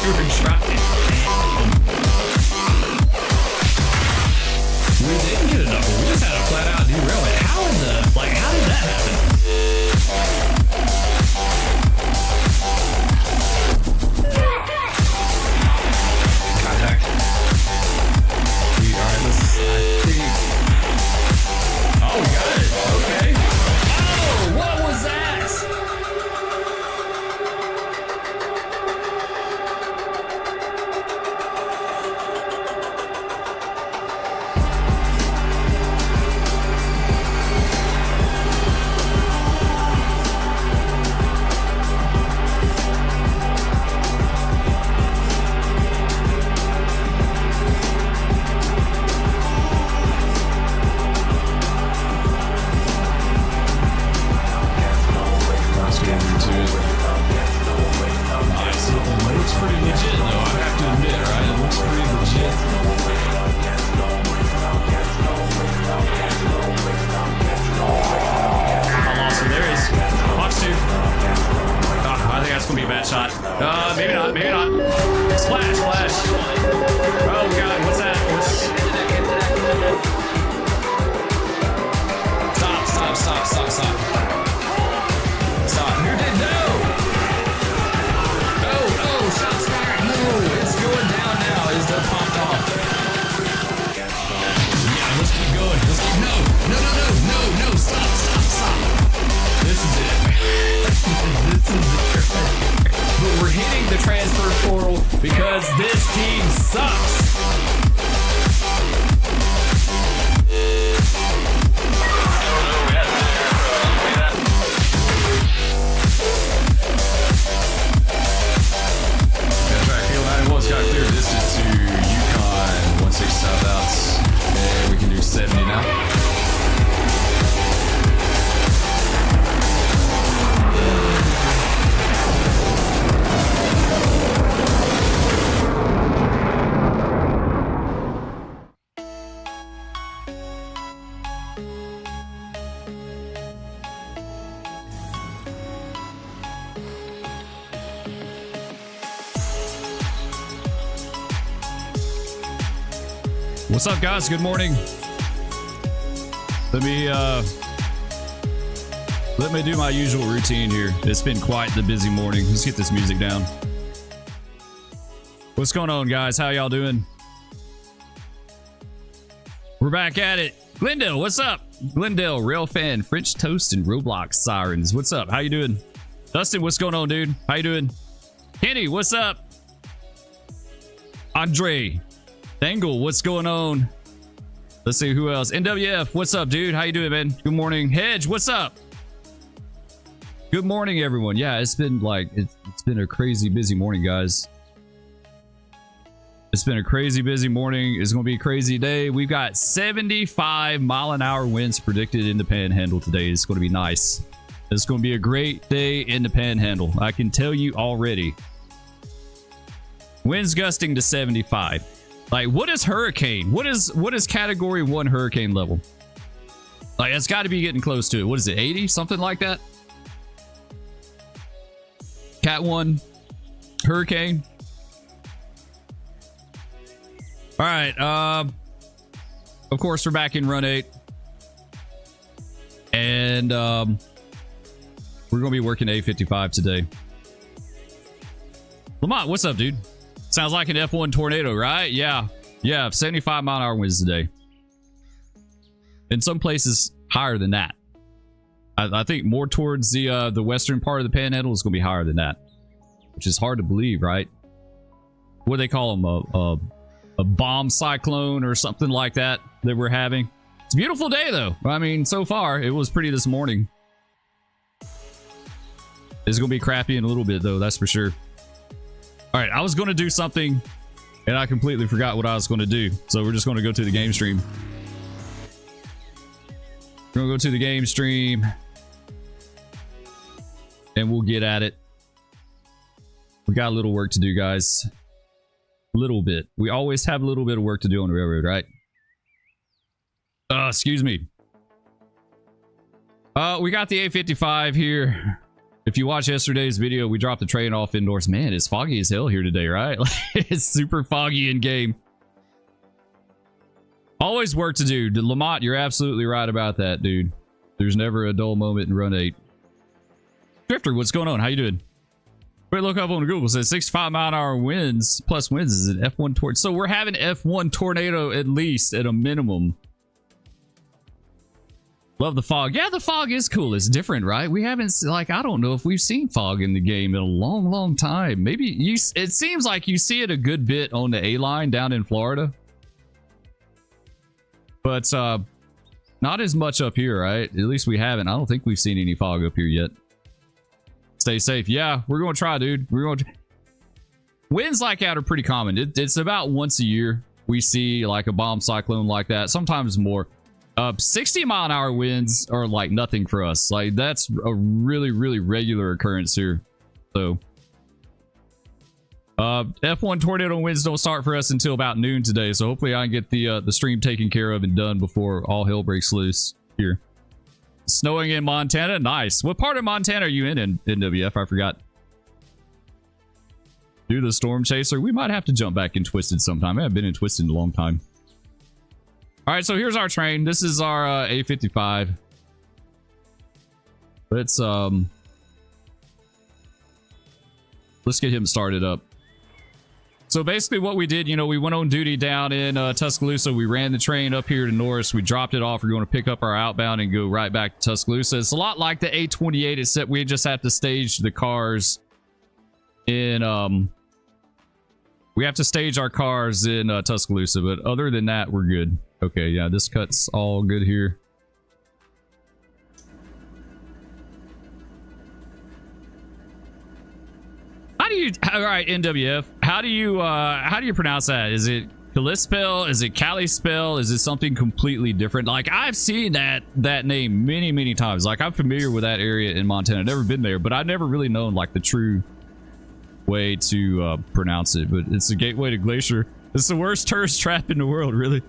We were trying. We didn't get a double. We just had a flat out derailment. How in the how did that happen? Contact. Alright, let's see. Oh, we got it. Okay. Oh, what was that? What's up, guys? Good morning. Let me do my usual routine here. It's been quite the busy morning. Let's get this music down. What's going on, guys? How y'all doing? We're back at it. Glendale, what's up? Glendale, Rail Fan, French Toast, and Roblox Sirens. What's up? How you doing? Dustin, what's going on, dude? How you doing? Kenny, what's up? Andre, Dangle, what's going on? Let's see who else. NWF, what's up, dude? How you doing, man? Good morning. Hedge, what's up? Good morning, everyone. Yeah, it's been it's been a crazy busy morning, guys. It's been a crazy busy morning. It's going to be a crazy day. We've got 75-mile-an-hour winds predicted in the Panhandle today. It's going to be nice. It's going to be a great day in the Panhandle. I can tell you already. Winds gusting to 75. Like, what is hurricane? What is category 1 hurricane level? Like, it's got to be getting close to it. What is it, 80? Something like that? Cat 1 hurricane. All right. Of course, we're back in run 8. And we're going to be working A55 today. Lamont, what's up, dude? Sounds like an F1 tornado, right? Yeah. 75-mile-an-hour winds today. In some places, higher than that. I think more towards the western part of the Panhandle is going to be higher than that, which is hard to believe, right? What do they call them? A bomb cyclone or something like that we're having. It's a beautiful day, though. I mean, so far, it was pretty this morning. It's going to be crappy in a little bit, though. That's for sure. All right, I was going to do something, and I completely forgot what I was going to do. So we're just going to go to the game stream. We're going to go to the game stream, and we'll get at it. We got a little work to do, guys. A little bit. We always have a little bit of work to do on the railroad, right? Excuse me. We got the A55 here. If you watch yesterday's video, we dropped the train off indoors. Man, it's foggy as hell here today, right? It's super foggy in game. Always work to do. Lamont, you're absolutely right about that, dude. There's never a dull moment in Run 8. Drifter, what's going on? How you doing? Wait, look up on Google. It says 65-mile-an-hour winds plus winds is an F1 tornado. So we're having F1 tornado at least at a minimum. Love the fog. Yeah, the fog is cool. It's different, right? We haven't, like, I don't know if we've seen fog in the game in a long, long time. Maybe you. It seems like you see it a good bit on the A line down in Florida. But not as much up here, right? At least we haven't. I don't think we've seen any fog up here yet. Stay safe. Yeah, we're going to try, dude. We're going to... Winds like that are pretty common. It's about once a year we see like a bomb cyclone like that. Sometimes more. 60-mile-an-hour winds are like nothing for us. Like that's a really, really regular occurrence here. So F1 tornado winds don't start for us until about noon today. So hopefully I can get the stream taken care of and done before all hell breaks loose here. Snowing in Montana. Nice. What part of Montana are you in NWF? I forgot. Do the Storm Chaser. We might have to jump back in Twisted sometime. I haven't been in Twisted in a long time. All right, so here's our train. This is our A55. Let's get him started up. So basically what we did, you know, we went on duty down in Tuscaloosa. We ran the train up here to Norris. We dropped it off. We're going to pick up our outbound and go right back to Tuscaloosa. It's a lot like the A28, except we just have to stage the cars in... we have to stage our cars in Tuscaloosa, but other than that, we're good. Okay, yeah, this cut's all good here. How do you... All right, NWF. How do you pronounce that? Is it Kalispell? Is it Kalispell? Is it something completely different? Like, I've seen that name many, many times. Like, I'm familiar with that area in Montana. I've never been there, but I've never really known, like, the true way to pronounce it. But it's a gateway to Glacier. It's the worst tourist trap in the world, really.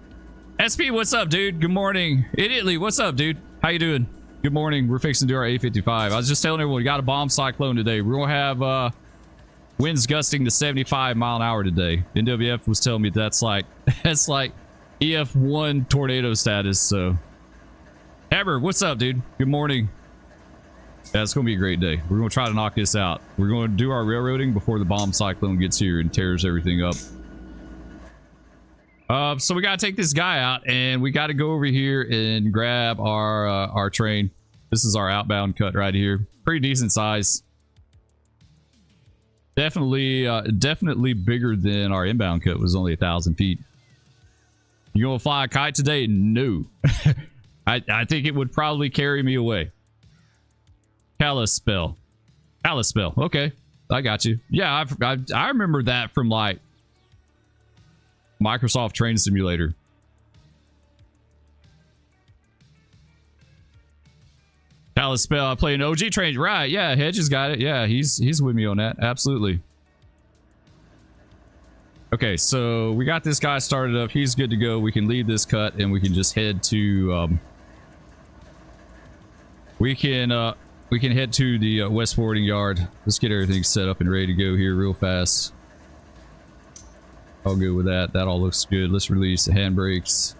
SP, what's up, dude? Good morning. Italy, what's up, dude? How you doing? Good morning. We're fixing to do our A55. I was just telling everyone, we got a bomb cyclone today. We're gonna have winds gusting to 75 mile an hour today. NWF was telling me that's like EF1 tornado status. So Ever, what's up, dude? Good morning. Yeah, it's gonna be a great day. We're gonna try to knock this out. We're gonna do our railroading before the bomb cyclone gets here and tears everything up. So we gotta take this guy out, and we gotta go over here and grab our train. This is our outbound cut right here. Pretty decent size. Definitely bigger than our inbound cut. Was only 1,000 feet. You gonna fly a kite today? No. I think it would probably carry me away. Kalispell. Okay, I got you. Yeah, I remember that from like Microsoft Train Simulator. Kalispell, I play an OG train. Right, yeah, Hedges got it. Yeah, he's with me on that. Absolutely. Okay, so we got this guy started up. He's good to go. We can leave this cut and we can just head to we can head to the West Forwarding Yard. Let's get everything set up and ready to go here real fast. I'll go with that. That all looks good. Let's release the handbrakes.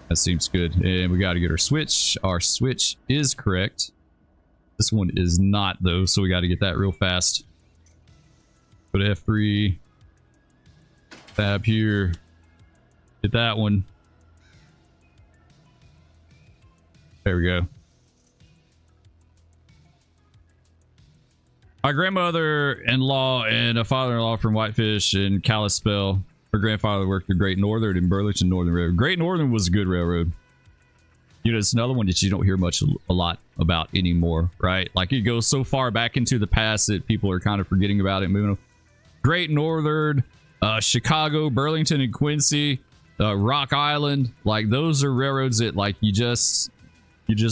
That seems good. And we got to get our switch. Our switch is correct. This one is not, though, so we got to get that real fast. Go to F3. Tab here. Get that one. There we go. My grandmother-in-law and a father-in-law from Whitefish and Kalispell. Her grandfather worked at Great Northern in Burlington Northern Railroad. Great Northern was a good railroad. You know, it's another one that you don't hear a lot about anymore, right? Like, it goes so far back into the past that people are kind of forgetting about it. Moving on. Great Northern, Chicago, Burlington, and Quincy, Rock Island. Like, those are railroads that, like, you just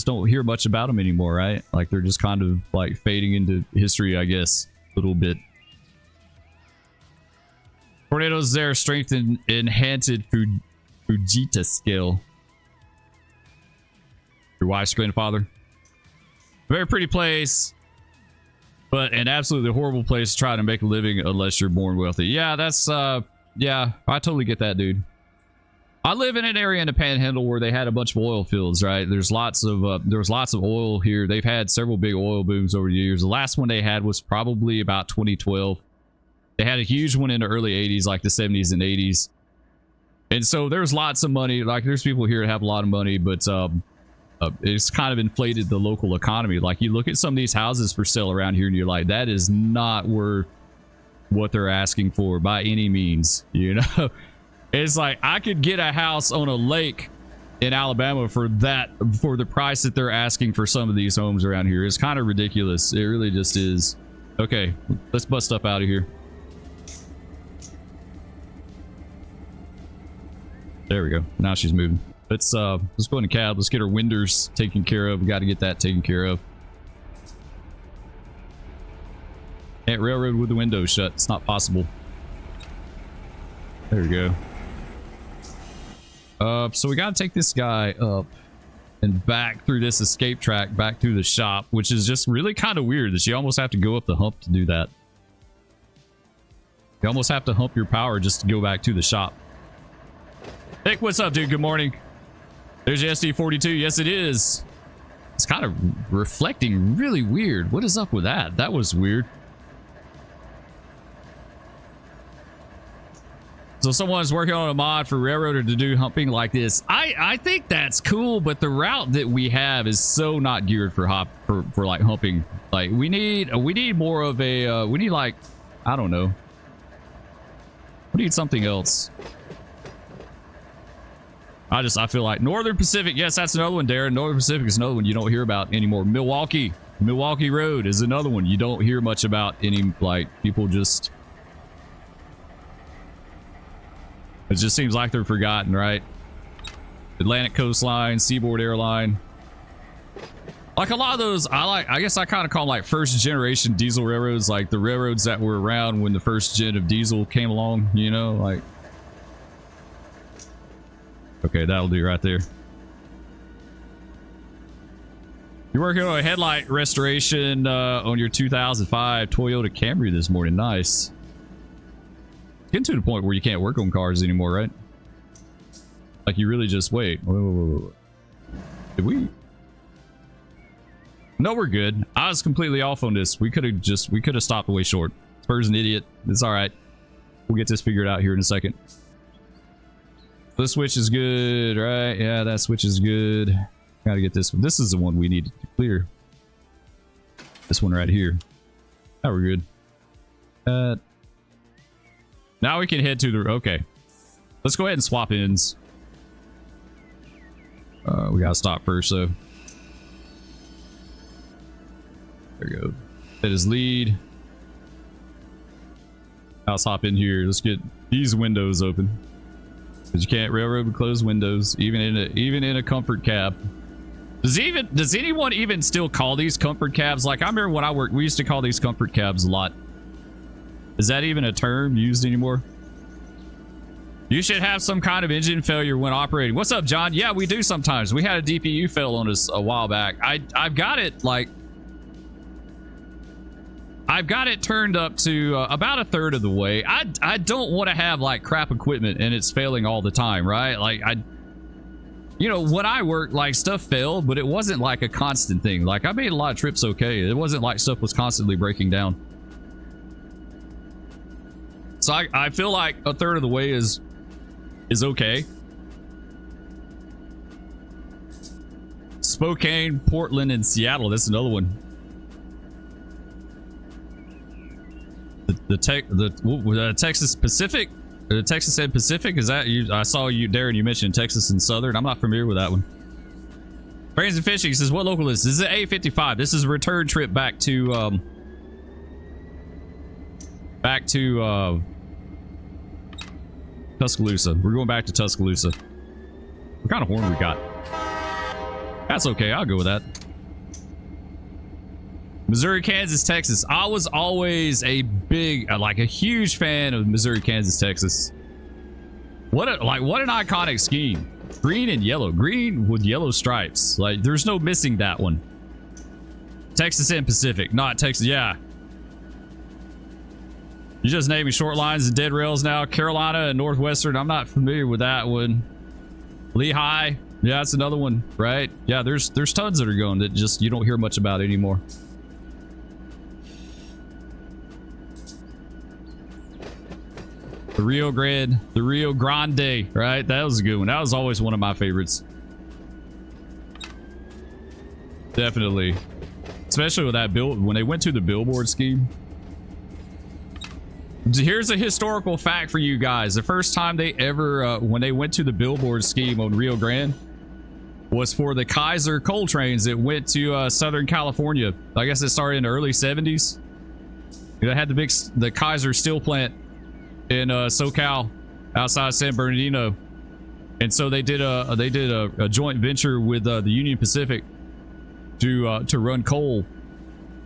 don't hear much about them anymore, right? Like, they're just kind of like fading into history, I guess, a little bit. Tornadoes there, strength and enhanced Fujita scale. Your wife's grandfather. Very pretty place, but an absolutely horrible place to try to make a living unless you're born wealthy. Yeah, that's yeah, I totally get that, dude. I live in an area in the Panhandle where they had a bunch of oil fields, right? There's lots of lots of oil here. They've had several big oil booms over the years. The last one they had was probably about 2012. They had a huge one in the early 80s, like the 70s and 80s. And so there's lots of money. Like, there's people here that have a lot of money, but it's kind of inflated the local economy. Like, you look at some of these houses for sale around here and you're like, that is not worth what they're asking for by any means, you know? It's like, I could get a house on a lake in Alabama for the price that they're asking for some of these homes around here. It's kind of ridiculous. It really just is. Okay, let's bust up out of here. There we go. Now she's moving. Let's go in the cab. Let's get her windows taken care of. We got to get that taken care of. Can't railroad with the windows shut. It's not possible. There we go. So we got to take this guy up and back through this escape track back through the shop, which is just really kind of weird that you almost have to go up the hump to do that. You almost have to hump your power just to go back to the shop. Nick, what's up, dude? Good morning. There's your SD42. Yes, it is. It's kind of reflecting really weird. What is up with that? That was weird. So someone's working on a mod for Railroader to do humping like this. I think that's cool, but the route that we have is so not geared for like humping. Like, we need more of a we need, like, I don't know. We need something else. I feel like Northern Pacific. Yes, that's another one, Darren. Northern Pacific is another one you don't hear about anymore. Milwaukee Road is another one you don't hear much about any. Like, people just, it just seems like they're forgotten, right? Atlantic Coastline, Seaboard Airline. Like, a lot of those, I guess I kind of call them like first generation diesel railroads, like the railroads that were around when the first gen of diesel came along, you know, like. Okay, that'll do right there. You're working on a headlight restoration on your 2005 Toyota Camry this morning. Nice. Getting to the point where you can't work on cars anymore, right? Like, you really just wait. Whoa. Did we? No, we're good. I was completely off on this. We could have stopped way short. Spur's an idiot. It's all right. We'll get this figured out here in a second. This switch is good, right? Yeah, that switch is good. Gotta get this one. This is the one we need to clear. This one right here. Now we're good. Now we can head to the... Okay. Let's go ahead and swap ends. We gotta stop first, so... There we go. That is lead. Now let's hop in here. Let's get these windows open. Because you can't railroad with closed windows, even in a comfort cab. Does anyone even still call these comfort cabs? Like, I remember when I worked, we used to call these comfort cabs a lot. Is that even a term used anymore? You should have some kind of engine failure when operating. What's up, John? Yeah, we do sometimes. We had a DPU fail on us a while back. I've got it, like, I've got it turned up to about a third of the way. I don't want to have, like, crap equipment and it's failing all the time, right? Like, you know, when I worked, like, stuff failed, but it wasn't like a constant thing. Like, I made a lot of trips okay. It wasn't like stuff was constantly breaking down. So I feel like a third of the way is okay. Spokane, Portland, and Seattle. That's another one. The Texas Pacific, the Texas and Pacific, is that you? I saw you, Darren. You mentioned Texas and Southern. I'm not familiar with that one. Brains and Fishing says, "What local is this? This is A55. This is a return trip back to Tuscaloosa. We're going back to Tuscaloosa. What kind of horn we got? That's okay. I'll go with that." Missouri, Kansas, Texas. I was always a big, like, a huge fan of Missouri, Kansas, Texas. What an iconic scheme. Green and yellow. Green with yellow stripes. Like, there's no missing that one. Texas and Pacific, not Texas. Yeah. You just naming short lines and dead rails now. Carolina and Northwestern. I'm not familiar with that one. Lehigh. Yeah, that's another one, right? Yeah, there's tons that are going that just you don't hear much about anymore. The Rio Grande, right? That was a good one. That was always one of my favorites. Definitely. Especially with that build when they went to the billboard scheme. Here's a historical fact for you guys. The first time they ever, when they went to the billboard scheme on Rio Grande, was for the Kaiser coal trains that went to Southern California. I guess it started in the early 70s. They had the Kaiser steel plant in SoCal outside San Bernardino, and so they did a joint venture with the Union Pacific to run coal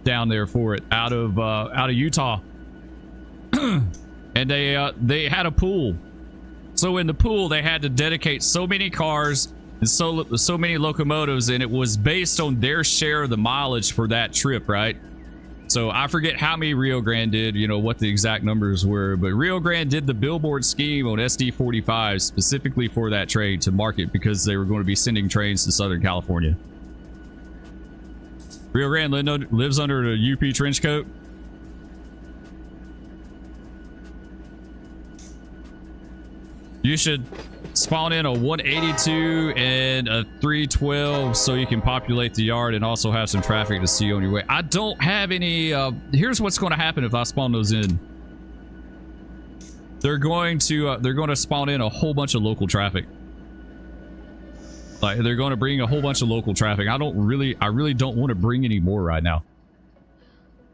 down there for it out of Utah. And they had a pool, so in the pool they had to dedicate so many cars and so many locomotives, and it was based on their share of the mileage for that trip, right? So I forget how many Rio Grande did, you know, what the exact numbers were, but Rio Grande did the billboard scheme on SD45 specifically for that train to market because they were going to be sending trains to Southern California. Rio Grande lives under the UP trench coat. You should spawn in a 182 and a 312 so you can populate the yard and also have some traffic to see on your way. I don't have any. Here's what's going to happen if I spawn those in. They're going to spawn in a whole bunch of local traffic. Like they're going to bring a whole bunch of local traffic. I really don't want to bring any more right now.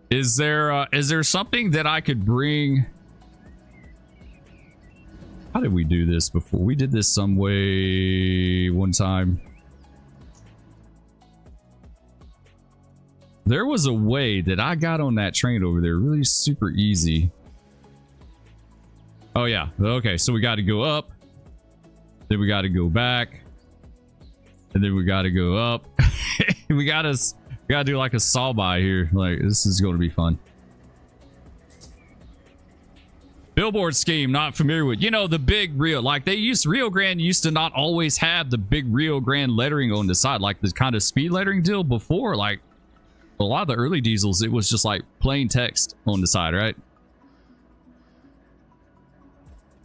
Is there something that I could bring? How did we do this before? We did this some way one time. There was a way that I got on that train over there really super easy. Oh yeah. Okay, so we got to go up. Then we got to go back. And then we got to go up. we got to do like a saw by here. Like this is going to be fun. Billboard scheme, not familiar with. You know, the big Rio, like Rio Grande used to not always have the big Rio Grande lettering on the side, like the kind of speed lettering deal before. Like a lot of the early diesels, it was just like plain text on the side, right?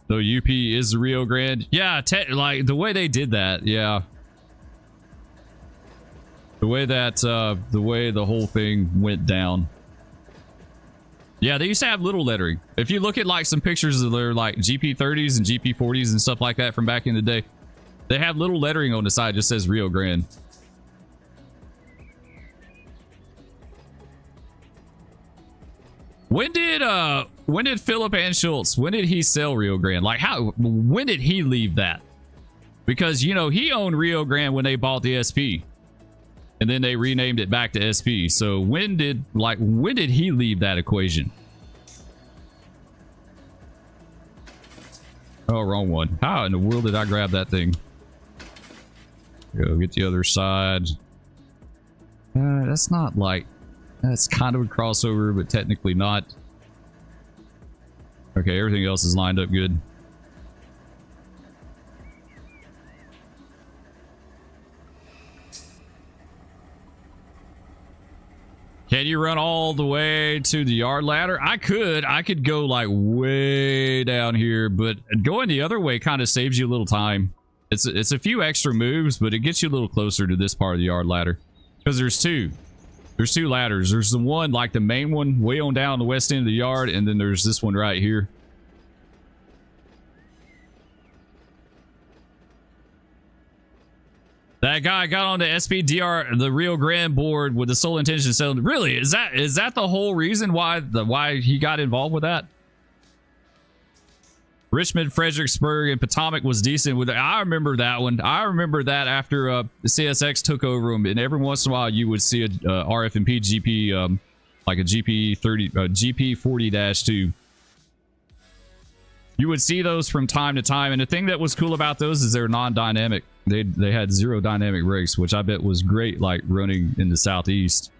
So UP is the Rio Grande. Yeah, like the way they did that, yeah. The way the whole thing went down. Yeah, they used to have little lettering. If you look at like some pictures of their like GP30s and GP40s and stuff like that from back in the day, they have little lettering on the side, just says Rio Grande. When did Philip Anschultz, when did he sell Rio Grande? Like when did he leave that? Because you know, he owned Rio Grande when they bought the SP. And then they renamed it back to SP. So when did he leave that equation? Oh, wrong one. How in the world did I grab that thing? Go get the other side. That's not like... That's kind of a crossover, but technically not. Okay, everything else is lined up good. Can you run all the way to the yard ladder? I could go like way down here, but going the other way kind of saves you a little time. It's a few extra moves, but it gets you a little closer to this part of the yard ladder. Because there's two ladders. There's the one, like the main one, way on down the west end of the yard, and then there's this one right here. That guy got on the SPDR, the Rio Grande board with the sole intention of selling. Really? Is that the whole reason why he got involved with that? Richmond, Fredericksburg, and Potomac was decent with it. I remember that one. I remember that after the CSX took over them, and every once in a while you would see a RF&P GP, like a GP40-2. You would see those from time to time, and the thing that was cool about those is they're non-dynamic. They had zero dynamic brakes, which I bet was great, like running in the southeast.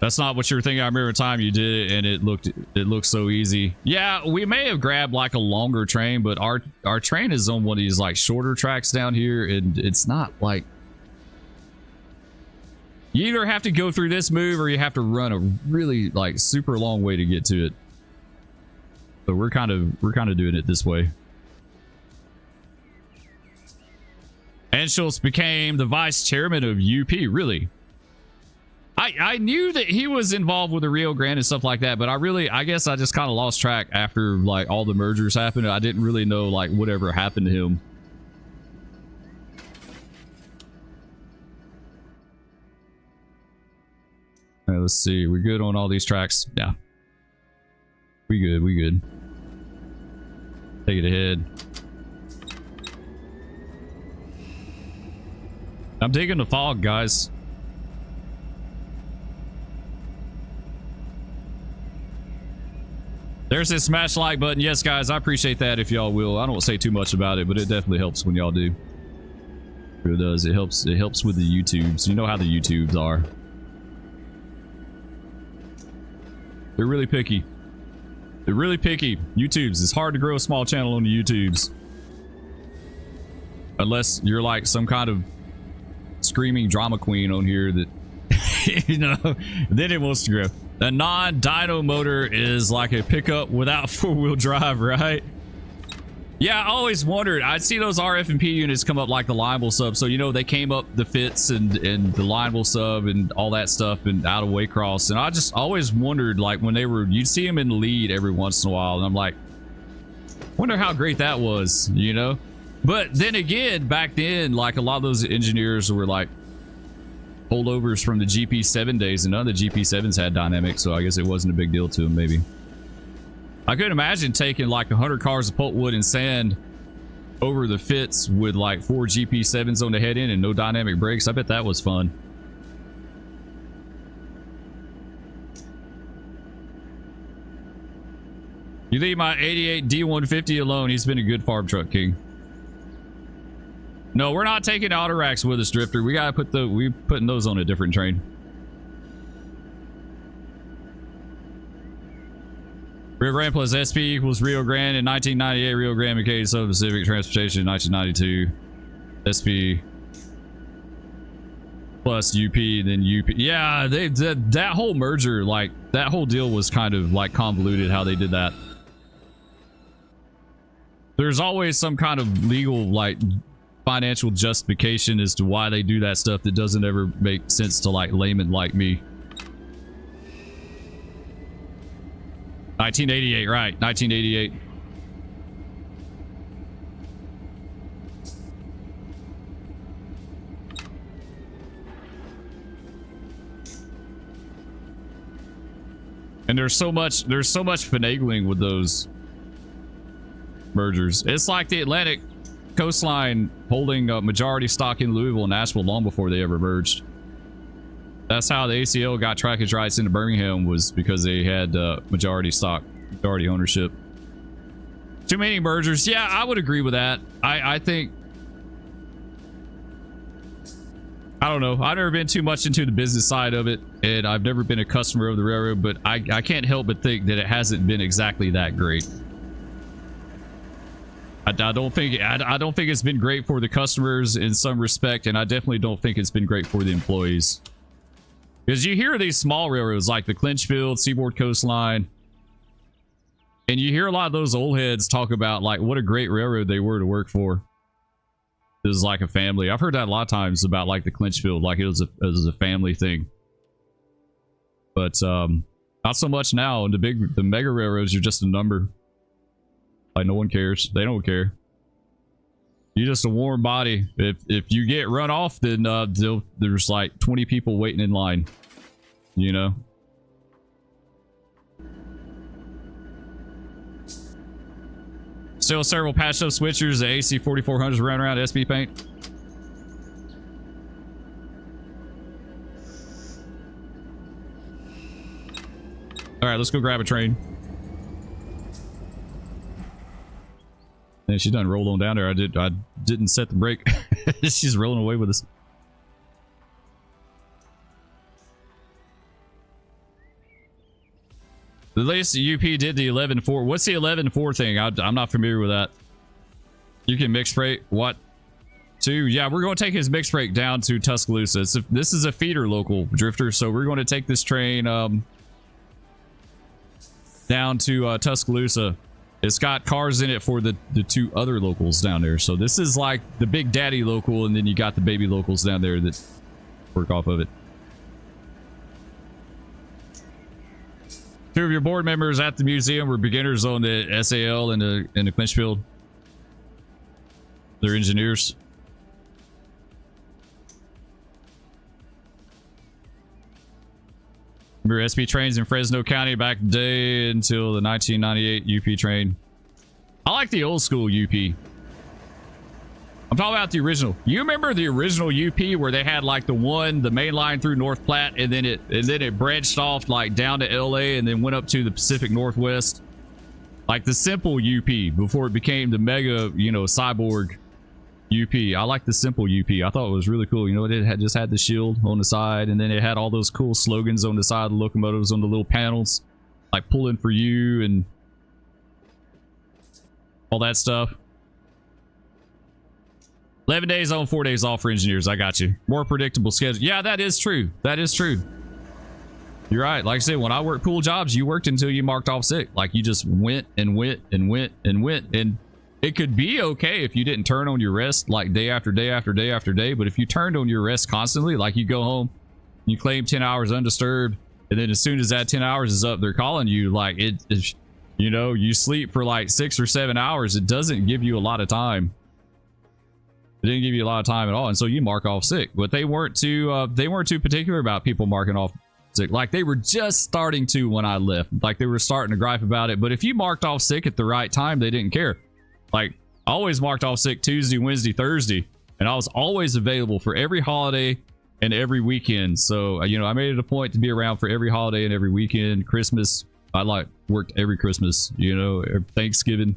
That's not what you were thinking. I remember the time you did it and it looked so easy. Yeah, we may have grabbed like a longer train, but our train is on one of these like shorter tracks down here, and it's not like, you either have to go through this move or you have to run a really like super long way to get to it. So we're kind of doing it this way. Anschultz became the vice chairman of UP. Really? I knew that he was involved with the Rio Grande and stuff like that, but I guess I just kind of lost track after like all the mergers happened. I didn't really know like whatever happened to him. All right, let's see. We good on all these tracks? Yeah. We good. Take it ahead. I'm digging the fog, guys. There's this smash like button. Yes, guys, I appreciate that if y'all will. I don't say too much about it, but it definitely helps when y'all do. It really does. It helps with the YouTubes. You know how the YouTubes are. They're really picky. They're really picky. YouTubes. It's hard to grow a small channel on the YouTubes. Unless you're like some kind of screaming drama queen on here that, you know, then it wants to grow. A non-dyno motor is like a pickup without four-wheel drive, right? Yeah, I always wondered. I'd see those RF&P units come up like the lineable sub. So, you know, they came up the fits and the lineable sub and all that stuff and out of Waycross. And I just always wondered, like, when they were, you'd see them in the lead every once in a while. And I'm like, wonder how great that was, you know? But then again, back then, like, a lot of those engineers were like holdovers from the GP7 days, and none of the GP7s had dynamics, so I guess it wasn't a big deal to them, maybe. I couldn't imagine taking like 100 cars of pulpwood and sand over the fits with like 4 GP7s on the head end and no dynamic brakes. I bet that was fun. You leave my 88 D150 alone. He's been a good farm truck king. No, we're not taking auto racks with us, Drifter. We gotta we're putting those on a different train. Rio Grande plus SP equals Rio Grande in 1998. Rio Grande became Southern Pacific Transportation in 1992. SP plus UP, then UP. Yeah, that whole merger, like that whole deal was kind of like convoluted how they did that. There's always some kind of legal, like, financial justification as to why they do that stuff that doesn't ever make sense to like laymen like me. 1988, right? 1988. And there's so much finagling with those mergers. It's like the Atlantic Coastline holding a majority stock in Louisville and Nashville long before they ever merged. That's how the ACL got trackage rights into Birmingham, was because they had majority stock, majority ownership. Too many mergers. Yeah, I would agree with that. I think, I don't know. I've never been too much into the business side of it, and I've never been a customer of the railroad, but I can't help but think that it hasn't been exactly that great. I don't think it's been great for the customers in some respect, and I definitely don't think it's been great for the employees. Because you hear these small railroads like the Clinchfield, Seaboard Coastline, and you hear a lot of those old heads talk about like what a great railroad they were to work for. It was like a family. I've heard that a lot of times about like the Clinchfield, like it was a family thing. But not so much now. And the mega railroads are just a number. Like no one cares. They don't care. You're just a warm body. If you get run off, then there's like 20 people waiting in line. You know. Still several patched up switchers. The AC 4400s around SB paint. All right, let's go grab a train. And she done rolled on down there. I didn't set the brake. She's rolling away with us. At least UP did the 11-4. What's the 11-4 thing? I'm not familiar with that. You can mix freight. What? Yeah, we're going to take his mixed freight down to Tuscaloosa. This is a feeder local, Drifter, so we're going to take this train down to Tuscaloosa. It's got cars in it for the two other locals down there. So this is like the big daddy local, and then you got the baby locals down there that work off of it. Two of your board members at the museum were beginners on the SAL and the Clinchfield. They're engineers. Remember SP trains in Fresno County back in the day until the 1998 UP train. I like the old school UP. I'm talking about the original. You remember the original UP where they had like the main line through North Platte, and then it branched off like down to LA and then went up to the Pacific Northwest. Like the simple UP before it became the mega, cyborg UP. I like the simple UP. I thought it was really cool. It just had the shield on the side, and then it had all those cool slogans on the side of the locomotives on the little panels, like pulling for you and all that stuff. 11 days on, 4 days off for engineers. I got you. More predictable schedule. Yeah, that is true. That is true. You're right. Like I said, when I worked cool jobs, you worked until you marked off sick. Like you just went and went and went and went. And it could be okay if you didn't turn on your rest like day after day after day after day. But if you turned on your rest constantly, like you go home, you claim 10 hours undisturbed, and then as soon as that 10 hours is up, they're calling you. Like you sleep for like 6 or 7 hours. It doesn't give you a lot of time. It didn't give you a lot of time at all, and so you mark off sick. But they weren't too particular about people marking off sick. Like they were just starting to when I left. Like they were starting to gripe about it. But if you marked off sick at the right time, they didn't care. Like I always marked off sick Tuesday, Wednesday, Thursday, and I was always available for every holiday and every weekend. So I made it a point to be around for every holiday and every weekend. Christmas, I worked every Christmas. Thanksgiving.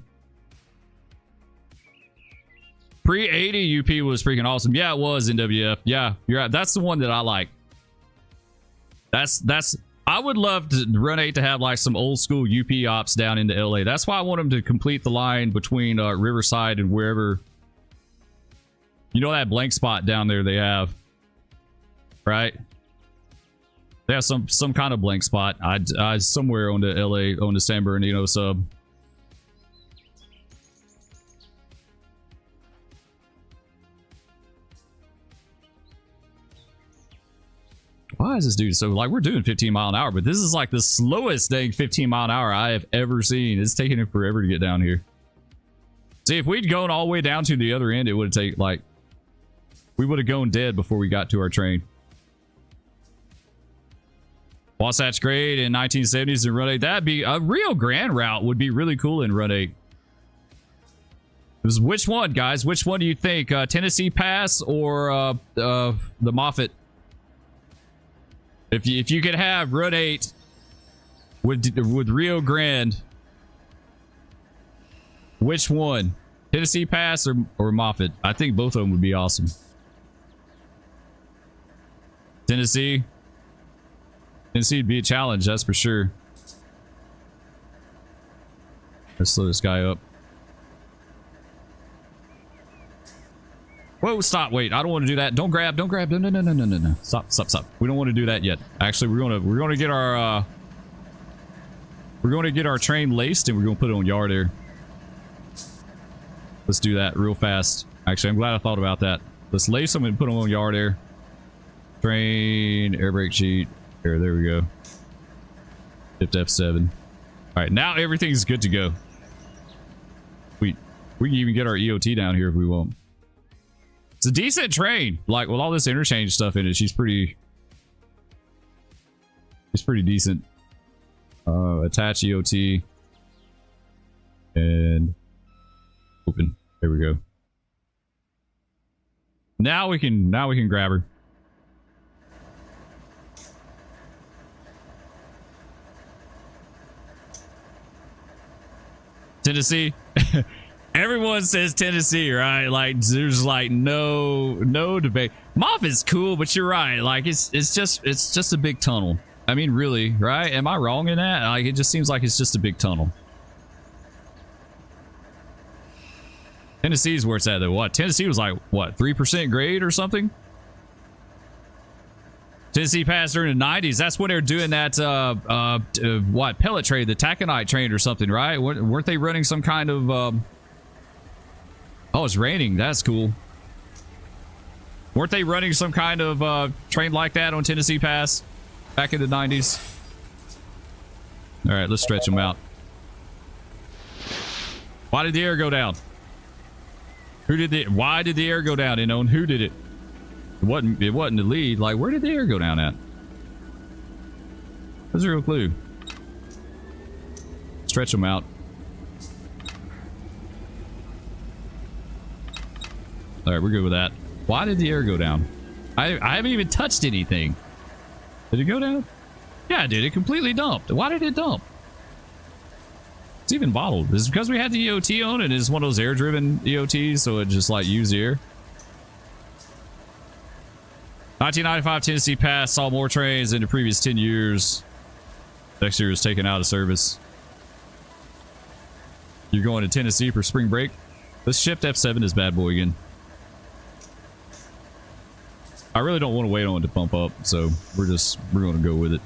Pre-80 UP was freaking awesome. Yeah, it was NWF. Yeah, you're right. That's the one that I like. I would love to Run 8 to have like some old school UP ops down into LA. That's why I want them to complete the line between Riverside and wherever. That blank spot down there they have, right? They have some kind of blank spot. I somewhere on the LA on the San Bernardino sub. Why is this dude so we're doing 15 mile an hour, but this is like the slowest dang 15 mile an hour I have ever seen. It's taking him forever to get down here. See, if we'd gone all the way down to the other end, it would have taken we would have gone dead before we got to our train. Wasatch grade in 1970s in Run 8. That'd be a Rio Grande route would be really cool in Run 8. Which one, guys? Which one do you think? Tennessee Pass or the Moffett? If you could have Run 8 with Rio Grande, which one? Tennessee Pass or Moffett? I think both of them would be awesome. Tennessee would be a challenge, that's for sure. Let's slow this guy up. Whoa, stop, wait, I don't want to do that. Don't grab, no. Stop. We don't want to do that yet. Actually, we're gonna get our train laced, and we're gonna put it on yard air. Let's do that real fast. Actually, I'm glad I thought about that. Let's lace them and put them on yard air. Train, air brake sheet. There we go. Shift F7. Alright, now everything's good to go. We can even get our EOT down here if we want. It's a decent train. Like, with all this interchange stuff in it, she's pretty decent. Attach EOT. And open. There we go. Now we can grab her. Tennessee. Everyone says Tennessee, right? Like there's like no debate. Moffitt's cool, but you're right. Like it's just a big tunnel. I mean, really, right? Am I wrong in that? Like, it just seems like it's just a big tunnel. Tennessee's where it's at, though. What? Tennessee was like, what, 3% grade or something? Tennessee passed during the 90s. That's when they're doing that, what, pellet train, the taconite train or something, right? Weren't they running some kind of, oh, it's raining. That's cool. Weren't they running some kind of train like that on Tennessee Pass back in the 90s? All right, let's stretch them out. Why did the air go down? Why did the air go down? And on who did it? It wasn't the lead. Like, where did the air go down at? There's a real clue. Stretch them out. All right, we're good with that. Why did the air go down? I haven't even touched anything. Did it go down? Yeah, it did. It completely dumped. Why did it dump? It's even bottled. Is it because we had the EOT on and it's one of those air-driven EOTs, so it just like used the air? 1995 Tennessee Pass saw more trains in the previous 10 years. Next year was taken out of service. You're going to Tennessee for spring break? Let's shift F7 this bad boy again. I really don't want to wait on it to pump up, so we're going to go with it.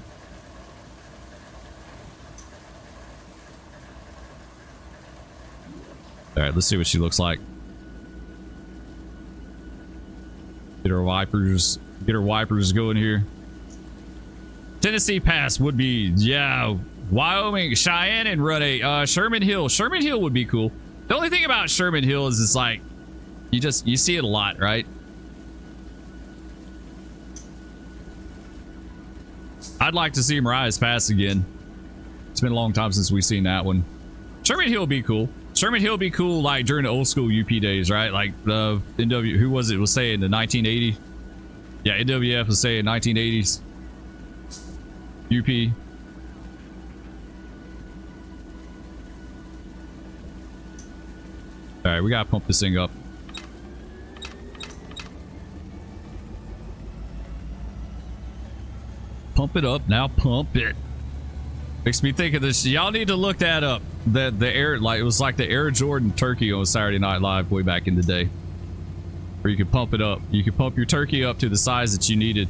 All right, let's see what she looks like. Get her wipers going here. Tennessee Pass would be, yeah, Wyoming, Cheyenne, and run a Sherman Hill. Sherman Hill would be cool. The only thing about Sherman Hill is it's like you see it a lot, right? I'd like to see him rise past again. It's been a long time since we've seen that one. Sherman Hill would be cool. Sherman Hill would be cool like during the old school UP days, right? Like the NW, who was it was saying the 1980? Yeah, NWF was saying 1980s. UP. All right, we gotta pump this thing up. Pump it up now. Pump it. Makes me think of this. Y'all need to look that up. The air, like it was like the Air Jordan turkey on Saturday Night Live way back in the day, where you could pump it up. You could pump your turkey up to the size that you needed.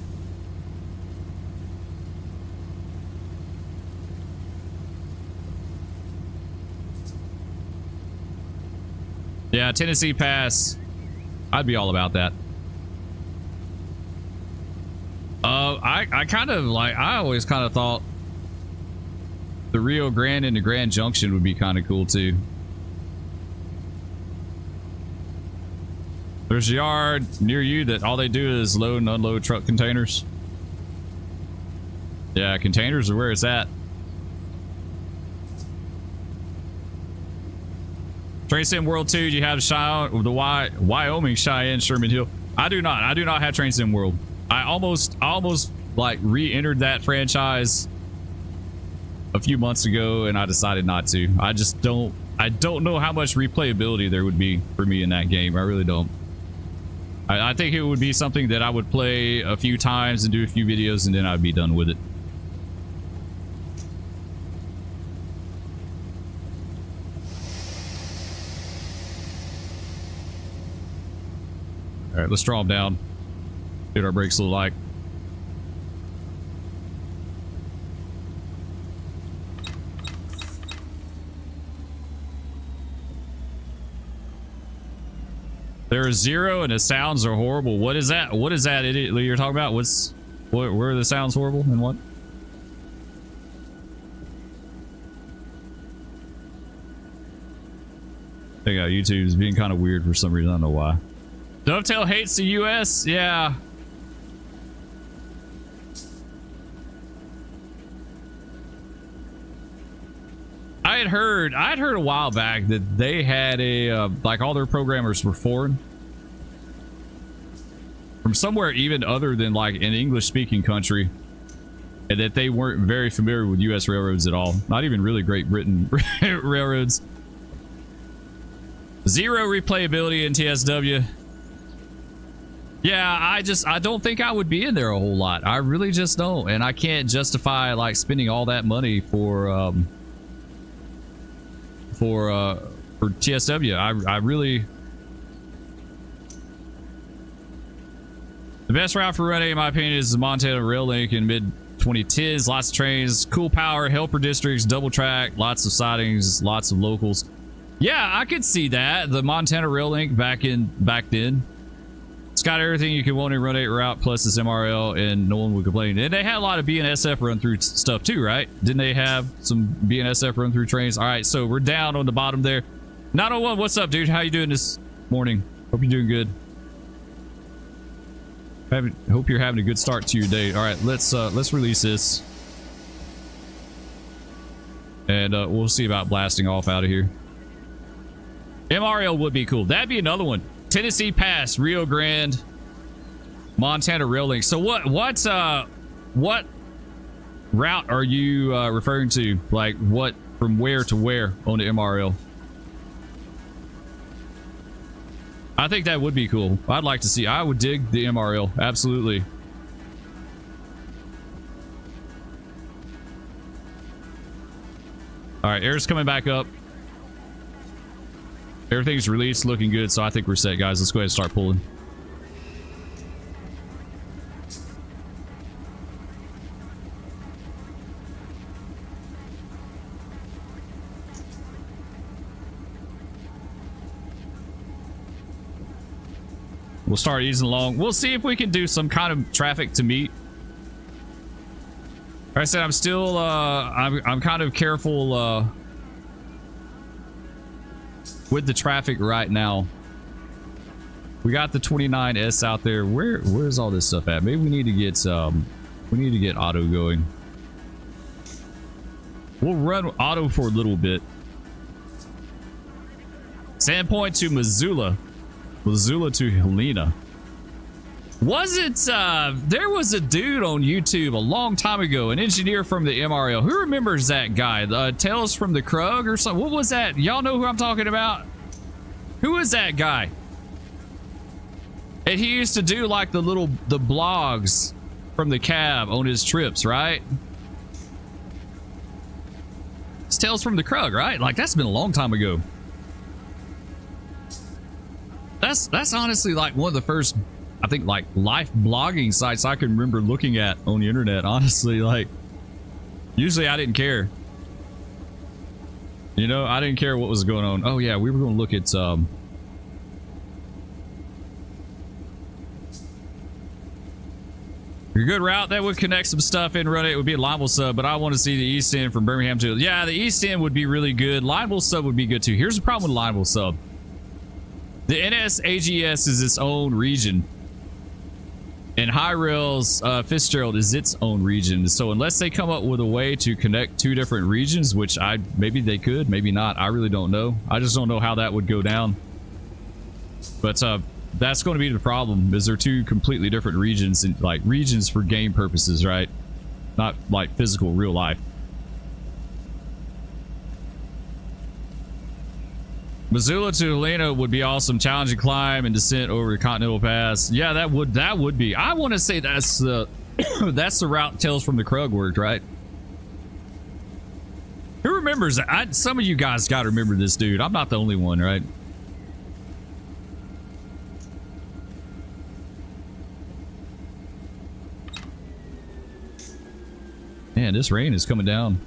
Yeah, Tennessee Pass. I'd be all about that. I kind of like, I always kind of thought the Rio Grande and the Grand Junction would be kind of cool too. There's a yard near you that all they do is load and unload truck containers. Yeah, containers are where it's at. Trainsim World 2, you have the Wyoming, Cheyenne, Sherman Hill. I do not have Trainsim World. I almost like re-entered that franchise a few months ago and I decided not to. I don't know how much replayability there would be for me in that game. I really don't. I think it would be something that I would play a few times and do a few videos and then I'd be done with it. All right, let's draw them down. Get our brakes look like. There is zero and the sounds are horrible. What is that? What is that idiot you're talking about? Where are the sounds horrible and what? I think YouTube is being kind of weird for some reason. I don't know why. Dovetail hates the US? Yeah. I had heard a while back that they had a like all their programmers were foreign from somewhere even other than like an English speaking country, and that they weren't very familiar with US railroads at all, not even really Great Britain railroads. Zero replayability in TSW. Yeah, I don't think I would be in there a whole lot. I really just don't, and I can't justify like spending all that money for TSW. I really. The best route for Run 8, in my opinion, is the Montana Rail Link in mid 2010s. Lots of trains, cool power, helper districts, double track, lots of sidings, lots of locals. Yeah, I could see that. The Montana Rail Link back then. It's got everything you could want in Run 8 route, plus this MRL, and no one would complain. And they had a lot of BNSF run through stuff too, right? Didn't they have some BNSF run through trains? All right, so we're down on the bottom there. 901, what's up, dude? How you doing this morning? Hope you're doing good. Hope you're having a good start to your day. All right, let's release this, and we'll see about blasting off out of here. MRL would be cool. That'd be another one. Tennessee Pass, Rio Grande, Montana Rail Link. So what route are you referring to? Like what, from where to where on the MRL? I think that would be cool. I'd like to see. I would dig the MRL. Absolutely. All right, air's coming back up. Everything's released, looking good, so I think we're set, guys. Let's go ahead and start pulling. We'll start easing along. We'll see if we can do some kind of traffic to meet. Like I said, I'm still I'm kind of careful with the traffic right now. We got the 29S out there. Where's all this stuff at? Maybe we need to get auto going. We'll run auto for a little bit. Sandpoint to Missoula. Missoula to Helena. Was it there was a dude on YouTube a long time ago, an engineer from the MRL. Who remembers that guy? Tales from the Krug or something? What was that? Y'all know who I'm talking about? Who is that guy? And he used to do like the blogs from the cab on his trips, right? It's Tales from the Krug, right? Like that's been a long time ago. That's honestly like one of the first, I think, like life blogging sites I can remember looking at on the internet. Honestly, like usually I didn't care. You know, I didn't care what was going on. Oh yeah, we were going to look at a good route that would connect some stuff in Run 8 would be Lineville Sub, but I want to see the East End from Birmingham to, yeah, the East End would be really good. Lineville Sub would be good too. Here's the problem with Lineville Sub. The NS AGS is its own region, and High Rail's Fitzgerald is its own region. So unless they come up with a way to connect two different regions, which maybe they could, maybe not, I really don't know. I just don't know how that would go down. But that's going to be the problem, is they're two completely different regions, and like regions for game purposes, right? Not like physical real life. Missoula to Helena would be awesome. Challenging climb and descent over the Continental Pass. Yeah, that would be. I want to say that's the that's the route Tales from the Krug worked, right? Who remembers that? Some of you guys got to remember this dude. I'm not the only one, right? Man, this rain is coming down.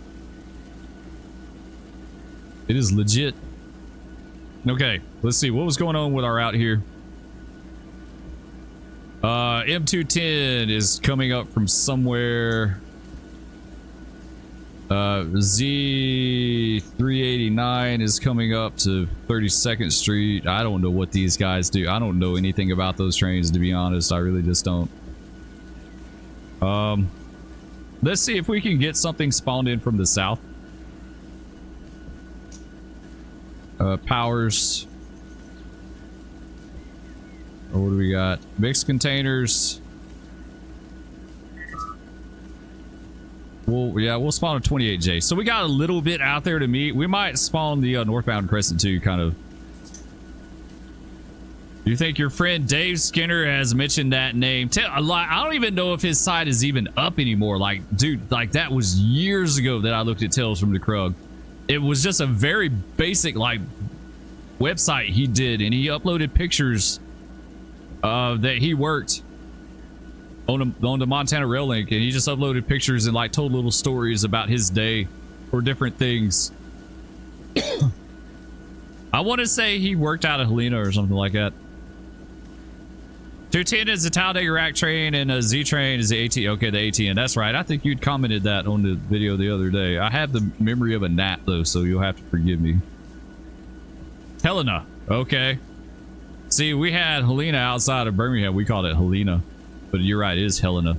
It is legit. Okay, let's see what was going on with our route here. M210 is coming up from somewhere. Z389 is coming up to 32nd Street. I don't know what these guys do. I don't know anything about those trains, to be honest. I really just don't. Let's see if we can get something spawned in from the south. Powers. What do we got? Mixed containers. We'll spawn a 28J. So we got a little bit out there to meet. We might spawn the northbound Crescent too, kind of. You think your friend Dave Skinner has mentioned that name? I don't even know if his site is even up anymore. Like, dude, like that was years ago that I looked at Tales from the Krug. It was just a very basic like website he did, and he uploaded pictures that he worked on the Montana Rail Link, and he just uploaded pictures and like told little stories about his day or different things. I want to say he worked out of Helena or something like that. 210 is the Talladega rack train, and a Z train is the AT. Okay, the ATN. That's right. I think you'd commented that on the video the other day. I have the memory of a gnat though, so you'll have to forgive me. Helena. Okay. See, we had Helena outside of Birmingham. We called it Helena, but you're right. It is Helena.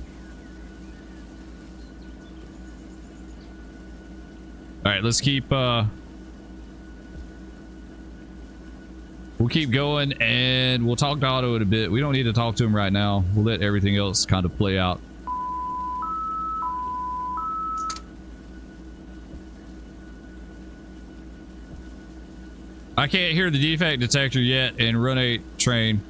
All right, let's keep. We'll keep going, and we'll talk to Otto in a bit. We don't need to talk to him right now. We'll let everything else kind of play out. I can't hear the defect detector yet in Run 8 train.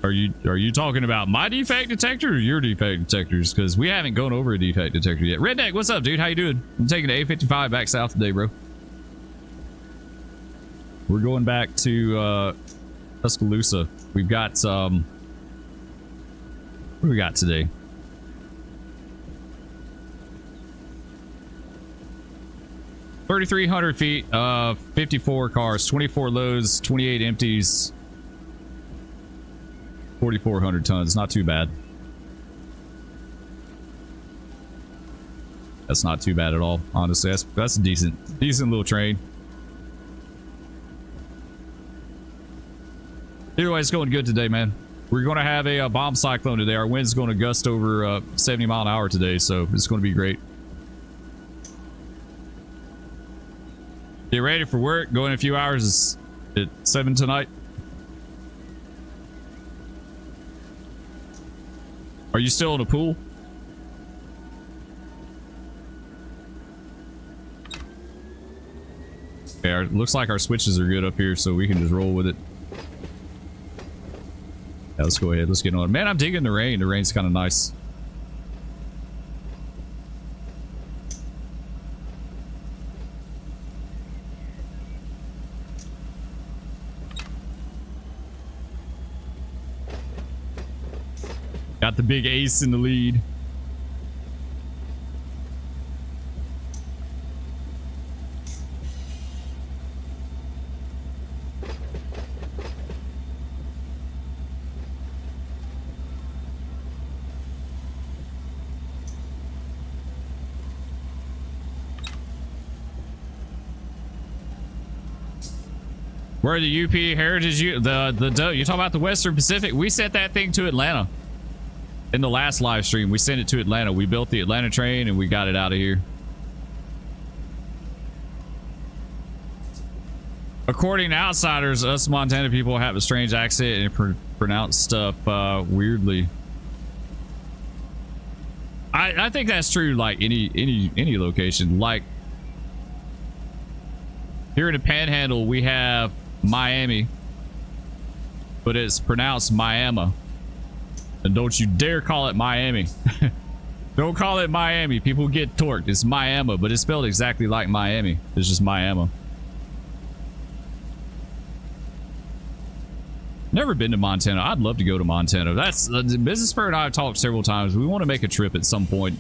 Are you talking about my defect detector or your defect detectors? Because we haven't gone over a defect detector yet. Redneck, what's up, dude? How you doing? I'm taking the A55 back south today, bro. We're going back to Tuscaloosa. We've got what do we got today? $3,300 feet, 54 cars, 24 loads, 28 empties, 4,400 tons. Not too bad. That's not too bad at all, honestly. That's a decent little train. Either way, it's going good today, man. We're going to have a bomb cyclone today. Our wind's going to gust over 70 mile an hour today, so it's going to be great. Get ready for work. Go in a few hours at 7 tonight. Are you still in a pool? Okay, looks like our switches are good up here, so we can just roll with it. Yeah, let's go ahead. Let's get on. Man, I'm digging the rain. The rain's kind of nice. Got the big ace in the lead. Where the UP Heritage, you talking about the Western Pacific? We sent that thing to Atlanta in the last live stream. We sent it to Atlanta. We built the Atlanta train and we got it out of here. According to outsiders, us Montana people have a strange accent and pronounce stuff weirdly. I think that's true. Like any location. Like here in the Panhandle, we have Miami, but it's pronounced Miami. And don't you dare call it Miami. Don't call it Miami. People get torqued. It's Miami, but it's spelled exactly like Miami. It's just Miami. Never been to Montana. I'd love to go to Montana. That's Business Spur and I have talked several times. We want to make a trip at some point.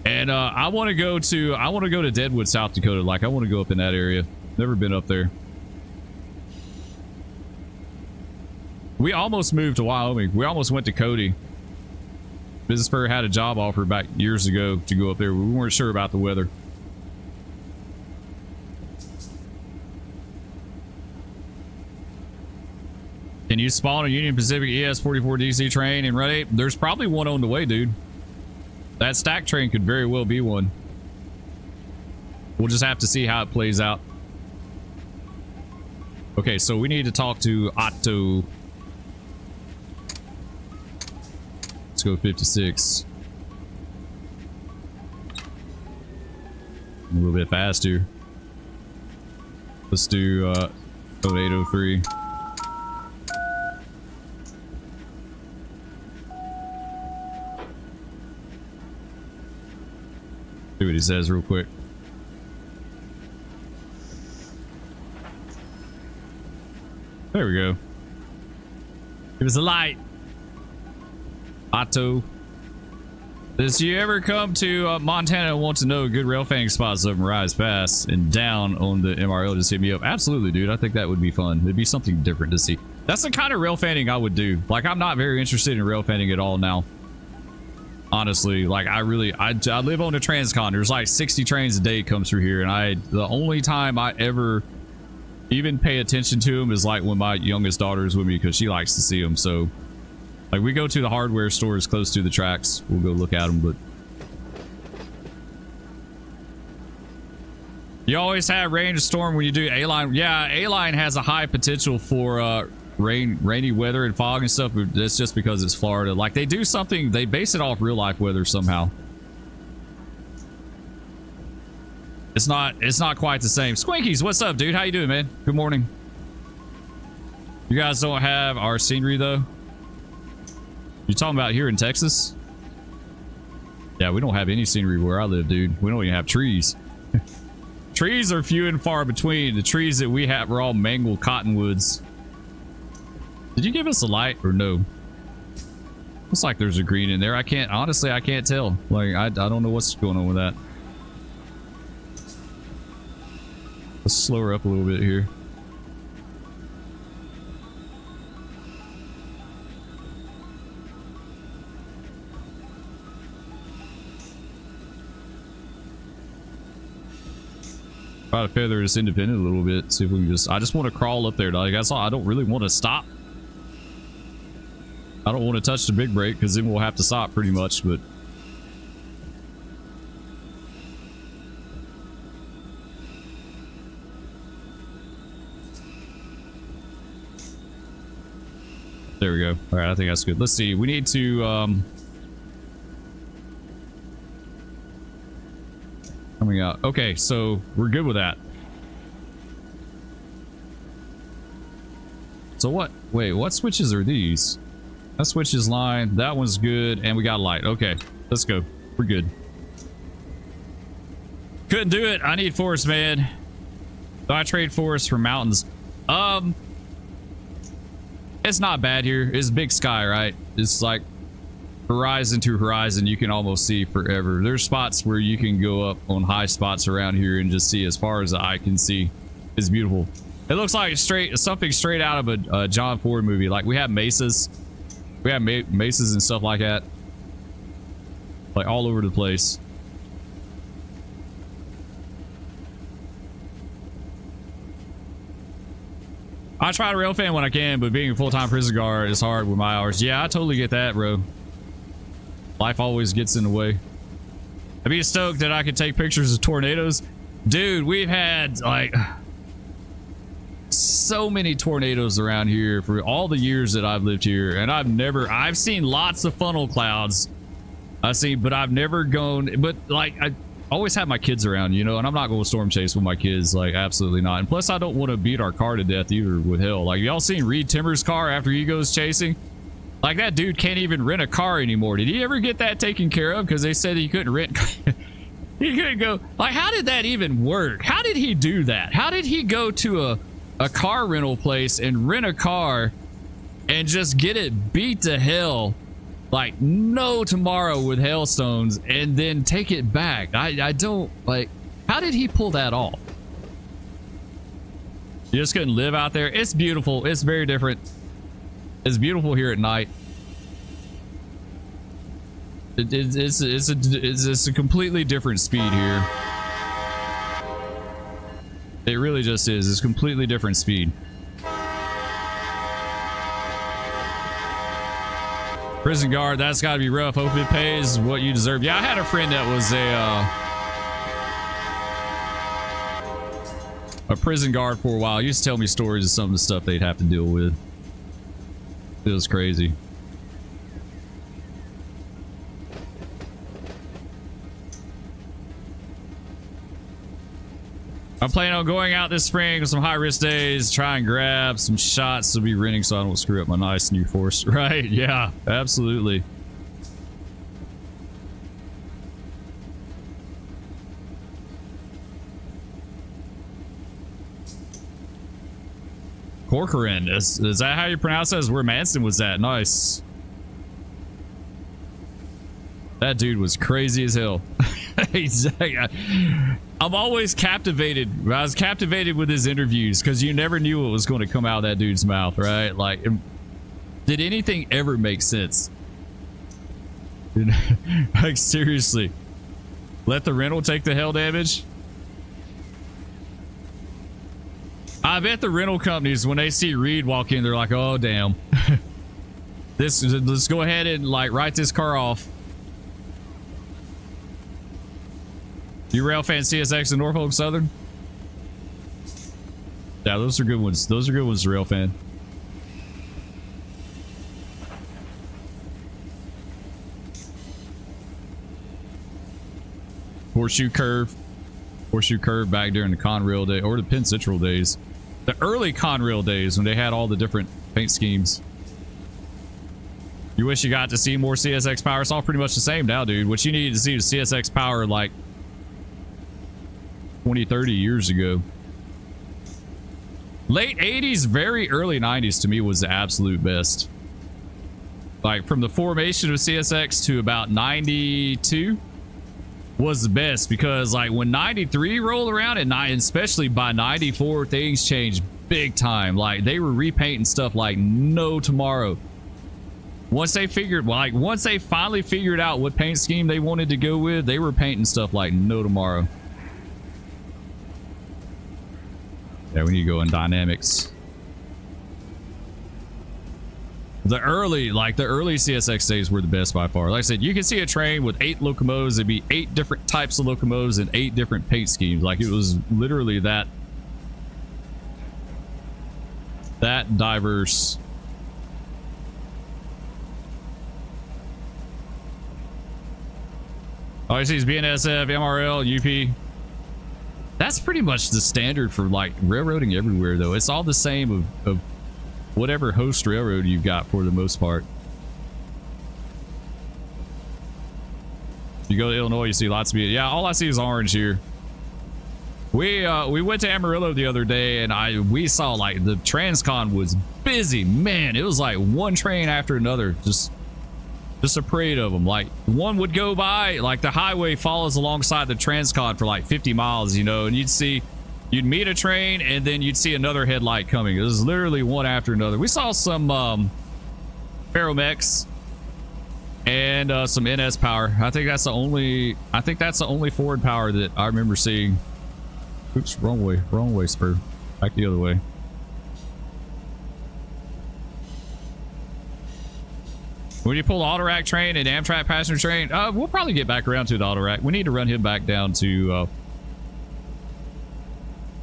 And I want to go to Deadwood, South Dakota. Like I want to go up in that area. Never been up there. We almost moved to Wyoming. We almost went to Cody. Business Spur had a job offer back years ago to go up there. We weren't sure about the weather. Can you spawn a Union Pacific ES44 DC train in Run 8? There's probably one on the way, dude. That stack train could very well be one. We'll just have to see how it plays out. Okay, so we need to talk to Otto. Let's go 56. A little bit faster. Let's do 0803. See what he says real quick. There we go. It was a light. Otto. Does you ever come to Montana and want to know good rail fanning spots up Rise Pass and down on the MRL? Just hit me up. Absolutely, dude. I think that would be fun. It'd be something different to see. That's the kind of rail fanning I would do. Like, I'm not very interested in rail fanning at all now. Honestly, like, I live on a transcon. There's like 60 trains a day comes through here, and the only time I ever even pay attention to them is like when my youngest daughter is with me because she likes to see them. So, like, we go to the hardware stores close to the tracks. We'll go look at them, but you always have rain or storm when you do A-line. Yeah, A-line has a high potential for rainy weather and fog and stuff, but that's just because it's Florida. Like, they do something, they base it off real life weather somehow. It's not quite the same. Squinkies, what's up, dude? How you doing, man? Good morning. You guys don't have our scenery though? You talking about here in Texas? Yeah, we don't have any scenery where I live, dude. We don't even have trees. Trees are few and far between. The trees that we have are all mangled cottonwoods. Did you give us a light or no? Looks like there's a green in there. I can't tell. Like, I don't know what's going on with that. Let's slow her up a little bit here. Try to feather this independent a little bit. See if we can I just want to crawl up there. Like, that's all. I don't really want to stop. I don't want to touch the big brake because then we'll have to stop pretty much, but there we go. All right, I think that's good. Let's see. We need to coming out. Okay, so we're good with that. So what? Wait, what switches are these? That switches line. That one's good, and we got a light. Okay, let's go. We're good. Couldn't do it. I need forest, man. So I trade forest for mountains. It's not bad here. It's big sky, right? It's like horizon to horizon. You can almost see forever. There's spots where you can go up on high spots around here and just see as far as the eye can see. It's beautiful. It looks like something straight out of a John Ford movie. Like, we have mesas. We have mesas and stuff like that. Like, all over the place. I try to rail fan when I can, but being a full-time prison guard is hard with my hours. Yeah, I totally get that, bro. Life always gets in the way. I'd be stoked that I could take pictures of tornadoes. Dude, we've had, like, so many tornadoes around here for all the years that I've lived here, and I've seen lots of funnel clouds. But I've never gone, but, like, I always have my kids around, you know, and I'm not going to storm chase with my kids, like, absolutely not. And plus, I don't want to beat our car to death either with hell. Like, y'all seen Reed Timmer's car after he goes chasing? Like, that dude can't even rent a car anymore. Did he ever get that taken care of? Because they said he couldn't rent. He couldn't go. Like, how did that even work? How did he do that? How did he go to a car rental place and rent a car and just get it beat to hell? Like, no tomorrow with hailstones, and then take it back. I don't, like, how did he pull that off? You just couldn't live out there. It's beautiful. It's very different. It's beautiful here at night. It's a completely different speed here. It really just is. It's completely different speed. Prison guard, that's got to be rough. Hope it pays what you deserve. Yeah, I had a friend that was a prison guard for a while. He used to tell me stories of some of the stuff they'd have to deal with. It was crazy. I'm planning on going out this spring with some high-risk days, try and grab some shots to be renting so I don't screw up my nice new force. Right, yeah, absolutely. Corcoran. Is that how you pronounce that? Is where Manson was at? Nice. That dude was crazy as hell. I'm always captivated. I was captivated with his interviews because you never knew what was going to come out of that dude's mouth, right? Like, did anything ever make sense? Like, seriously. Let the rental take the hell damage? I bet the rental companies, when they see Reed walk in, they're like, oh, damn. Let's go ahead and, like, write this car off. You Railfan CSX in Norfolk Southern? Yeah, those are good ones. Those are good ones, Railfan. Horseshoe curve back during the Conrail day or the Penn Central days, the early Conrail days when they had all the different paint schemes. You wish you got to see more CSX power. It's all pretty much the same now, dude. What you needed to see was CSX power like 20, 30 years ago. Late 80s, very early 90s to me was the absolute best. Like from the formation of CSX to about 92 was the best, because like when 93 rolled around and especially by 94, things changed big time. Like they were repainting stuff like no tomorrow. Once they finally figured out what paint scheme they wanted to go with, they were painting stuff like no tomorrow. Yeah, we need to go in dynamics. The early CSX days were the best by far. Like I said, you can see a train with 8 locomotives. It'd be 8 different types of locomotives and 8 different paint schemes. Like it was literally that diverse. All I see is BNSF, MRL, UP. That's pretty much the standard for like railroading everywhere, though. It's all the same of whatever host railroad you've got for the most part. You go to Illinois, you see lots of it. Yeah, all I see is orange here. We went to Amarillo the other day, and we saw like the Transcon was busy. Man, it was like one train after another, just a parade of them. Like one would go by, like the highway follows alongside the Transcon for like 50 miles, you know, and you'd meet a train and then you'd see another headlight coming. It was literally one after another. We saw some Ferromex and some NS power. I think that's the only forward power that I remember seeing. Oops, wrong way, Spur. Back the other way. When you pull the auto rack train and Amtrak passenger train, we'll probably get back around to the auto rack. We need to run him back down to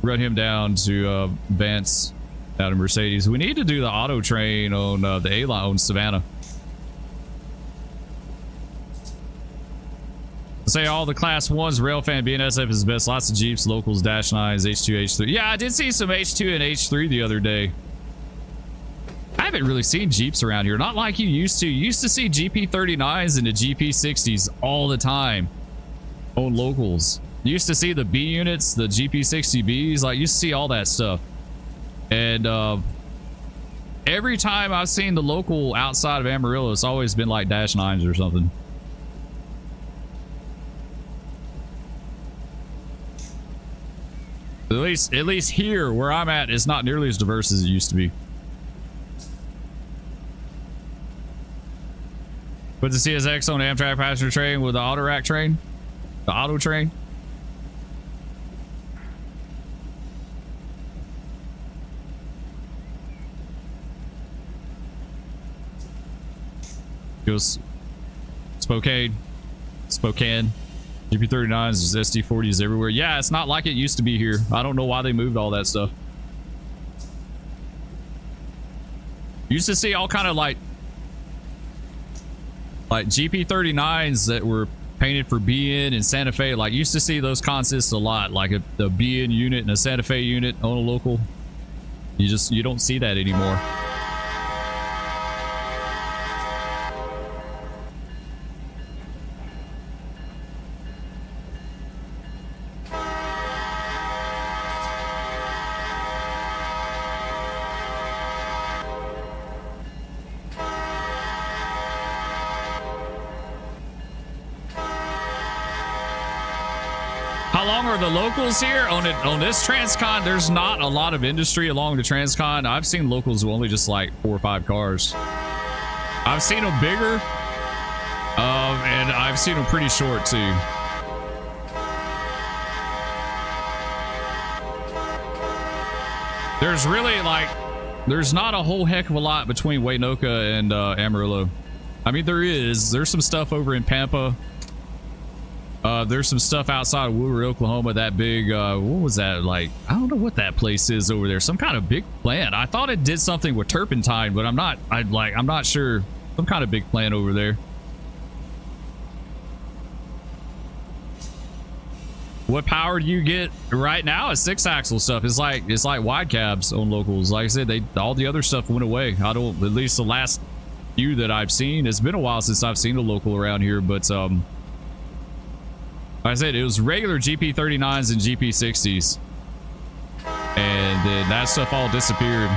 Vance out of Mercedes. We need to do the auto train on the A-line on Savannah. Say all the class 1s, Railfan, BNSF is the best. Lots of Jeeps, locals, Dash 9s, H2, H3. Yeah, I did see some H2 and H3 the other day. I haven't really seen Jeeps around here. Not like you used to. You used to see GP39s and the GP60s all the time on locals. You used to see the B units, the GP60Bs. Like, you used to see all that stuff. And every time I've seen the local outside of Amarillo, it's always been like Dash 9s or something. At least here where I'm at, it's not nearly as diverse as it used to be. Put the CSX on the Amtrak passenger train with the auto rack train, the auto train. Goes Spokane. GP39s, SD40s everywhere. Yeah, it's not like it used to be here. I don't know why they moved all that stuff. Used to see all kind of like GP39s that were painted for BN and Santa Fe. Like, used to see those consists a lot, like a BN unit and a Santa Fe unit on a local. You don't see that anymore. are the locals here on this transcon? There's not a lot of industry along the transcon. I've seen locals with only just like 4 or 5 cars. I've seen them bigger, and I've seen them pretty short too. There's really like, there's not a whole heck of a lot between Waynoka and Amarillo. I mean, there's some stuff over in Pampa. There's some stuff outside of Woodward, Oklahoma. That big, what was that? Like, I don't know what that place is over there. Some kind of big plant. I thought it did something with turpentine, but I'm not sure. Some kind of big plant over there. What power do you get right now is 6-axle stuff. It's like wide cabs on locals. Like I said, all the other stuff went away. At least the last few that I've seen. It's been a while since I've seen a local around here, but like I said, it was regular GP39s and GP60s, and then that stuff all disappeared.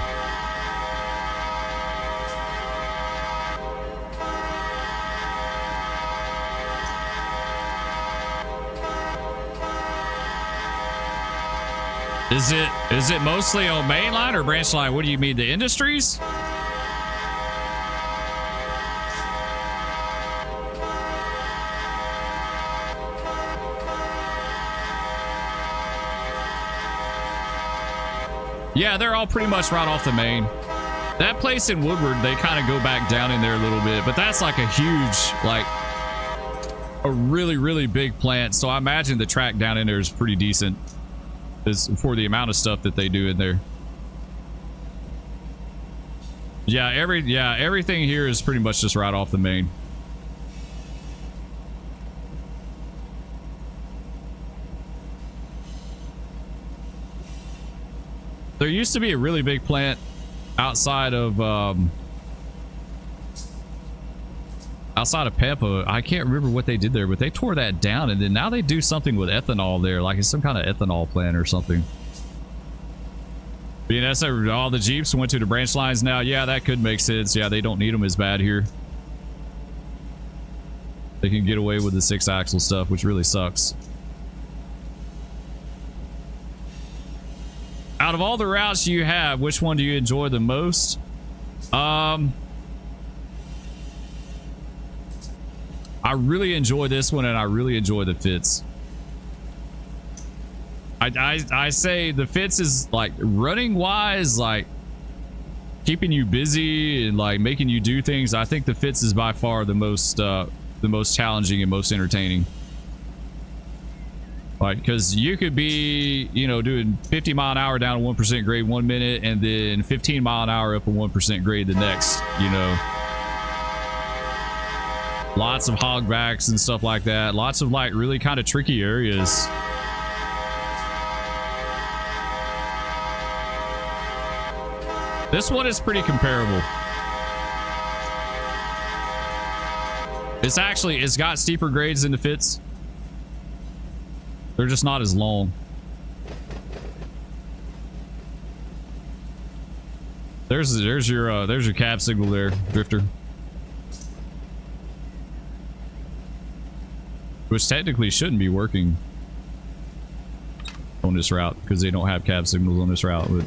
Is it mostly on mainline or branch line? What do you mean, the industries? Yeah, they're all pretty much right off the main. That place in Woodward, they kind of go back down in there a little bit, but that's like a huge, like a really, really big plant. So I imagine the track down in there is pretty decent for the amount of stuff that they do in there. Yeah, everything here is pretty much just right off the main. There used to be a really big plant outside of Pampa. I can't remember what they did there, but they tore that down, and then now they do something with ethanol there, like it's some kind of ethanol plant or something. BNS, all the Jeeps went to the branch lines now. Yeah, that could make sense. Yeah, they don't need them as bad here. They can get away with the 6-axle stuff, which really sucks. Out of all the routes you have, which one do you enjoy the most? I really enjoy this one, and I really enjoy the Fitz. I say the Fitz is like running wise, like keeping you busy and like making you do things. I think the Fitz is by far the most challenging and most entertaining. Like, because you could be, you know, doing 50 mile an hour down a 1% grade 1 minute, and then 15 mile an hour up a 1% grade the next, you know. Lots of hogbacks and stuff like that. Lots of like really kind of tricky areas. This one is pretty comparable. It's got steeper grades than the Fitz. They're just not as long. There's your cab signal there, Drifter. Which technically shouldn't be working on this route because they don't have cab signals on this route. But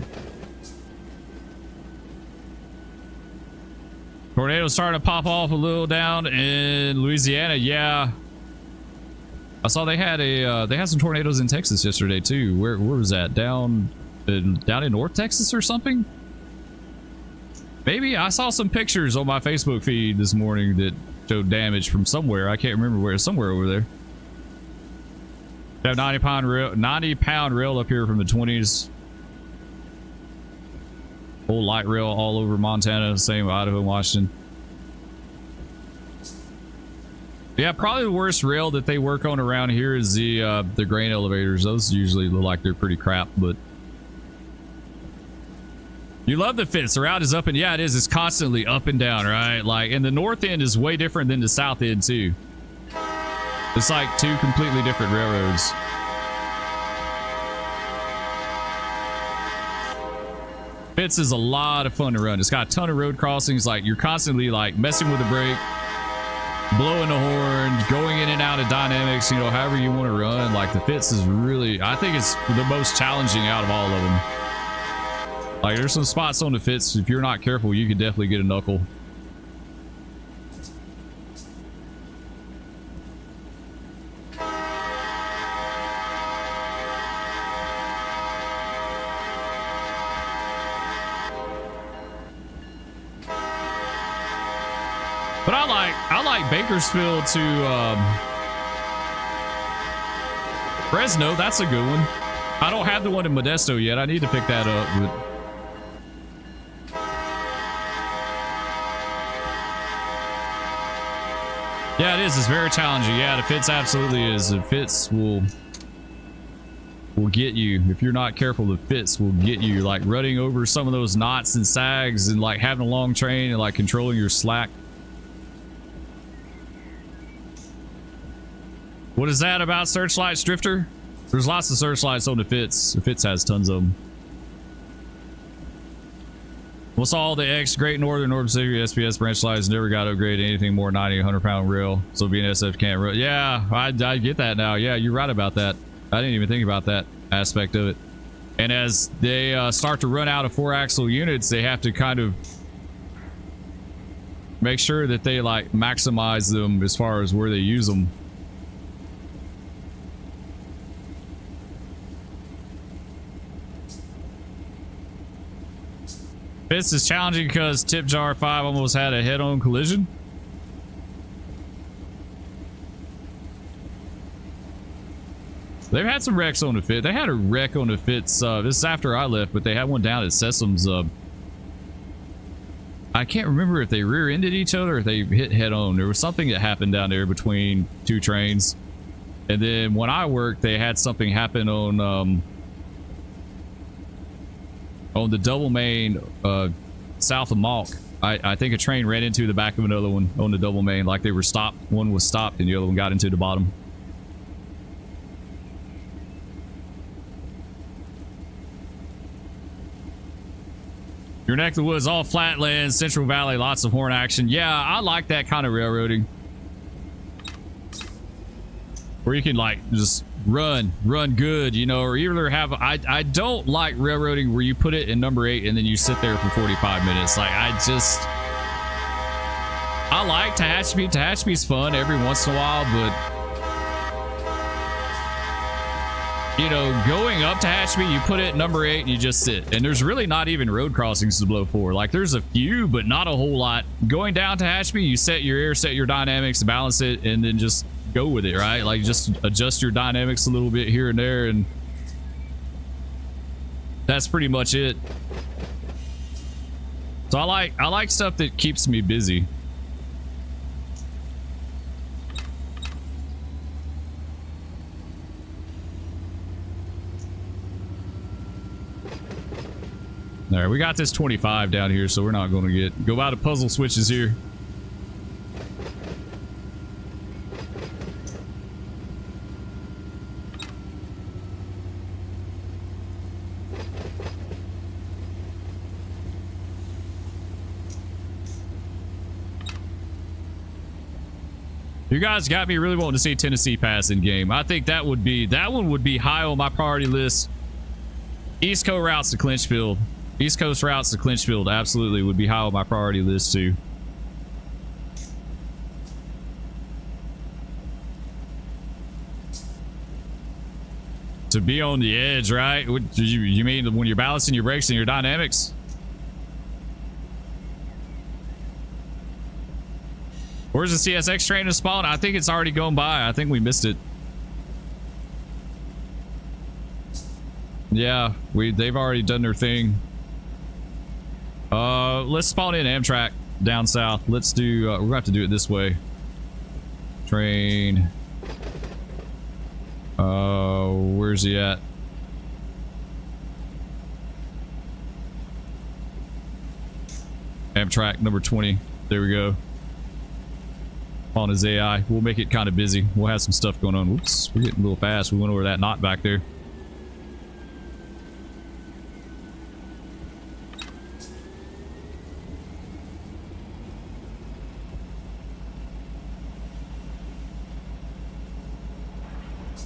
tornadoes starting to pop off a little down in Louisiana. Yeah, I saw they had some tornadoes in Texas yesterday too. Where was that? Down in North Texas or something? Maybe I saw some pictures on my Facebook feed this morning that showed damage from somewhere. I can't remember where. Somewhere over there. They have 90 pound rail up here from the 20s. Whole light rail all over Montana, same Idaho, Washington. Yeah, probably the worst rail that they work on around here is the grain elevators. Those usually look like they're pretty crap, but you love the Fitz. The route is up and yeah, it is. It's constantly up and down, right? Like, and the north end is way different than the south end too. It's like two completely different railroads. Fitz is a lot of fun to run. It's got a ton of road crossings. Like, you're constantly like messing with the brake. blowing the horn, going in and out of dynamics, you know, however you want to run. Like the fits is really, I think it's the most challenging out of all of them. Like there's some spots on the fits, if you're not careful, you could definitely get a knuckle. But I like Bakersfield to Fresno. That's a good one. I don't have the one in Modesto yet. I need to pick that up. But yeah, it is. It's very challenging. Yeah, the fits absolutely is. The fits will get you. If you're not careful, the fits will get you. Like running over some of those knots and sags and like having a long train and like controlling your slack. What is that about Searchlights, Drifter? There's lots of Searchlights on the Fitz. The Fitz has tons of them. What's all the X Great Northern Pacific SPS branch slides never got upgraded anything more 90, 100-pound rail. So BNSF can't run. Yeah, I get that now. Yeah, you're right about that. I didn't even think about that aspect of it. And as they start to run out of 4-axle units, they have to kind of make sure that they like maximize them as far as where they use them. This is challenging because Tip Jar 5 almost had a head-on collision. They've had some wrecks on the Fit. They had a wreck on the Fits. This is after I left, but they had one down at Sesam's. I can't remember if they rear-ended each other or if they hit head-on. There was something that happened down there between two trains. And then when I worked, they had something happen on the double main south of Malk. I think a train ran into the back of another one on the double main, like they were stopped. One was stopped and the other one got into the bottom. Your neck of the woods, all flatlands, Central Valley, lots of horn action. Yeah, I like that kind of railroading. Where you can like just run good, you know, or either have, I don't like railroading where you put it in number 8 and then you sit there for 45 minutes. Like I like Tehachapi. Tehachapi's fun every once in a while, but you know, going up Tehachapi, you put it at number 8 and you just sit. And there's really not even road crossings to blow for. Like there's a few, but not a whole lot. Going down Tehachapi, you set your air, set your dynamics, balance it, and then just go with it, right? Like just adjust your dynamics a little bit here and there, and that's pretty much it. So I like stuff that keeps me busy. All right, we got this 25 down here, so we're not going to go out of puzzle switches here. You guys got me really wanting to see Tennessee Pass in game. I think that one would be high on my priority list. East Coast routes to Clinchfield. East Coast routes to Clinchfield absolutely would be high on my priority list too. To be on the edge, right? What, you mean when you're balancing your brakes and your dynamics? Where's the CSX train to spawn? I think it's already gone by. I think we missed it. Yeah, they've already done their thing. Let's spawn in Amtrak down south. Let's do we're gonna have to do it this way. Train. Where's he at? Amtrak number 20. There we go. On his AI. We'll make it kind of busy. We'll have some stuff going on. Whoops, we're getting a little fast. We went over that knot back there.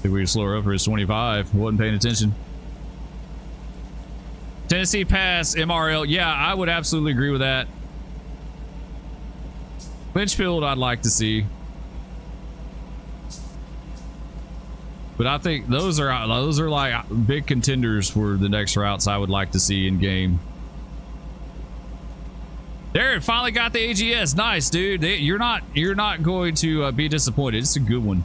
If we slow her up for his 25, wasn't paying attention. Tennessee Pass, MRL. Yeah, I would absolutely agree with that. Lynchfield, I'd like to see. But I think those are like big contenders for the next routes I would like to see in game. Darren finally got the AGS. Nice, dude. You're not going to be disappointed. It's a good one.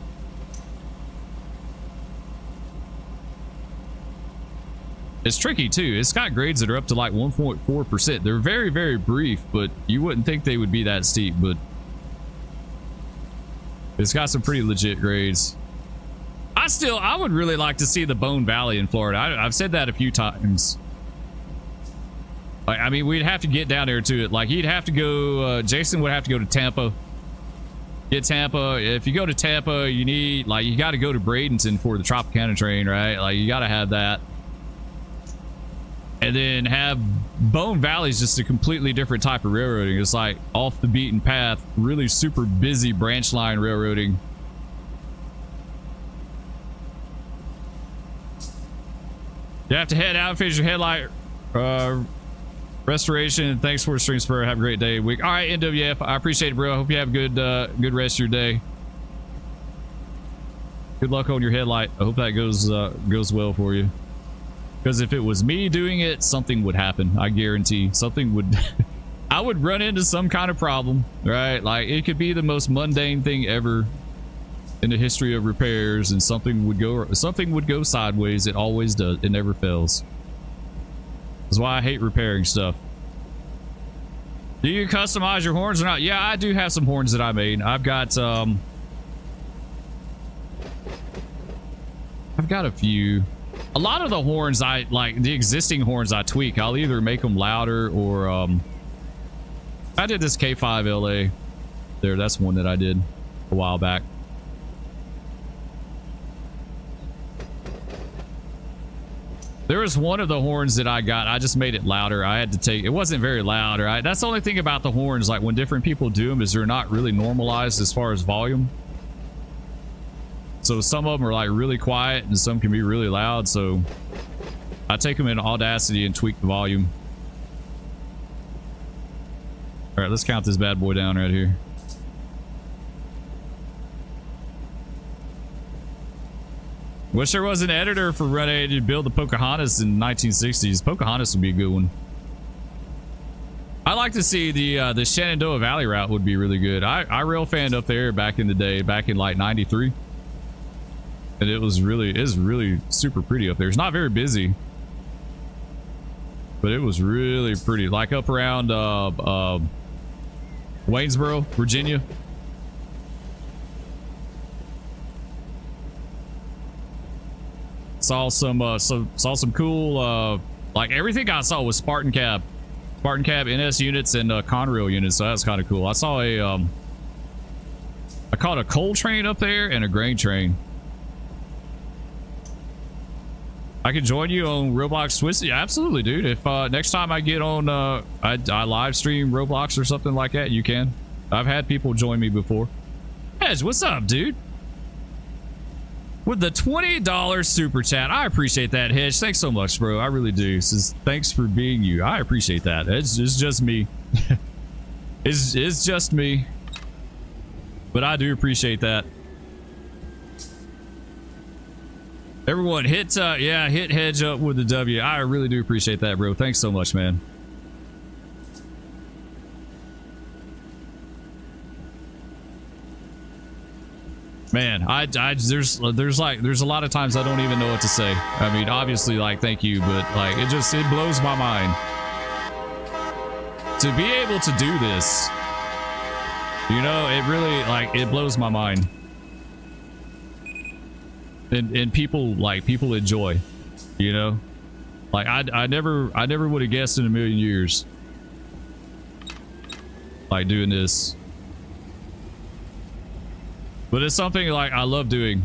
It's tricky too. It's got grades that are up to like 1.4%. They're very, very brief, but you wouldn't think they would be that steep, but it's got some pretty legit grades. I would really like to see the Bone Valley in Florida. I've said that a few times. Like, I mean, we'd have to get down there to it. Like, he'd have to go, Jason would have to go to Tampa. Get Tampa. If you go to Tampa, you need, like, you got to go to Bradenton for the Tropicana train, right? Like, you got to have that. And then have Bone Valley is just a completely different type of railroading. It's like off the beaten path, really super busy branch line railroading. You have to head out, finish your headlight restoration. Thanks for the stream, Spur. Have a great day, week. All right, NWF. I appreciate it, bro. I hope you have a good rest of your day. Good luck on your headlight. I hope that goes well for you. Because if it was me doing it, something would happen. I guarantee something would. I would run into some kind of problem, right? Like, it could be the most mundane thing ever in the history of repairs, and something would go sideways. It always does. It never fails. That's why I hate repairing stuff. Do you customize your horns or not? Yeah, I do have some horns that I made. I've got a few. A lot of the horns I like, the existing horns I tweak. I'll either make them louder or I did this K5 LA there. That's one that I did a while back. There was one of the horns that I got. I just made it louder. I had to take, it wasn't very loud, right? That's the only thing about the horns, like when different people do them, is they're not really normalized as far as volume. So some of them are like really quiet and some can be really loud. So I take them in Audacity and tweak the volume. All right, let's count this bad boy down right here. Wish there was an editor for Run 8 to build the Pocahontas in the 1960s. Pocahontas would be a good one. I like to see the Shenandoah Valley route would be really good. I rail fanned up there back in the day, back in like 93. And it was really super pretty up there. It's not very busy, but it was really pretty. Like up around Waynesboro, Virginia. Saw some cool like everything I saw was Spartan cab NS units and Conrail units, so that's kind of cool. I saw I caught a coal train up there and a grain train. I can join you on Roblox Swiss. Yeah, absolutely, dude. If next time I get on I live stream Roblox or something like that, you can. I've had people join me before. Hedge, what's up, dude? With the $20 super chat. I appreciate that, Hedge. Thanks so much, bro. I really do. Says, thanks for being you. I appreciate that. It's just me. it's just me. But I do appreciate that. Everyone hit hit Hedge up with the W. I really do appreciate that, bro. Thanks so much, man. Man, there's a lot of times I don't even know what to say. I mean, obviously, like, thank you, but like it blows my mind to be able to do this. You know, it really, like, it blows my mind. And people enjoy, you know, like I never would have guessed in a million years, like, doing this. But it's something like I love doing,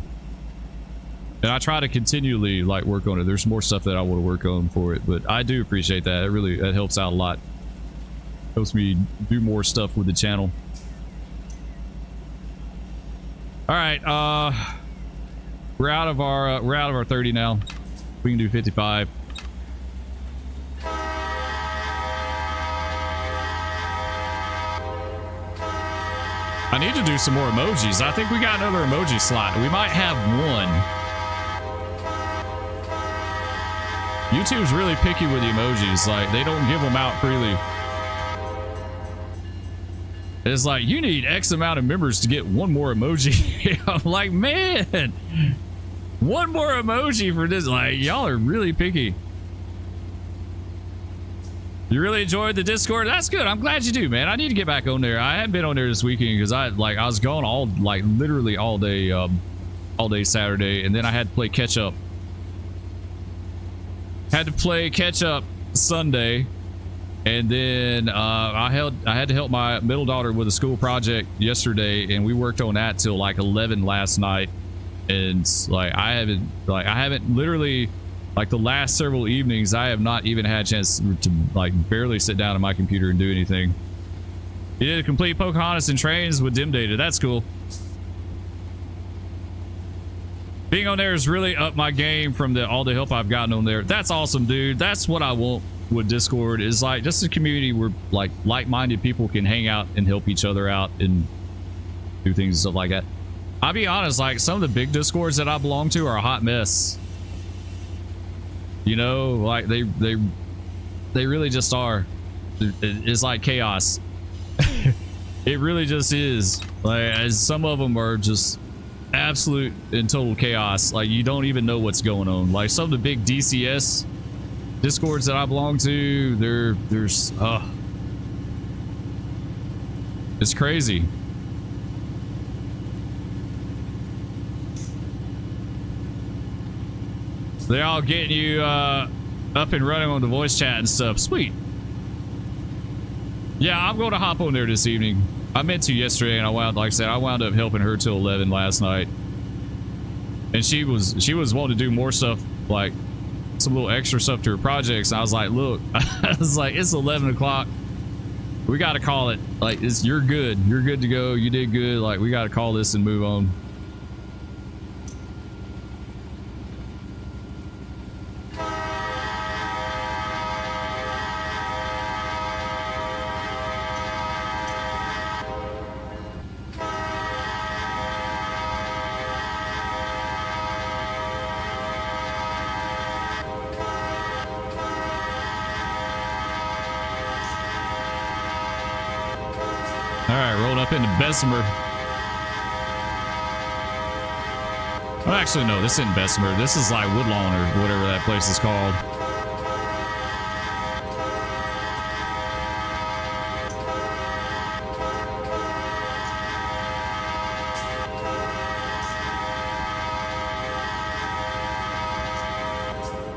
and I try to continually like work on it. There's more stuff that I want to work on for it, but I do appreciate that. It helps out a lot. Helps me do more stuff with the channel. All right, We're out of our 30 now. We can do 55. I need to do some more emojis. I think we got another emoji slot. We might have one. YouTube's really picky with the emojis. Like, they don't give them out freely. It's like, you need X amount of members to get one more emoji. I'm like, man, one more emoji for this. Like, y'all are really picky. You really enjoyed the Discord? That's good. I'm glad you do, man. I need to get back on there. I hadn't been on there this weekend because I was gone literally all day Saturday, and then I had to play catch up. Had to play catch up Sunday, and then I had to help my middle daughter with a school project yesterday, and we worked on that till like 11 last night. And like I haven't literally. Like the last several evenings, I have not even had a chance to like barely sit down at my computer and do anything. You did a complete Pocahontas and trains with dim data. That's cool. Being on there has really upped my game from all the help I've gotten on there. That's awesome, dude. That's what I want with Discord, is like just a community where like-minded people can hang out and help each other out and do things and stuff like that. I'll be honest, like some of the big Discords that I belong to are a hot mess. You know, like they really just are. It's like chaos. It really just is. Like, some of them are just absolute and total chaos. Like, you don't even know what's going on. Like some of the big DCS Discords that I belong to, there's it's crazy. They're all getting you up and running on the voice chat and stuff. Sweet. Yeah, I'm going to hop on there this evening. I meant to yesterday, and I wound up helping her till 11 last night. And she was wanting to do more stuff, like some little extra stuff to her projects. And I was like, look, it's 11 o'clock. We got to call it. Like, you're good. You're good to go. You did good. Like, we got to call this and move on. Into Bessemer. Oh, actually, no, this isn't Bessemer. This is like Woodlawn or whatever that place is called.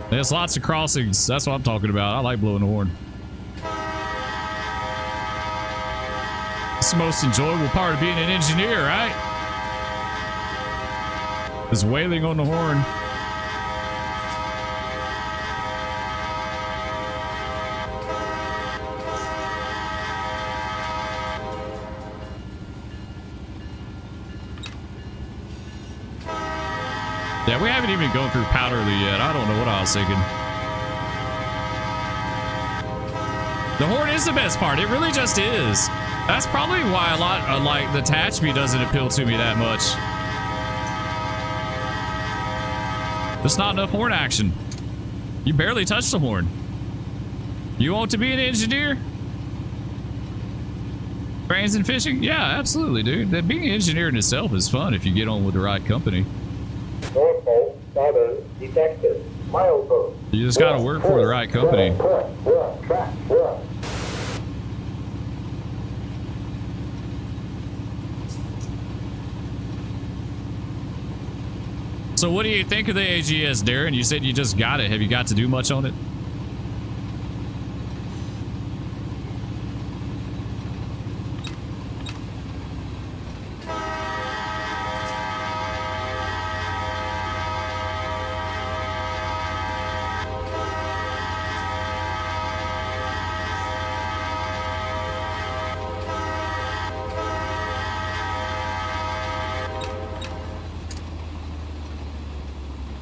There's lots of crossings. That's what I'm talking about. I like blowing the horn. The most enjoyable part of being an engineer, right? Is wailing on the horn. Yeah, we haven't even gone through Powderly yet. I don't know what I was thinking. The horn is the best part. It really just is. That's probably why a lot like the attachment doesn't appeal to me that much. There's not enough horn action. You barely touch the horn. You want to be an engineer? Trains and fishing? Yeah, absolutely, dude. That being an engineer in itself is fun if you get on with the right company. Norfolk Southern detected. Milestone. You just gotta work for the right company. So what do you think of the AGS, Darren? You said you just got it. Have you got to do much on it?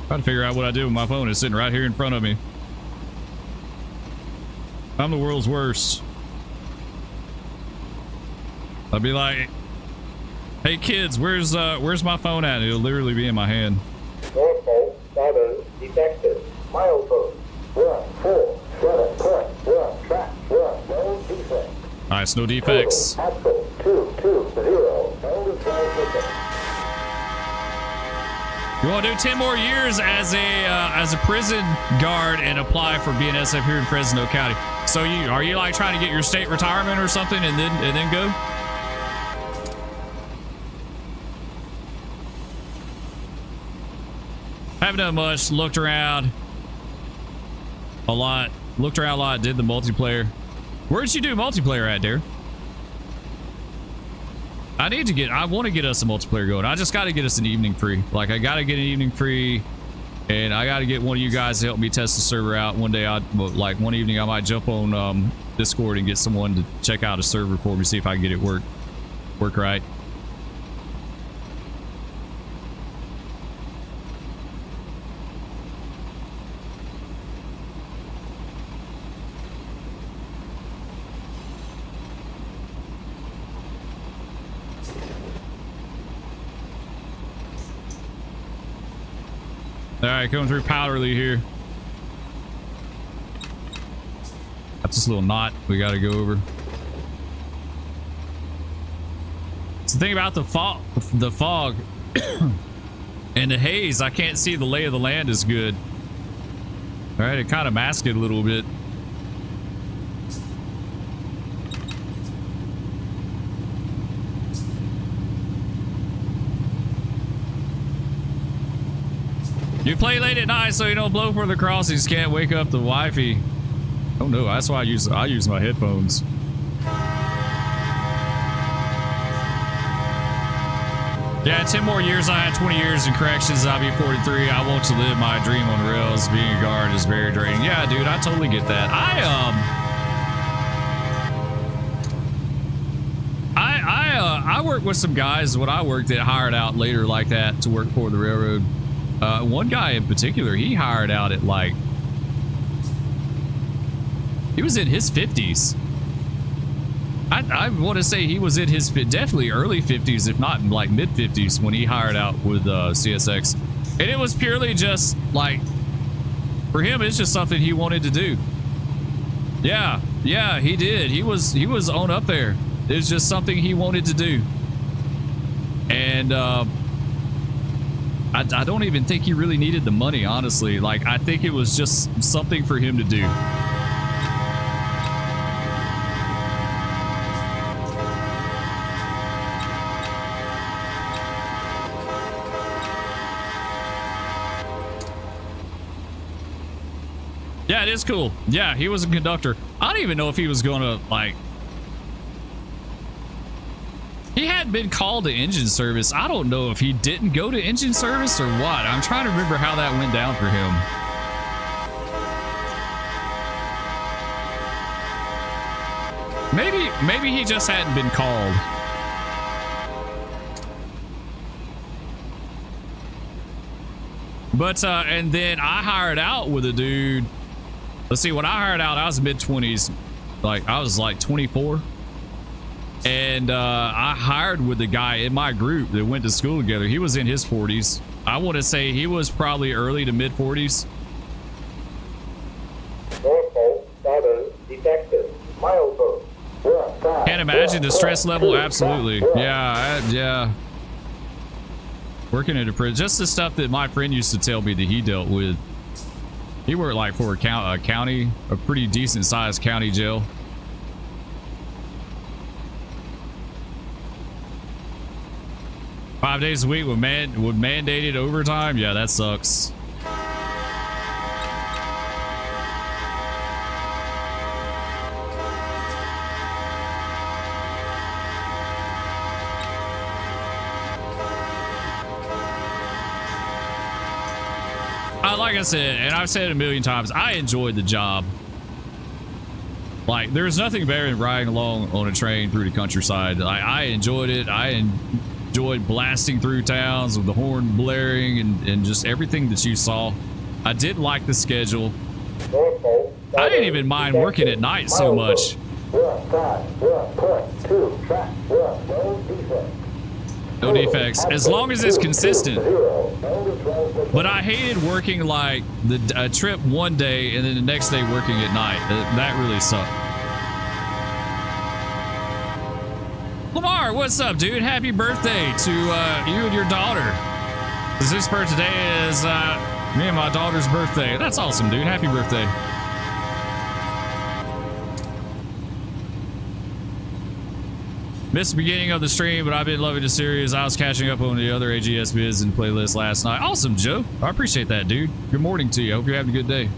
Trying to figure out what I did with my phone. It's sitting right here in front of me. I'm the world's worst. I'll be like, hey kids, where's my phone at? It'll literally be in my hand. Norfolk Southern detected. Milestone 147.1 track 1, no defect. Nice, no defects. Axle 220, no defect. You want to do 10 more years as a prison guard and apply for being SF here in Fresno County. So are you like trying to get your state retirement or something and then go? Haven't done much. Looked around a lot. Did the multiplayer. Where'd you do multiplayer at, Dare? I want to get us a multiplayer going. I just got to get us an evening free. Like, I got to get an evening free, and I got to get one of you guys to help me test the server out. One day, one evening, I might jump on Discord and get someone to check out a server for me, see if I can get it work right. All right, coming through Powderly here. That's this little knot we got to go over. It's the thing about the fog and the haze. I can't see the lay of the land as good. All right, it kind of masked it a little bit. You play late at night so you don't blow for the crossings. Can't wake up the wifey. Oh no, that's why I use my headphones. Yeah, 10 more years. I had 20 years in corrections. I'll be 43. I want to live my dream on rails. Being a guard is very draining. Yeah, dude, I totally get that. I worked with some guys when I worked that hired out later like that to work for the railroad. One guy in particular, he hired out at like, he was in his 50s. I want to say he was in his definitely early 50s, if not like mid 50s, when he hired out with CSX. And it was purely just like, for him, it's just something he wanted to do. Yeah, he did. He was on up there. It was just something he wanted to do. And I don't even think he really needed the money, honestly. Like, I think it was just something for him to do. Yeah, it is cool. Yeah, he was a conductor. I don't even know if he was going to, like... He hadn't been called to engine service. I don't know if he didn't go to engine service or what. I'm trying to remember how that went down for him. Maybe he just hadn't been called. But, and then I hired out with a dude. Let's see, when I hired out, I was mid-20s. Like, I was like 24. And I hired with a guy in my group that went to school together. He was in his 40s. I want to say he was probably early to mid 40s. Norfolk Southern detected. Milestone. Can't imagine the stress level. Absolutely. Yeah. Working at a prison. Just the stuff that my friend used to tell me that he dealt with. He worked like for a county, a pretty decent sized county jail. Five days a week with mandated overtime. Yeah, that sucks. Like I said, and I've said it a million times, I enjoyed the job. Like, there's nothing better than riding along on a train through the countryside. I enjoyed it. enjoyed blasting through towns with the horn blaring and just everything that you saw. I did like the schedule. Norfolk, I didn't even mind working at night so much. 1.2, track 1, no defect. No defects, as long as it's consistent. 0, no to 12. But I hated working like a trip one day and then the next day working at night. That really sucked. Lamar, what's up, dude? Happy birthday to you and your daughter. This birthday today is me and my daughter's birthday. That's awesome, dude. Happy birthday. Missed the beginning of the stream, but I've been loving the series. I was catching up on the other AGS vids and playlists last night. Awesome, Joe. I appreciate that, dude. Good morning to you. I hope you're having a good day.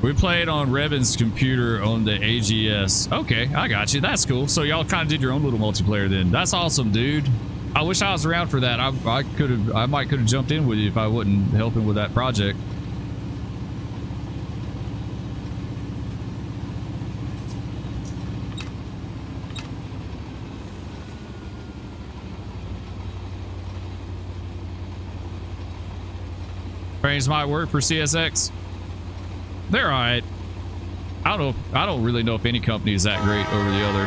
We played on Revan's computer on the AGS. Okay, I got you. That's cool. So y'all kind of did your own little multiplayer then. That's awesome, dude. I wish I was around for that. I might could have jumped in with you if I wasn't helping with that project. Trains might work for CSX. They're all right. I don't really know if any company is that great over the other.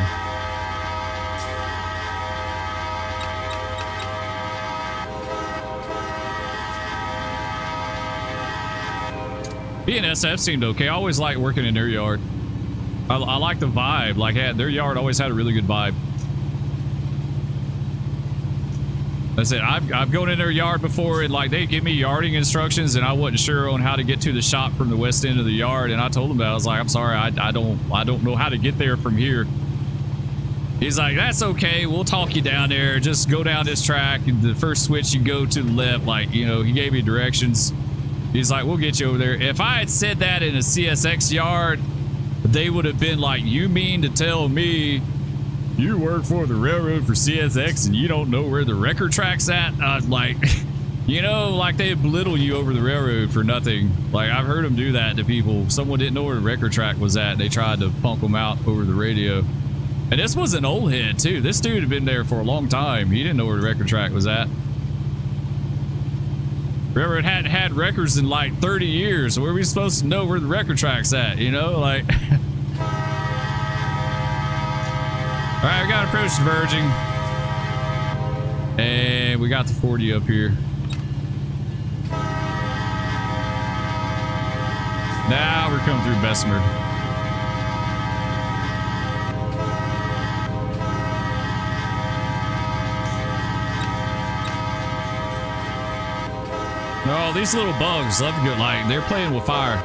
BNSF seemed okay. I always liked working in their yard. I like the vibe. Like their yard always had a really good vibe. I said, I've gone in their yard before and like they give me yarding instructions and I wasn't sure on how to get to the shop from the west end of the yard, and I told him that. I was like, I'm sorry, I don't know how to get there from here. He's like, that's okay, we'll talk you down there. Just go down this track and the first switch you go to the left. Like, you know, he gave me directions. He's like, we'll get you over there. If I had said that in a CSX yard, they would have been like, you mean to tell me you work for the railroad for CSX and you don't know where the record track's at? Like, you know, like they belittle you over the railroad for nothing. Like, I've heard them do that to people. Someone didn't know where the record track was at. They tried to punk them out over the radio. And this was an old head too. This dude had been there for a long time. He didn't know where the record track was at. Railroad hadn't had records in like 30 years. Where are we supposed to know where the record track's at? You know, like... All right, we got approach diverging. And we got the 40 up here. Now we're coming through Bessemer. No, these little bugs love to go, like, they're playing with fire.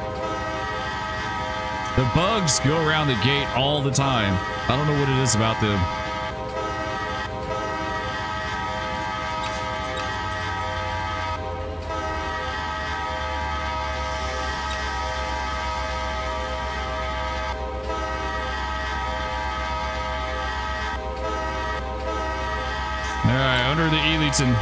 The bugs go around the gate all the time. I don't know what it is about them. All right, under the Elyton.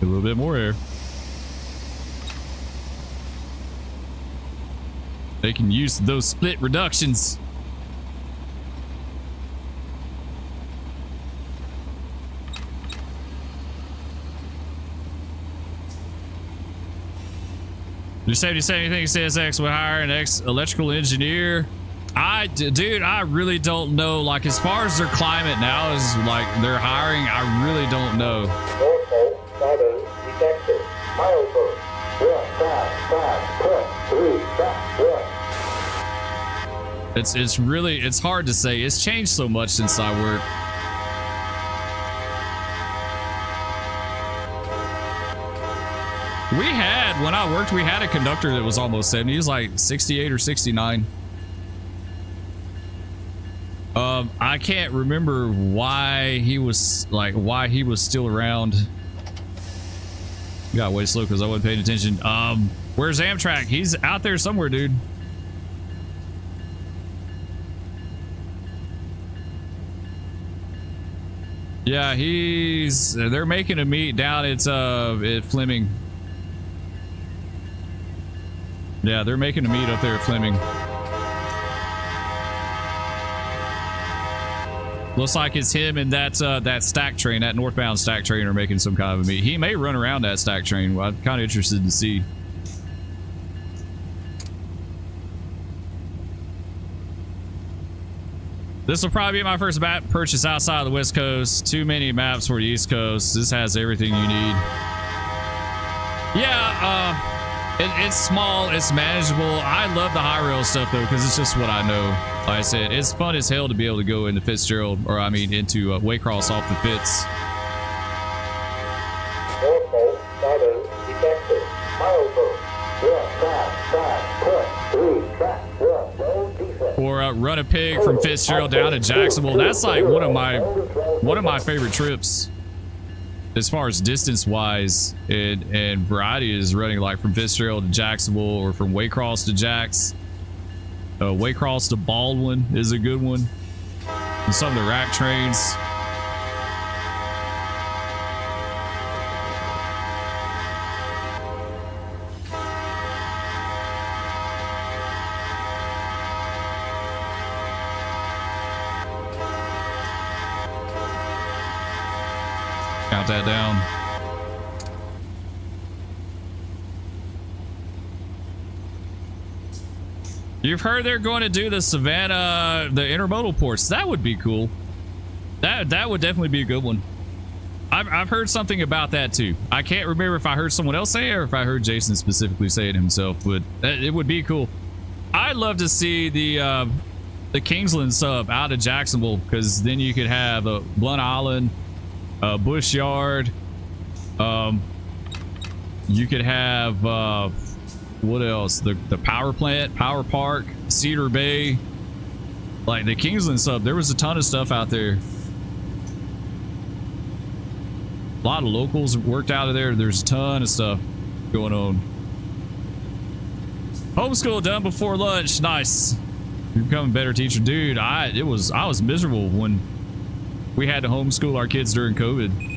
A little bit more air. They can use those split reductions. Did you say anything CSX would hire an electrical engineer? Dude, I really don't know. Like, as far as their climate now is like they're hiring, I really don't know. Norfolk, southern, detected. Milesburg, 155.3, track 1. It's hard to say. It's changed so much since I worked. When I worked, we had a conductor that was almost 70. He was like 68 or 69. I can't remember why he was still around. Got way slow because I wasn't paying attention. Where's Amtrak? He's out there somewhere, dude. Yeah, they're making a meet down at Fleming. Yeah, they're making a meet up there at Fleming. Looks like it's him and that stack train, that northbound stack train, are making some kind of a meet. He may run around that stack train. Well, I'm kind of interested to see. This will probably be my first map purchase outside of the West Coast. Too many maps for the East Coast. This has everything you need. Yeah, it's small, it's manageable. I love the high rail stuff though, because it's just what I know. Like I said, it's fun as hell to be able to go into Fitzgerald, or I mean into Waycross off the Fitz. Norfolk, shadow detected. Milesburg. Fast, 3, track, no defect. Or run a pig from Fitzgerald down to Jacksonville. That's like one of my favorite trips as far as distance wise and variety is running, like from Fitzgerald to Jacksonville or from Waycross to Jax. Waycross to Baldwin is a good one. And some of the rack trains. Count that down. You've heard they're going to do the Savannah, the intermodal ports. That would be cool. That would definitely be a good one. I've heard something about that too. I can't remember if I heard someone else say it or if I heard Jason specifically say it himself, but it would be cool. I'd love to see the Kingsland sub out of Jacksonville, because then you could have Blunt Island, Bush Yard. You could have what else? The power plant, Power Park, Cedar Bay. Like the Kingsland sub, there was a ton of stuff out there. A lot of locals worked out of there. There's a ton of stuff going on. Homeschool done before lunch. Nice. You're becoming a better teacher, dude. I was miserable when we had to homeschool our kids during COVID.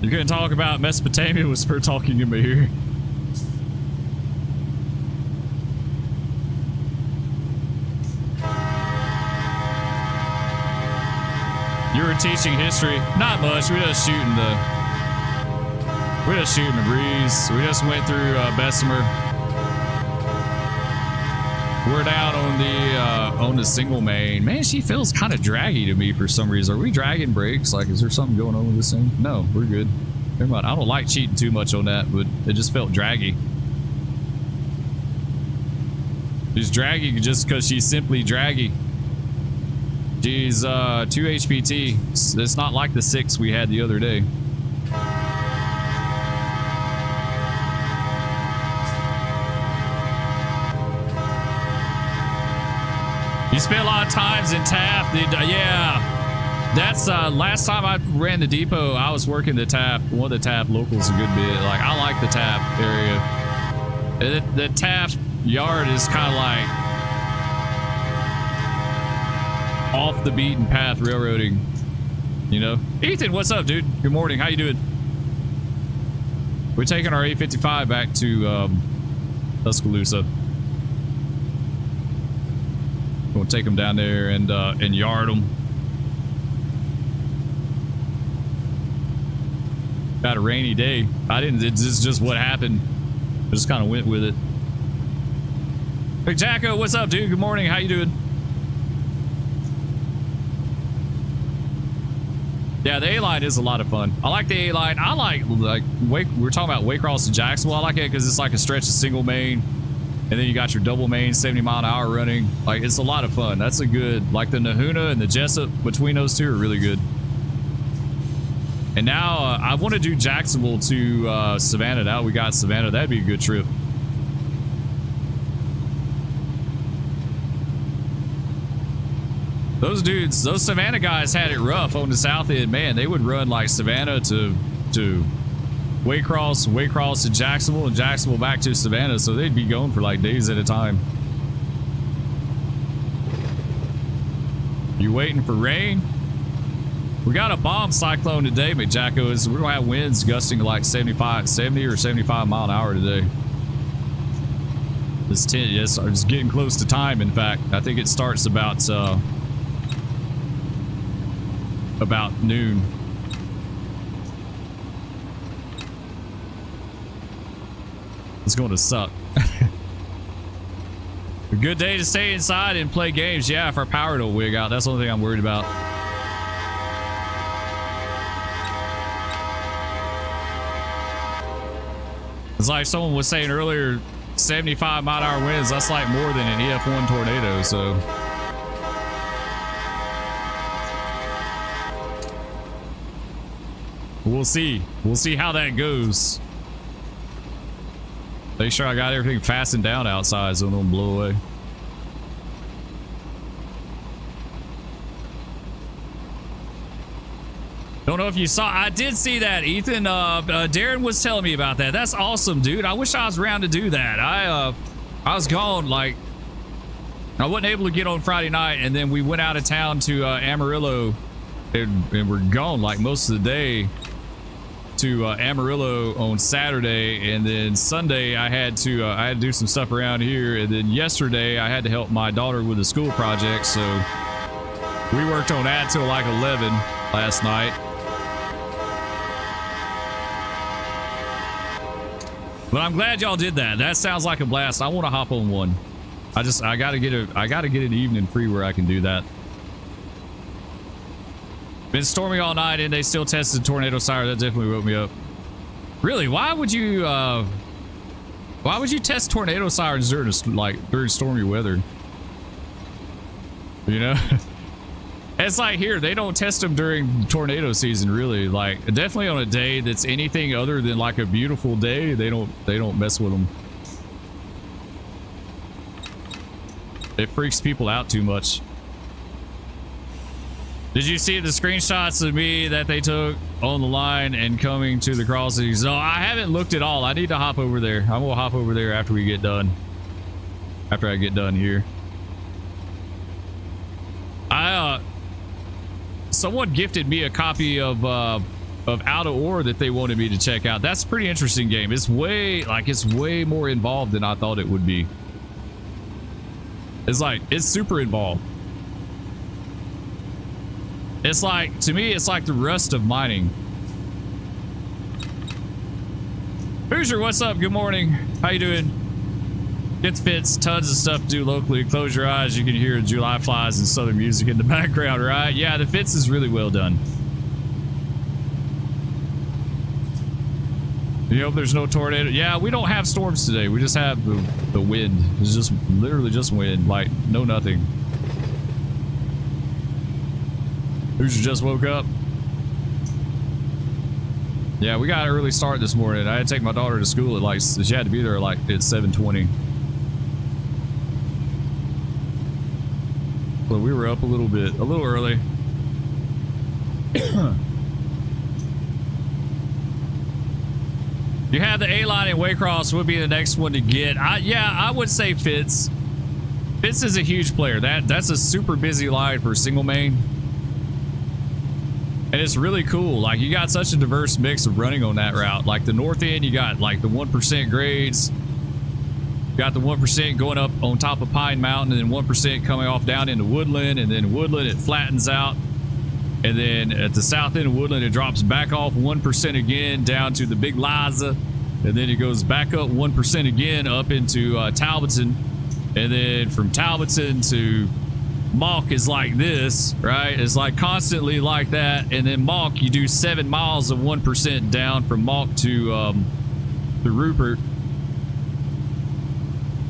You're gonna talk about Mesopotamia with Spur talking in my ear. You were teaching history. Not much. We're just shooting the breeze. We just went through Bessemer. We're down on the single main. Man, she feels kind of draggy to me for some reason. Are we dragging brakes? Like, is there something going on with this thing? No, we're good. Never mind. I don't like cheating too much on that, but it just felt draggy. She's draggy just because she's simply draggy. She's 2 HPT. It's not like the 6 we had the other day. You spent a lot of times in Taft. Yeah, that's last time I ran the depot. I was working the Taft, one of the Taft locals a good bit. Like, I like the Taft area. The Taft yard is kind of like off the beaten path railroading, you know. Ethan, what's up, dude? Good morning. How you doing? We're taking our A55 back to Tuscaloosa. We'll take them down there and yard them. Got a rainy day. It's just what happened. I just kind of went with it. Hey, Jacko, what's up, dude? Good morning. How you doing? Yeah, the A-line is a lot of fun. I like the A-line. I like we're talking about Waycross to Jacksonville. I like it because it's like a stretch of single main. And then you got your double main, 70 mile an hour running. Like, it's a lot of fun. That's a good, like the Nahuna and the Jessup between those two are really good. And now I want to do Jacksonville to Savannah. Now we got Savannah. That'd be a good trip. Those dudes, those Savannah guys had it rough on the south end. Man, they would run like Savannah to Waycross to Jacksonville, and Jacksonville back to Savannah, so they'd be going for like days at a time. You waiting for rain? We got a bomb cyclone today, McJacko. We're gonna have winds gusting to like 70 or 75 mile an hour today. It's getting close to time. In fact, I think it starts about noon. It's going to suck. A good day to stay inside and play games. Yeah, if our power don't wig out, that's the only thing I'm worried about. It's like someone was saying earlier, 75 mile an hour winds, that's like more than an EF1 tornado, so. We'll see. We'll see how that goes. Make sure I got everything fastened down outside so it don't blow away. Don't know if you saw. I did see that, Ethan. Darren was telling me about that. That's awesome, dude. I wish I was around to do that. I was gone, like, I wasn't able to get on Friday night, and then we went out of town to Amarillo, and we're gone like most of the day to Amarillo on Saturday, and then Sunday I had to do some stuff around here, and then yesterday I had to help my daughter with a school project, so we worked on that till like 11 last night. But I'm glad y'all did that. That sounds like a blast. I want to hop on one. I gotta get an evening free where I can do that. Been stormy all night and they still tested tornado siren. That definitely woke me up. Really? Why would you test tornado sirens during stormy weather? You know? It's like here, they don't test them during tornado season, really. Like, definitely on a day that's anything other than like a beautiful day, they don't mess with them. It freaks people out too much. Did you see the screenshots of me that they took on the line and coming to the crossings? No, I haven't looked at all. I need to hop over there. I'm gonna hop over there after we get done. After I get done here. Someone gifted me a copy of Out of Ore that they wanted me to check out. That's a pretty interesting game. It's way more involved than I thought it would be. It's super involved. It's like, to me, it's like the Rust of mining. Hoosier, what's up? Good morning. How you doing? It fits. Tons of stuff to do locally. Close your eyes. You can hear July flies and southern music in the background, right? Yeah, the Fitz is really well done. You hope there's no tornado. Yeah, we don't have storms today. We just have the wind. It's just literally just wind. Like, no nothing. Hoosier just woke up. Yeah, we got an early start this morning. I had to take my daughter to school at she had to be there like at 7:20. So we were up a little early. You have the A-line in Waycross would be the next one to get. I would say Fitz. Fitz is a huge player. That's a super busy line for single main. And it's really cool. Like, you got such a diverse mix of running on that route. Like the north end, you got like the 1% grades. You got the 1% going up on top of Pine Mountain, and then 1% coming off down into Woodland, and then Woodland it flattens out. And then at the south end of Woodland, it drops back off 1% again down to the Big Liza. And then it goes back up 1% again up into Talbotton. And then from Talbotton to Malk is like this, right? It's like constantly like that. And then Malk, you do 7 miles of 1% down from Malk to Rupert.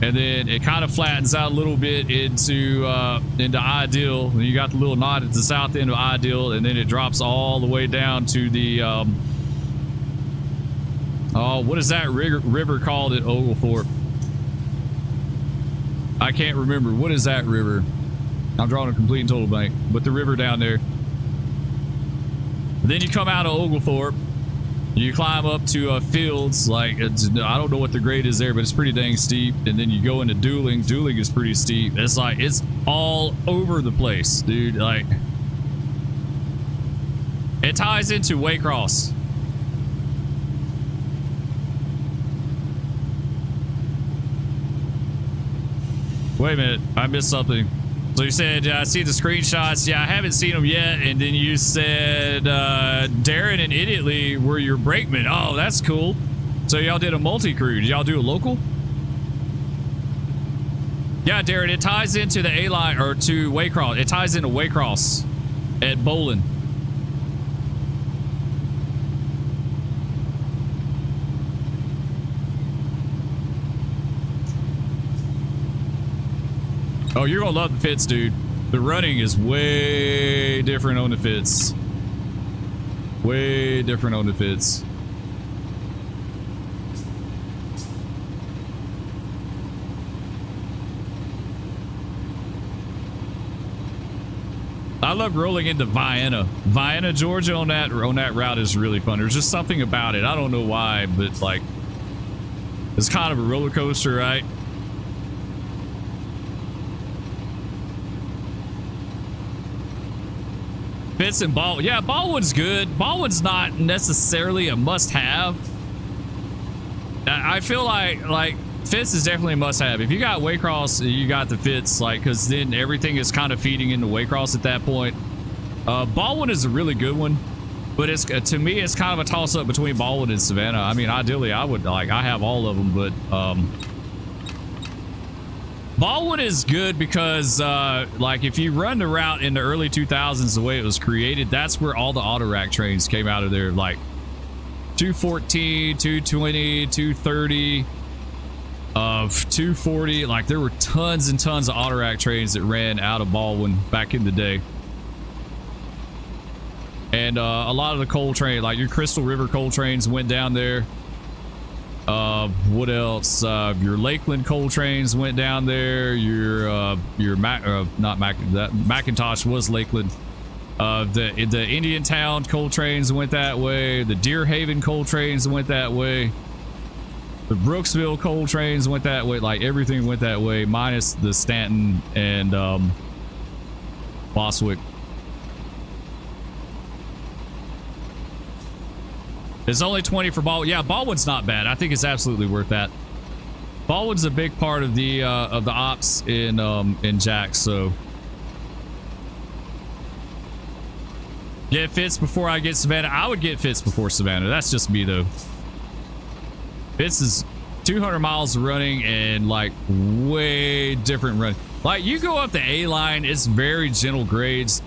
And then it kind of flattens out a little bit into Ideal. And you got the little knot at the south end of Ideal, and then it drops all the way down to the what is that river called at Oglethorpe? I can't remember. What is that river? I'm drawing a complete and total blank. But the river down there. Then you come out of Oglethorpe, You climb up to fields, like I don't know what the grade is there, but it's pretty dang steep. And then you go into dueling. Dueling is pretty steep. It's like it's all over the place, dude. Like it ties into Waycross. Wait a minute, I missed something. So you said, I see the screenshots. Yeah, I haven't seen them yet. And then you said Darren and Idiotly were your brakemen. Oh, that's cool. So y'all did a multi-crew. Did y'all do a local? Yeah, Darren, it ties into the A-line, or to Waycross. It ties into Waycross at Bolin. Oh, you're gonna love the fits, dude. The running is way different on the fits. Way different on the fits. I love rolling into Vienna. Vienna, Georgia on that route is really fun. There's just something about it. I don't know why, but like it's kind of a roller coaster, right? Fits and ball. Yeah, Baldwin's good. Baldwin's not necessarily a must-have. I feel like Fits is definitely a must-have. If you got Waycross, you got the Fits, like, because then everything is kind of feeding into Waycross at that point. Baldwin is a really good one, but it's to me it's kind of a toss-up between Baldwin and Savannah. I mean, ideally, I would like I have all of them, but Baldwin is good because like if you run the route in the early 2000s the way it was created, that's where all the auto rack trains came out of there, like 214, 220, 230, 240. Like there were tons and tons of auto rack trains that ran out of Baldwin back in the day. And a lot of the coal train, like your Crystal River coal trains went down there. What else? Your Lakeland coal trains went down there. Your Macintosh was Lakeland. The Indiantown coal trains went that way. The Deer Haven coal trains went that way. The Brooksville coal trains went that way. Like everything went that way, minus the Stanton and Boswick. It's only 20 for Baldwin. Yeah, Baldwin's not bad. I think it's absolutely worth that. Baldwin's a big part of the ops in Jax, so get Fitz before I get Savannah. I would get Fitz before Savannah. That's just me though. Fitz is 200 miles running and like way different running. Like you go up the A line, it's very gentle grades.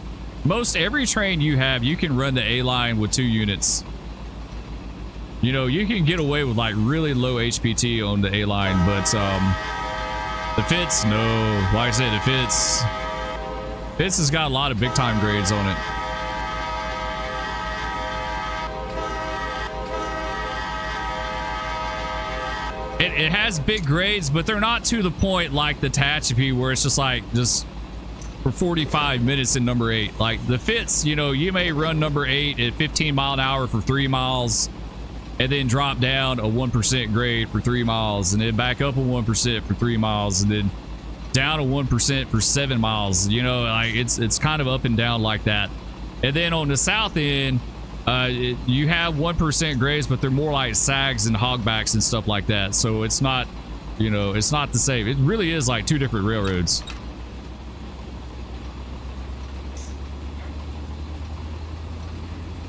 Most every train you have, you can run the A line with 2 units. You know, you can get away with like really low HPT on the A line, but the Fitz, no. Like I said, the Fitz has got a lot of big time grades on it. It has big grades, but they're not to the point like the Tehachapi where it's just like for 45 minutes in number 8. Like the Fitz, you know, you may run number 8 at 15 mile an hour for 3 miles. And then drop down a 1% grade for 3 miles, and then back up a 1% for 3 miles, and then down a 1% for 7 miles. You know, like it's kind of up and down like that. And then on the south end, you have 1% grades, but they're more like sags and hogbacks and stuff like that. So it's not, you know, it's not the same. It really is like 2 different railroads.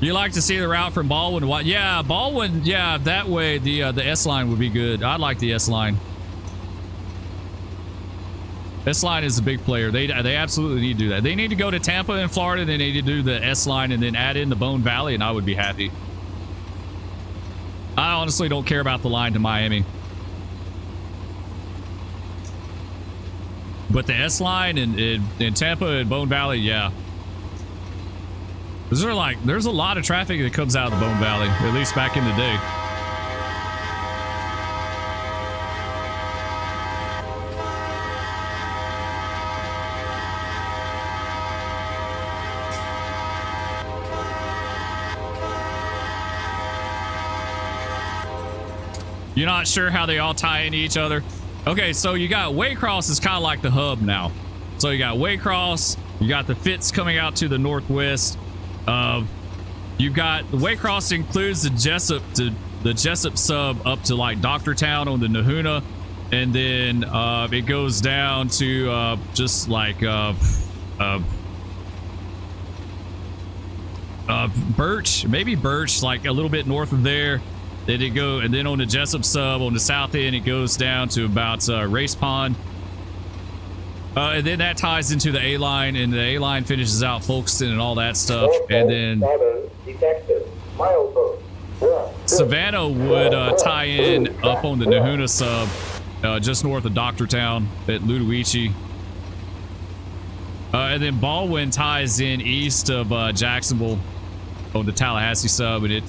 You like to see the route from Baldwin? What? Yeah, Baldwin. Yeah, that way the S line would be good. I'd like the S line. S line is a big player. They absolutely need to do that. They need to go to Tampa in Florida. They need to do the S line and then add in the Bone Valley, and I would be happy. I honestly don't care about the line to Miami, but the S line in Tampa and Bone Valley, yeah. There's a lot of traffic that comes out of the Bone Valley, at least back in the day. You're not sure how they all tie into each other? Okay, so you got Waycross is kind of like the hub now. So you got Waycross, you got the Fitz coming out to the northwest. You've got the Waycross includes the Jessup sub up to like Doctortown on the Nahuna, and then it goes down to just like Birch, maybe Birch, like a little bit north of there. Then it go, and then on the Jessup sub on the south end, it goes down to about Race Pond. And then that ties into the A line, and the A line finishes out Folkestone and all that stuff. And then Savannah would tie in up on the Nahuna sub, just north of Doctortown at Ludowici. And then Baldwin ties in east of Jacksonville on the Tallahassee sub, and it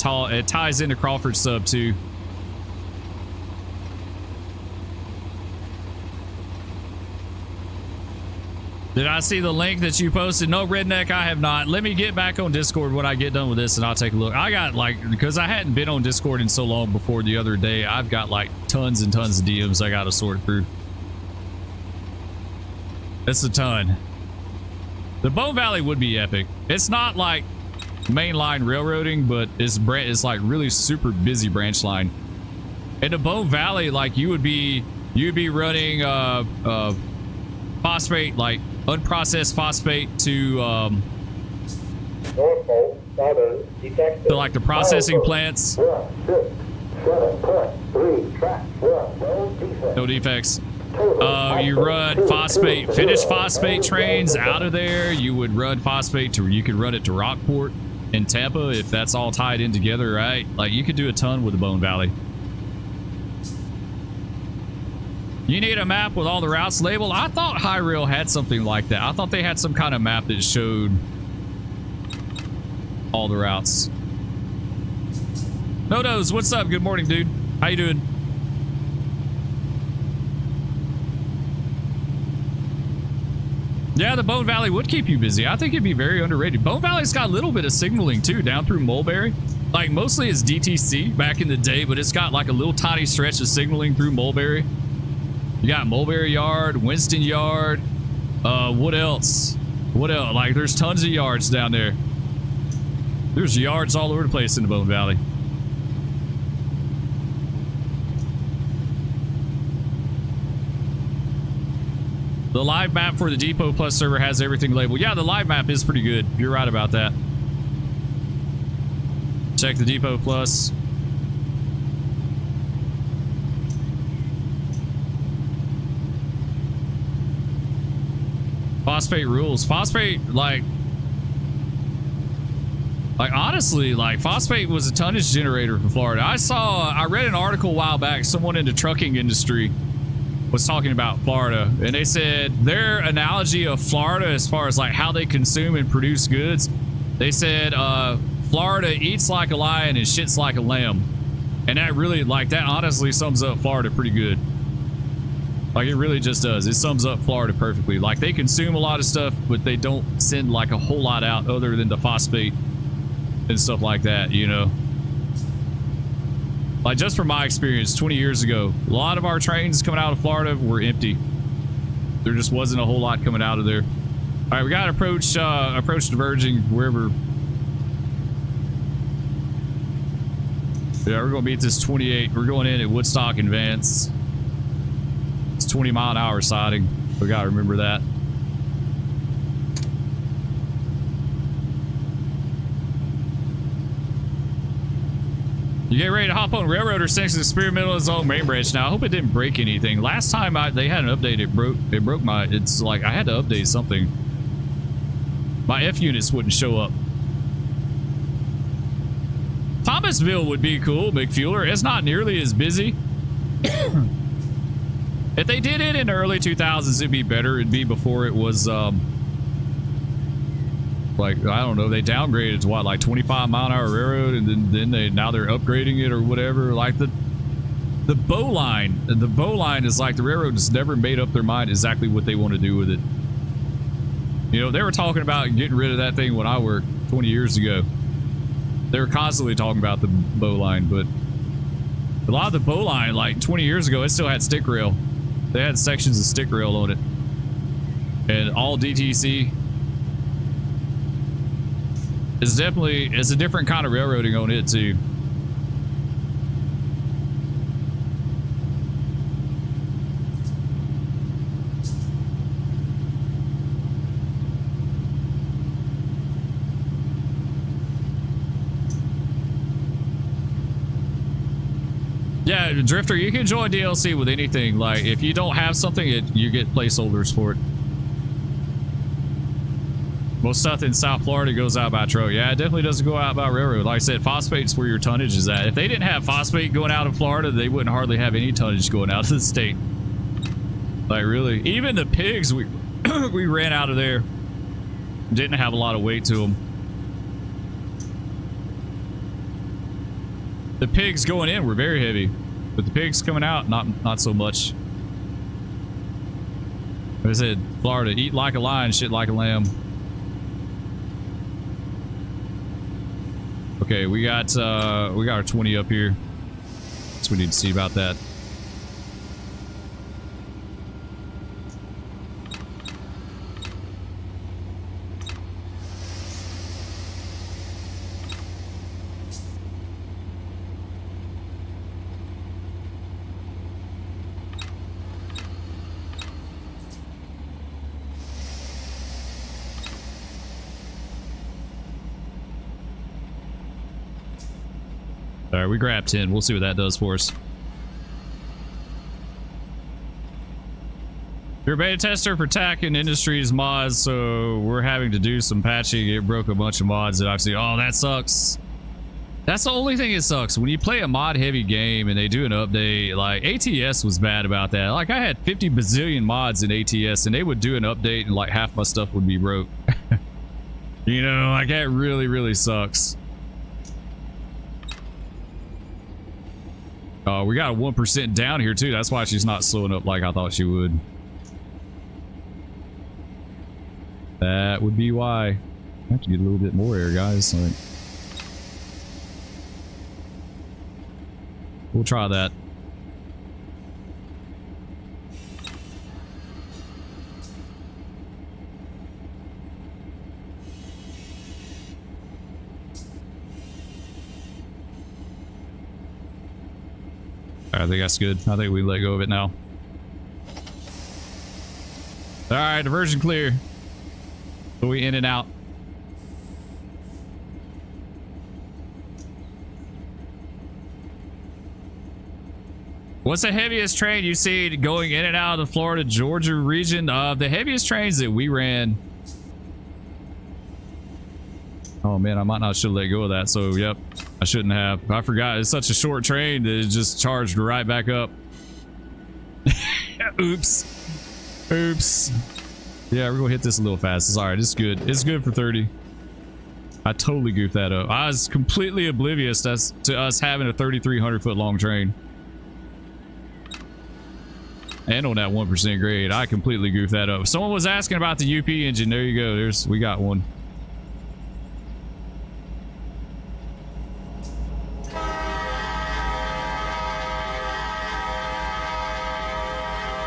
ties into Crawford sub too. Did I see the link that you posted? No, Redneck, I have not. Let me get back on Discord when I get done with this, and I'll take a look. I got like, because I hadn't been on Discord in so long before the other day, I've got like tons and tons of DMs I got to sort through. It's a ton. The Bone Valley would be epic. It's not like mainline railroading, but it's like really super busy branch line. In the Bone Valley, like you'd be running phosphate, like unprocessed phosphate to like the processing plants. No defects. You run phosphate, finished phosphate trains out of there. You would run phosphate to, you could run it to Rockport in Tampa if that's all tied in together, right? Like you could do a ton with the Bone Valley. You need a map with all the routes labeled. I thought High Rail had something like that. I thought they had some kind of map that showed all the routes. Nodos, what's up? Good morning, dude. How you doing? Yeah, the Bone Valley would keep you busy. I think it'd be very underrated. Bone Valley's got a little bit of signaling too, down through Mulberry. Like mostly it's DTC back in the day, but it's got like a little tiny stretch of signaling through Mulberry. You got Mulberry Yard, Winston Yard. What else? What else? Like there's tons of yards down there. There's yards all over the place in the Bone Valley. The live map for the Depot Plus server has everything labeled. Yeah, the live map is pretty good. You're right about that. Check the Depot Plus. Phosphate rules. Phosphate, like honestly, like phosphate was a tonnage generator for Florida. I read an article a while back, someone in the trucking industry was talking about Florida, and they said their analogy of Florida as far as like how they consume and produce goods, they said Florida eats like a lion and shits like a lamb. And that really, like, that honestly sums up Florida pretty good. Like, it really just does. It sums up Florida perfectly. Like, they consume a lot of stuff, but they don't send like a whole lot out other than the phosphate and stuff like that, you know? Like, just from my experience 20 years ago, a lot of our trains coming out of Florida were empty. There just wasn't a whole lot coming out of there. All right, we got to approach diverging wherever. Yeah, we're going to beat this 28. We're going in at Woodstock and Vance. It's 20-mile-an-hour siding. We got to remember that. You get ready to hop on Railroader 6 experimental its own main branch. Now, I hope it didn't break anything. Last time they had an update, it broke my, it's like I had to update something. My F units wouldn't show up. Thomasville would be cool, McFueler. It's not nearly as busy. If they did it in the early 2000s, it'd be better. It'd be before it was, like, I don't know, they downgraded to what, like 25-mile-an-hour railroad, and then now they're upgrading it or whatever. Like the bow line is like the railroad has never made up their mind exactly what they want to do with it. You know, they were talking about getting rid of that thing when I worked 20 years ago. They were constantly talking about the bow line, but A lot of the bowline, like 20 years ago, it still had stick rail. They had sections of stick rail on it. And all DTC. It's a different kind of railroading on it too. Yeah, Drifter, you can join DLC with anything. Like, if you don't have something, you get placeholders for it. Most stuff in South Florida goes out by truck. Yeah, it definitely doesn't go out by railroad. Like I said, phosphate's where your tonnage is at. If they didn't have phosphate going out of Florida, they wouldn't hardly have any tonnage going out of the state. Like, really. Even the pigs we we ran out of there didn't have a lot of weight to them. The pigs going in were very heavy, but the pigs coming out, not so much. Like I said, Florida, eat like a lion, shit like a lamb. Okay, we got our 20 up here. So we need to see about that. All right, we grabbed 10. We'll see what that does for us. You're a beta tester for Tack and Industries mods, so we're having to do some patching. It broke a bunch of mods that I've seen. Oh, that sucks. That's the only thing that sucks. When you play a mod-heavy game and they do an update, like ATS was bad about that. Like, I had 50 bazillion mods in ATS, and they would do an update, and like half my stuff would be broke. You know, like that really, really sucks. We got a 1% down here too. That's why she's not slowing up like I thought she would. That would be why. I have to get a little bit more air, guys. All right. We'll try that. I think that's good. I think we let go of it now. All right, diversion clear. So we in and out. What's the heaviest train you see going in and out of the Florida Georgia region? The heaviest trains that we ran. Oh man, I might not should let go of that. So yep, I shouldn't have. I forgot it's such a short train that it just charged right back up. Oops. Oops. Yeah, we're gonna hit this a little fast. It's all right. It's good. It's good for 30. I totally goofed that up. I was completely oblivious to us having a 3,300 foot long train. And on that 1% grade, I completely goofed that up. Someone was asking about the UP engine. There you go. We got one.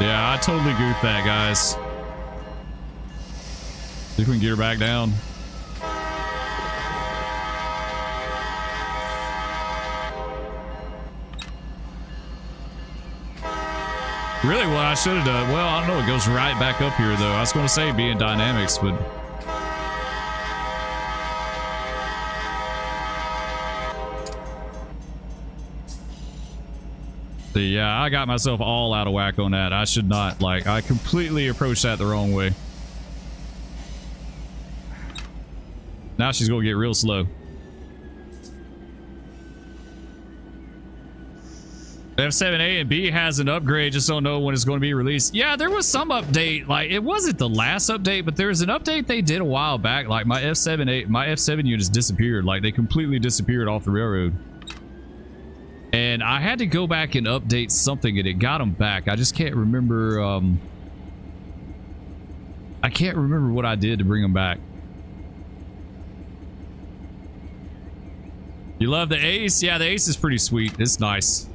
Yeah, I totally goofed that, guys. See if we can get her back down. Really, what I should have done, well, I don't know, it goes right back up here, though. I was going to say being dynamics, but... yeah, I got myself all out of whack on that. I should not, like, I completely approached that the wrong way. Now she's going to get real slow. F7A and B has an upgrade, just don't know when it's going to be released. Yeah, there was some update. Like, it wasn't the last update, but there was an update they did a while back. Like, my F7 units disappeared. Like, they completely disappeared off the railroad. And I had to go back and update something, and it got them back. I just can't remember. I can't remember what I did to bring them back. You love the Ace? Yeah, the Ace is pretty sweet. It's nice.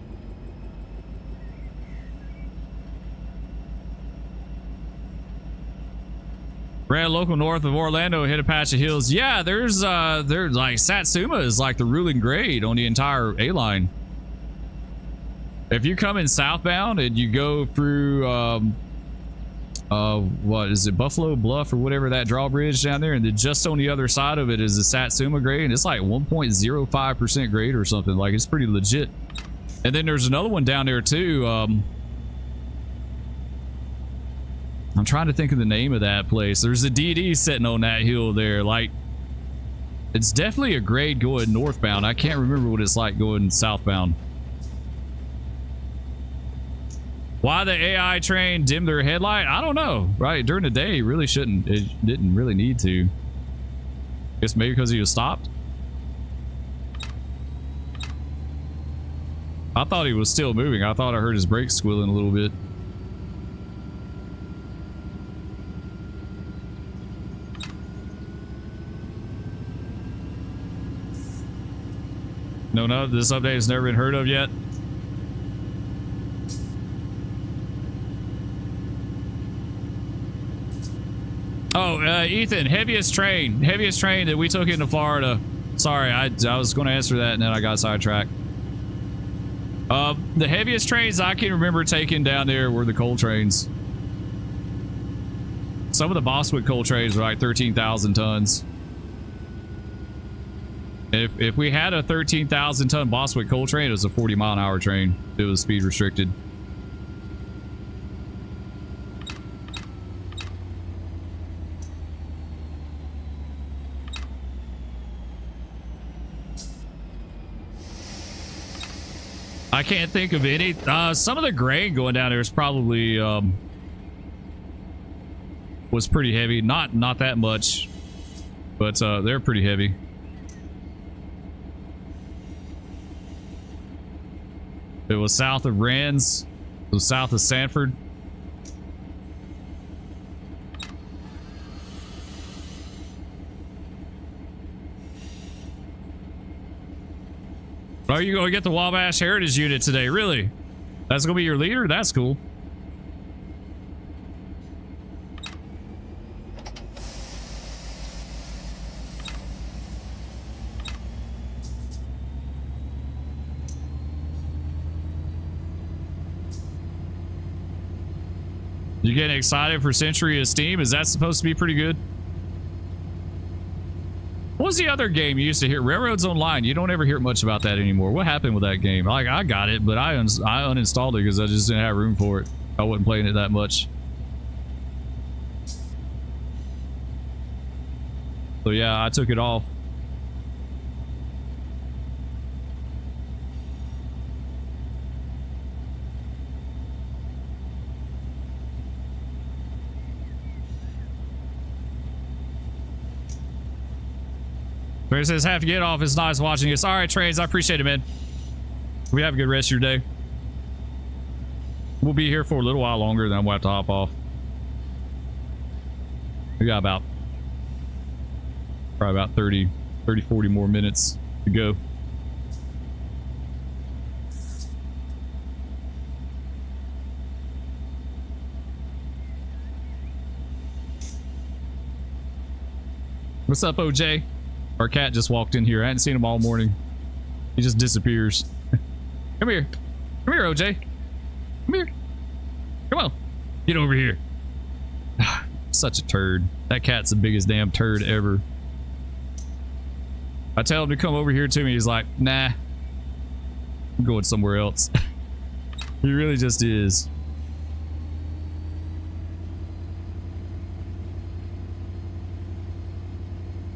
Ran local north of Orlando, hit a patch of hills. Yeah, there's like Satsuma is like the ruling grade on the entire A line. If you come in southbound and you go through what is it, Buffalo Bluff or whatever, that drawbridge down there, and then just on the other side of it is the Satsuma grade, and it's like 1.05% grade or something. Like, it's pretty legit. And then there's another one down there too. I'm trying to think of the name of that place. There's a DD sitting on that hill there. Like, it's definitely a grade going northbound. I can't remember what it's like going southbound. Why the AI train dimmed their headlight? I don't know. Right, during the day, really shouldn't. It didn't really need to. Guess maybe because he was stopped. I thought he was still moving. I thought I heard his brakes squealing a little bit. No, this update has never been heard of yet. Oh, Ethan, heaviest train that we took into Florida. Sorry, I was going to answer that and then I got sidetracked. The heaviest trains I can remember taking down there were the coal trains. Some of the Boswick coal trains were like 13,000 tons. If we had a 13,000 ton Boswick coal train, it was a 40-mile-an-hour train. It was speed restricted. I can't think of any. Some of the grain going down there is probably was pretty heavy. Not that much, but they're pretty heavy. It was south of Rands. It was south of Sanford. Oh, you going to get the Wabash Heritage Unit today? Really? That's going to be your leader? That's cool. You getting excited for Century of Steam? Is that supposed to be pretty good? What was the other game you used to hear? Railroads Online. You don't ever hear much about that anymore. What happened with that game? Like, I got it, but I uninstalled it because I just didn't have room for it. I wasn't playing it that much. So yeah, I took it off. But it says have to get off. It's nice watching us. All right, Trains, I appreciate it, man. We have a good rest of your day. We'll be here for a little while longer, then we'll have to hop off. We got probably about 30, 40 more minutes to go. What's up, OJ? Our cat just walked in here. I hadn't seen him all morning. He just disappears. Come here. Come here, OJ. Come here. Come on. Get over here. Such a turd. That cat's the biggest damn turd ever. I tell him to come over here to me. He's like, nah. I'm going somewhere else. He really just is.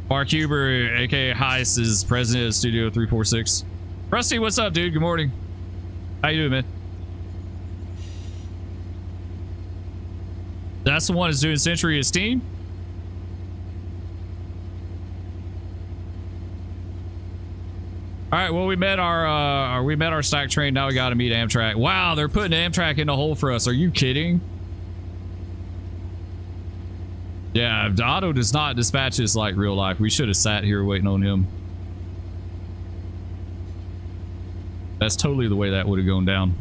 Mark Huber, aka Heist, is president of Studio 346. Rusty, what's up, dude? Good morning. How you doing, man? That's the one that's doing Century of Steam. All right, well, we met our stack train. Now we got to meet Amtrak. Wow, they're putting Amtrak in the hole for us. Are you kidding? Yeah, Otto does not dispatch us like real life. We should have sat here waiting on him. That's totally the way that would have gone down.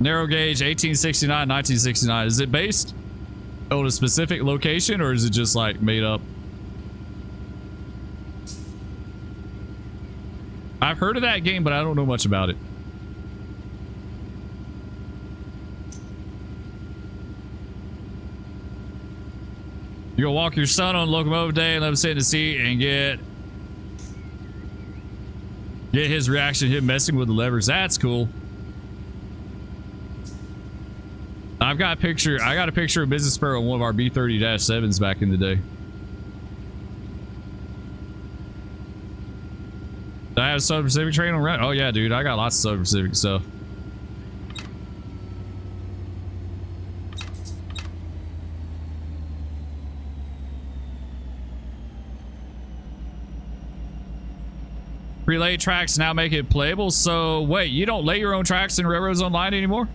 Narrow gauge 1869, 1969. Is it based on a specific location or is it just like made up? I've heard of that game, but I don't know much about it. You gonna walk your son on locomotive day and let him sit in the seat and get his reaction, him messing with the levers. That's cool. I got a picture of Business Spur on one of our B30-7s back in the day. Did I have a Southern Pacific train on rent? Oh yeah, dude, I got lots of Southern Pacific stuff. Pre-laid tracks now make it playable. So wait, you don't lay your own tracks in Railroads Online anymore?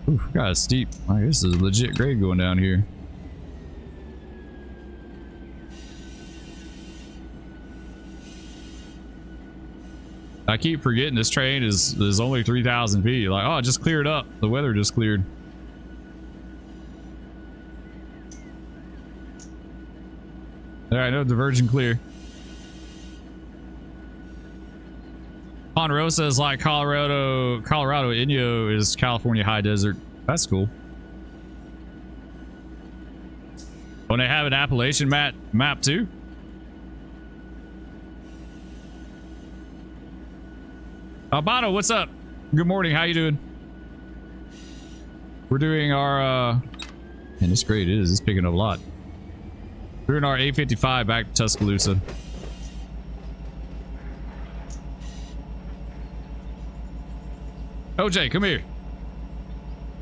Ooh, got a steep. Oh, this is a legit grade going down here. I keep forgetting this train is only 3,000 feet. Like, oh, it just cleared up. The weather just cleared. All right, no diversion clear. Ponderosa is like Colorado. Inyo is California high desert. That's cool. When they have an Appalachian map too. Albano, what's up? Good morning. How you doing? We're doing our man, this grade is picking up a lot. We're doing our A55 back to Tuscaloosa. OJ, come here.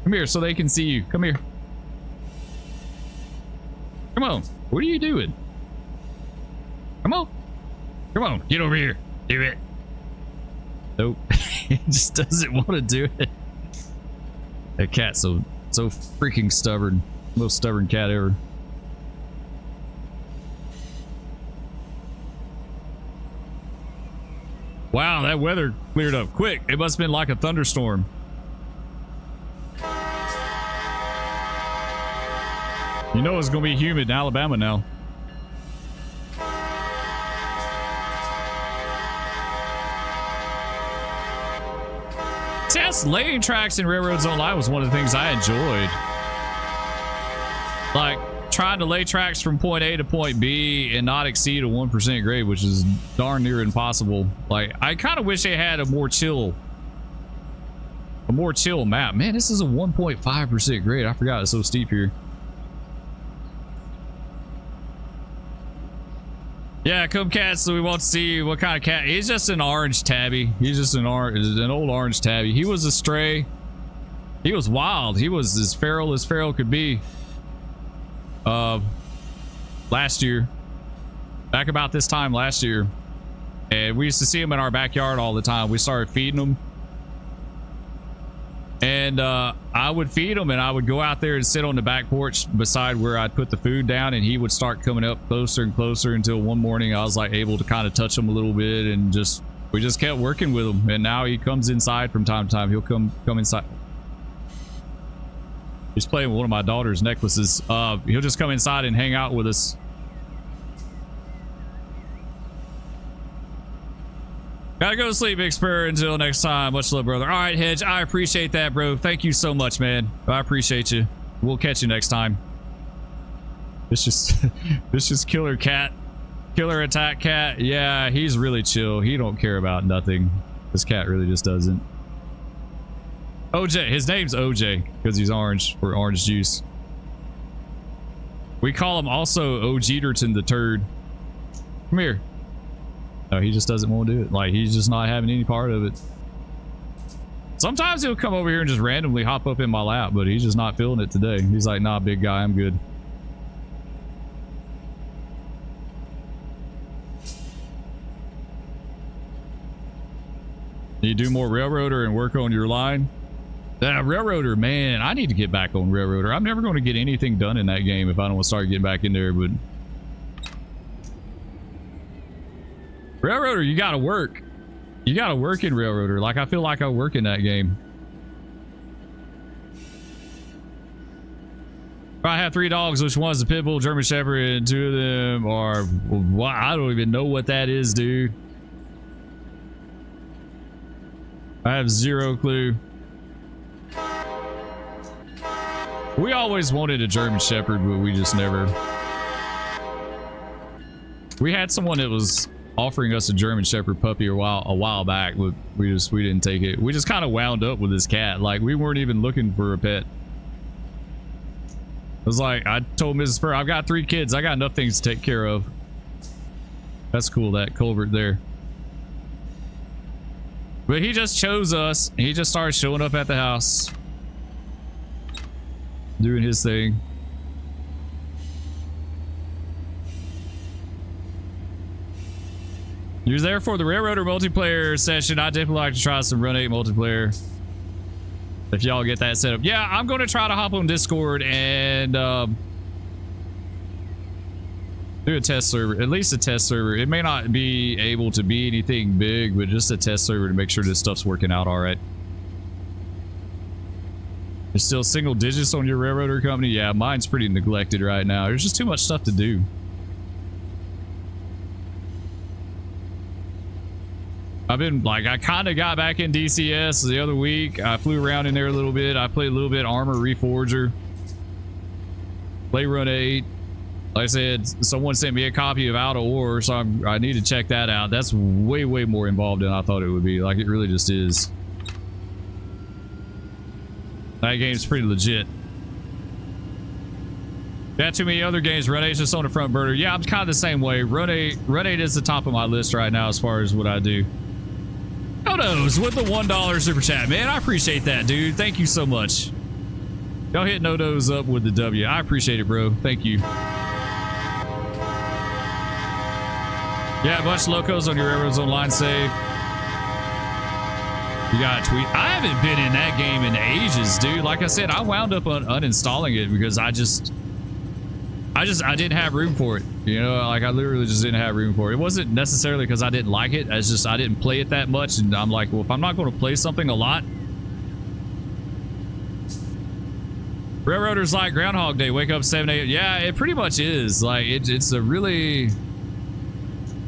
Come here so they can see you. Come here. Come on. What are you doing? Come on. Come on. Get over here. Do it. Nope. He just doesn't want to do it. That cat's so freaking stubborn. Most stubborn cat ever. Wow, that weather cleared up quick. It must have been like a thunderstorm. You know it's gonna be humid in Alabama now. See, that's laying tracks in Railroads Online was one of the things I enjoyed. Like trying to lay tracks from point A to point B and not exceed a 1% grade, which is darn near impossible. Like, I kind of wish they had a more chill map. Man, this is a 1.5% grade. I forgot it's so steep here. Yeah, come cat, so we want to see what kind of cat. He's just an orange tabby. He's just an old orange tabby. He was a stray. He was wild. He was as feral could be. Last year, back about this time last year, and we used to see him in our backyard all the time. We started feeding him, and I would feed him, and I would go out there and sit on the back porch beside where I'd put the food down, and he would start coming up closer and closer until one morning I was like able to kind of touch him a little bit, and we just kept working with him. And now he comes inside from time to time. He'll come inside. He's playing with one of my daughter's necklaces. He'll just come inside and hang out with us. Gotta go to sleep, Big Spur. Until next time. Much love, brother. All right, Hedge. I appreciate that, bro. Thank you so much, man. I appreciate you. We'll catch you next time. It's just killer cat. Killer attack cat. Yeah, he's really chill. He don't care about nothing. This cat really just doesn't. OJ, his name's OJ because he's orange, or orange juice. We call him also Ojeterton the turd. Come here. No, he just doesn't want to do it. Like, he's just not having any part of it. Sometimes he'll come over here and just randomly hop up in my lap, but he's just not feeling it today. He's like, nah, big guy, I'm good. You do more Railroader and work on your line. Railroader, man, I need to get back on Railroader. I'm never going to get anything done in that game if I don't start getting back in there, but Railroader, you got to work. You gotta work in Railroader. Like, I feel like I work in that game. If I have 3 dogs, which one's a pit bull, German Shepherd, and 2 of them are... Well, I don't even know what that is, dude. I have 0 clue. We always wanted a German Shepherd, but we just never... We had someone that was offering us a German Shepherd puppy a while back, but we didn't take it. We just kind of wound up with this cat. Like, we weren't even looking for a pet. It was like, I told Mrs. Spur, I've got 3 kids. I got enough things to take care of. That's cool, that culvert there. But he just chose us. He just started showing up at the house. Doing his thing. You're there for the Railroader multiplayer session. I'd definitely like to try some Run 8 multiplayer. If y'all get that set up. Yeah, I'm going to try to hop on Discord and do a test server. At least a test server. It may not be able to be anything big, but just a test server to make sure this stuff's working out all right. There's still single digits on your Railroader company? Yeah, mine's pretty neglected right now. There's just too much stuff to do. I've been like, I kind of got back in DCS the other week. I flew around in there a little bit. I played a little bit Armor Reforger. Play Run 8. Like I said, someone sent me a copy of Out of War, so I need to check that out. That's way, way more involved than I thought it would be. Like, it really just is. That game's pretty legit. Got too many other games. Run 8's just on the front burner. Yeah, I'm kind of the same way. Run 8 is the top of my list right now as far as what I do. Nodos with the $1 super chat, man. I appreciate that, dude. Thank you so much. Y'all hit Nodos up with the W. I appreciate it, bro. Thank you. Yeah, a bunch of locos on your Railroads Online save. You got a tweet. I haven't been in that game in ages, dude. Like I said, I wound up uninstalling it because I didn't have room for it. You know, like I literally just didn't have room for it. It wasn't necessarily because I didn't like it. It's just I didn't play it that much. And I'm like, well, if I'm not going to play something a lot. Railroaders like Groundhog Day. Wake up 7 a.m. Yeah, it pretty much is. Like, it's a really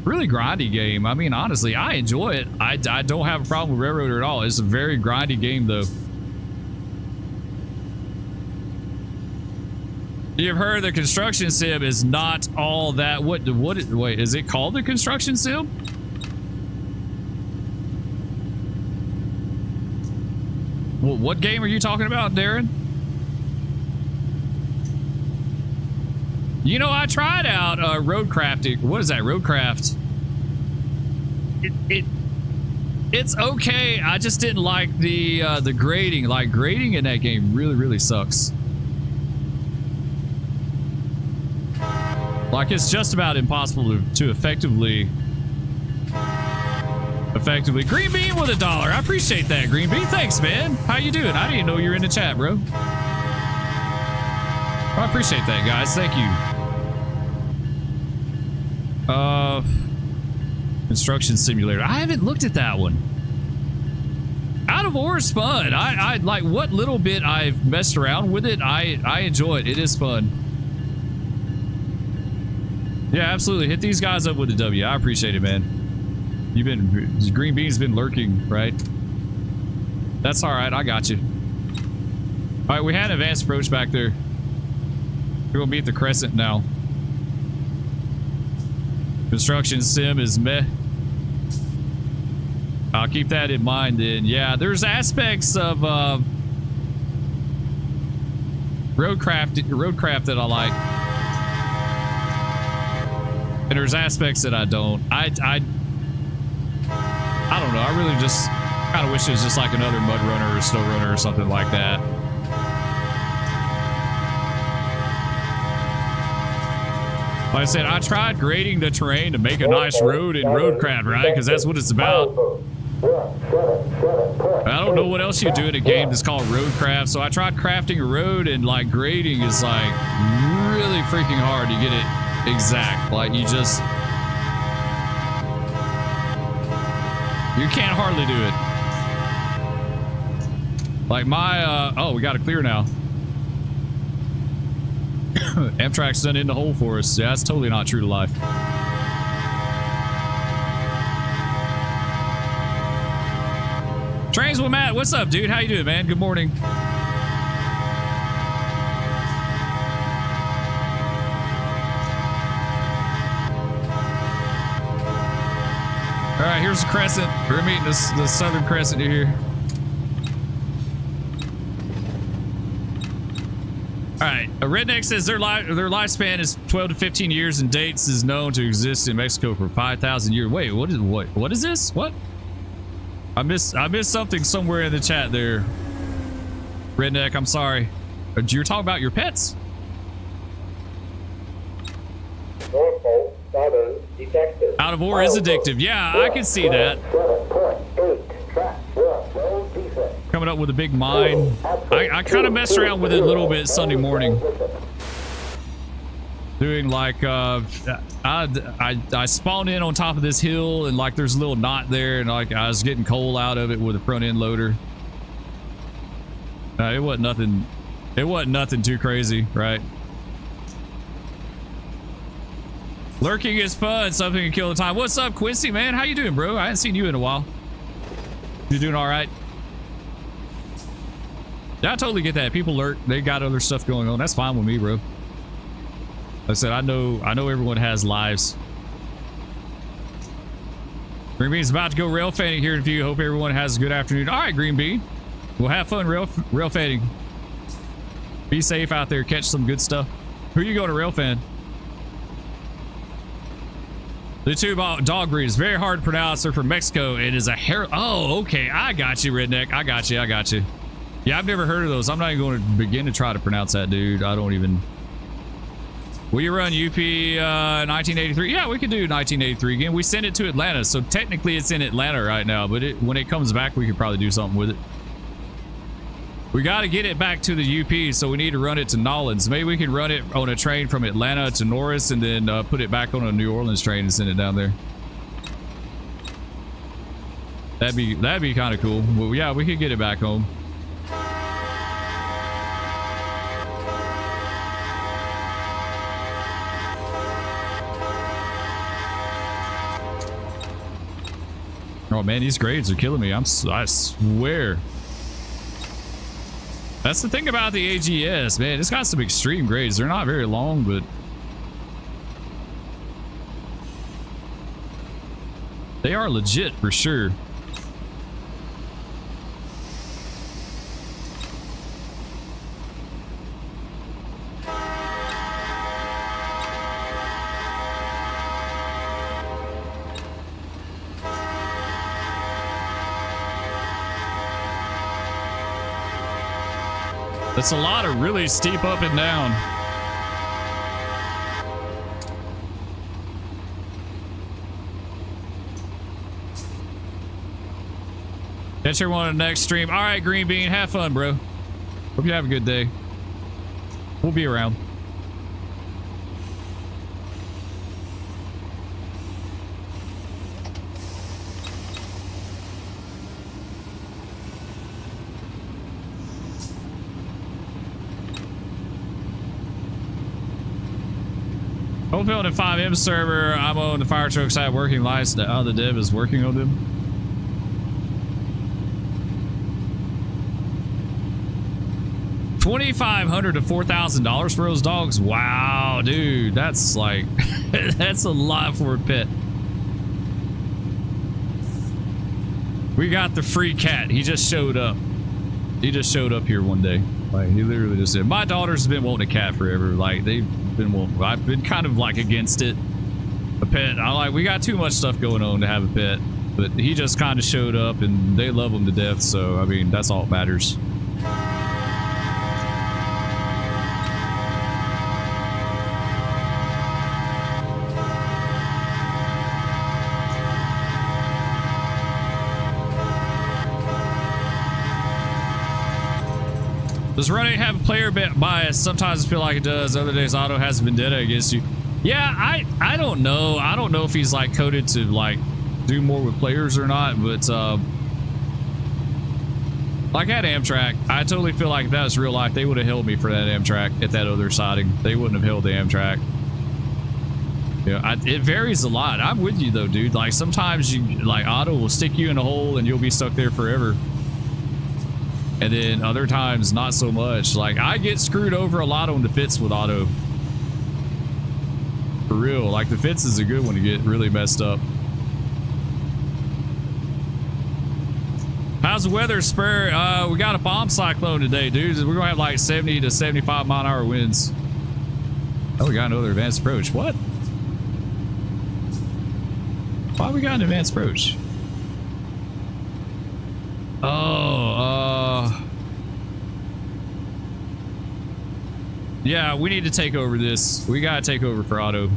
grindy game. I mean, honestly, I enjoy it. I don't have a problem with Railroader at all. It's a very grindy game, though. You've heard the construction sim is not all that. Wait, is it called the construction sim? What game are you talking about, Darren? You know, I tried out road crafting. What is that? Roadcraft. It's okay. I just didn't like the grading. Like, grading in that game really sucks. Like, it's just about impossible to effectively Green Bean with $1. I appreciate that, Green Bean. Thanks, man. How you doing? I didn't know you were in the chat, bro. I appreciate that, guys. Thank you. Construction Simulator. I haven't looked at that one. Out of War is fun. I like what little bit I've messed around with it. I enjoy it. It is fun. Yeah, absolutely. Hit these guys up with a W. I appreciate it, man. Green Bean's been lurking, right? That's all right. I got you. All right, we had an advanced approach back there. We're gonna meet the Crescent now. Construction sim is meh. I'll keep that in mind then. Yeah, there's aspects of roadcraft that I like. And there's aspects that I don't. I don't know. I really just kind of wish it was just like another mud runner or snow runner or something like that. Like I said, I tried grading the terrain to make a nice road in roadcraft, right? Because that's what it's about. I don't know what else you do in a game that's called roadcraft. So I tried crafting a road, and like grading is like really freaking hard to get it exact. Like, you just You can't hardly do it. Like my, oh, we got to clear now. Amtrak's done in the hole for us. Yeah, that's totally not true to life. Trains with Matt. What's up, dude? How you doing, man? Good morning. All right, here's the crescent. We're meeting the southern crescent here. All right, a redneck says their lifespan is 12 to 15 years and dates is known to exist in Mexico for 5,000 years. Wait, what is this? What? I missed something somewhere in the chat there. Redneck, I'm sorry. You're talking about your pets? Norfolk Southern detected. Out of ore is addictive. Yeah, I can see that. 7.8 track 1, no defect. Coming up with a big mine. I kind of messed around with it a little bit Sunday morning. Doing like I spawned in on top of this hill and like there's a little knot there and like I was getting coal out of it with a front end loader. It wasn't nothing too crazy, right? Lurking is fun, something can kill the time. What's up, Quincy, man? How you doing, bro? I haven't seen you in a while. You doing all right? Yeah, I totally get that. People lurk. They got other stuff going on. That's fine with me, bro. Like I said, I know everyone has lives. Green Bean's about to go rail fanning here in a few. Hope everyone has a good afternoon. All right, Green Bean. We'll have fun rail fanning. Be safe out there. Catch some good stuff. Who are you going to rail fan? The two dog breed is very hard to pronounce. They're from Mexico. It is a hair. Oh, okay. I got you, Redneck. I got you. Yeah, I've never heard of those. I'm not even going to begin to try to pronounce that, dude. I don't even. Will you run UP 1983? Yeah, we could do 1983 again. We sent it to Atlanta, so technically it's in Atlanta right now, but when it comes back, we could probably do something with it. We got to get it back to the UP, so we need to run it to Nolens. Maybe we can run it on a train from Atlanta to Norris and then put it back on a New Orleans train and send it down there. That'd be kind of cool. Well, yeah, we could get it back home. Oh man, these grades are killing me. I swear. That's the thing about the AGS, man. It's got some extreme grades. They're not very long, but they are legit for sure. That's a lot of really steep up and down. Catch everyone on the next stream. All right, Green Bean, have fun, bro. Hope you have a good day. We'll be around. Open on the 5M server. I'm on the fire truck side working lights. The dev is working on them. $2,500 to $4,000 for those dogs. Wow, dude, that's like that's a lot for a pet. We got the free cat. He just showed up. He just showed up here one day. Like he literally just said, "My daughter's been wanting a cat forever." Like I've been kind of like against it. A pet. We got too much stuff going on to have a pet. But he just kind of showed up and they love him to death. So, I mean, that's all that matters. Does running have a player bias? Sometimes I feel like it does. Other days, Otto has a vendetta against you. Yeah, I don't know. I don't know if he's like coded to like do more with players or not, but like at Amtrak, I totally feel like if that was real life, they would have held me for that Amtrak at that other siding. They wouldn't have held the Amtrak. Yeah, it varies a lot. I'm with you though, dude. Like sometimes you like auto will stick you in a hole and you'll be stuck there forever. And then other times not so much. Like I get screwed over a lot on the fits with auto. For real. Like the fits is a good one to get really messed up. How's the weather, Spur? We got a bomb cyclone today, dude. We're gonna have like 70 to 75 mile an hour winds. Oh, we got another advanced approach. What? Why we got an advanced approach? Oh, yeah, we need to take over this. We gotta take over for Otto.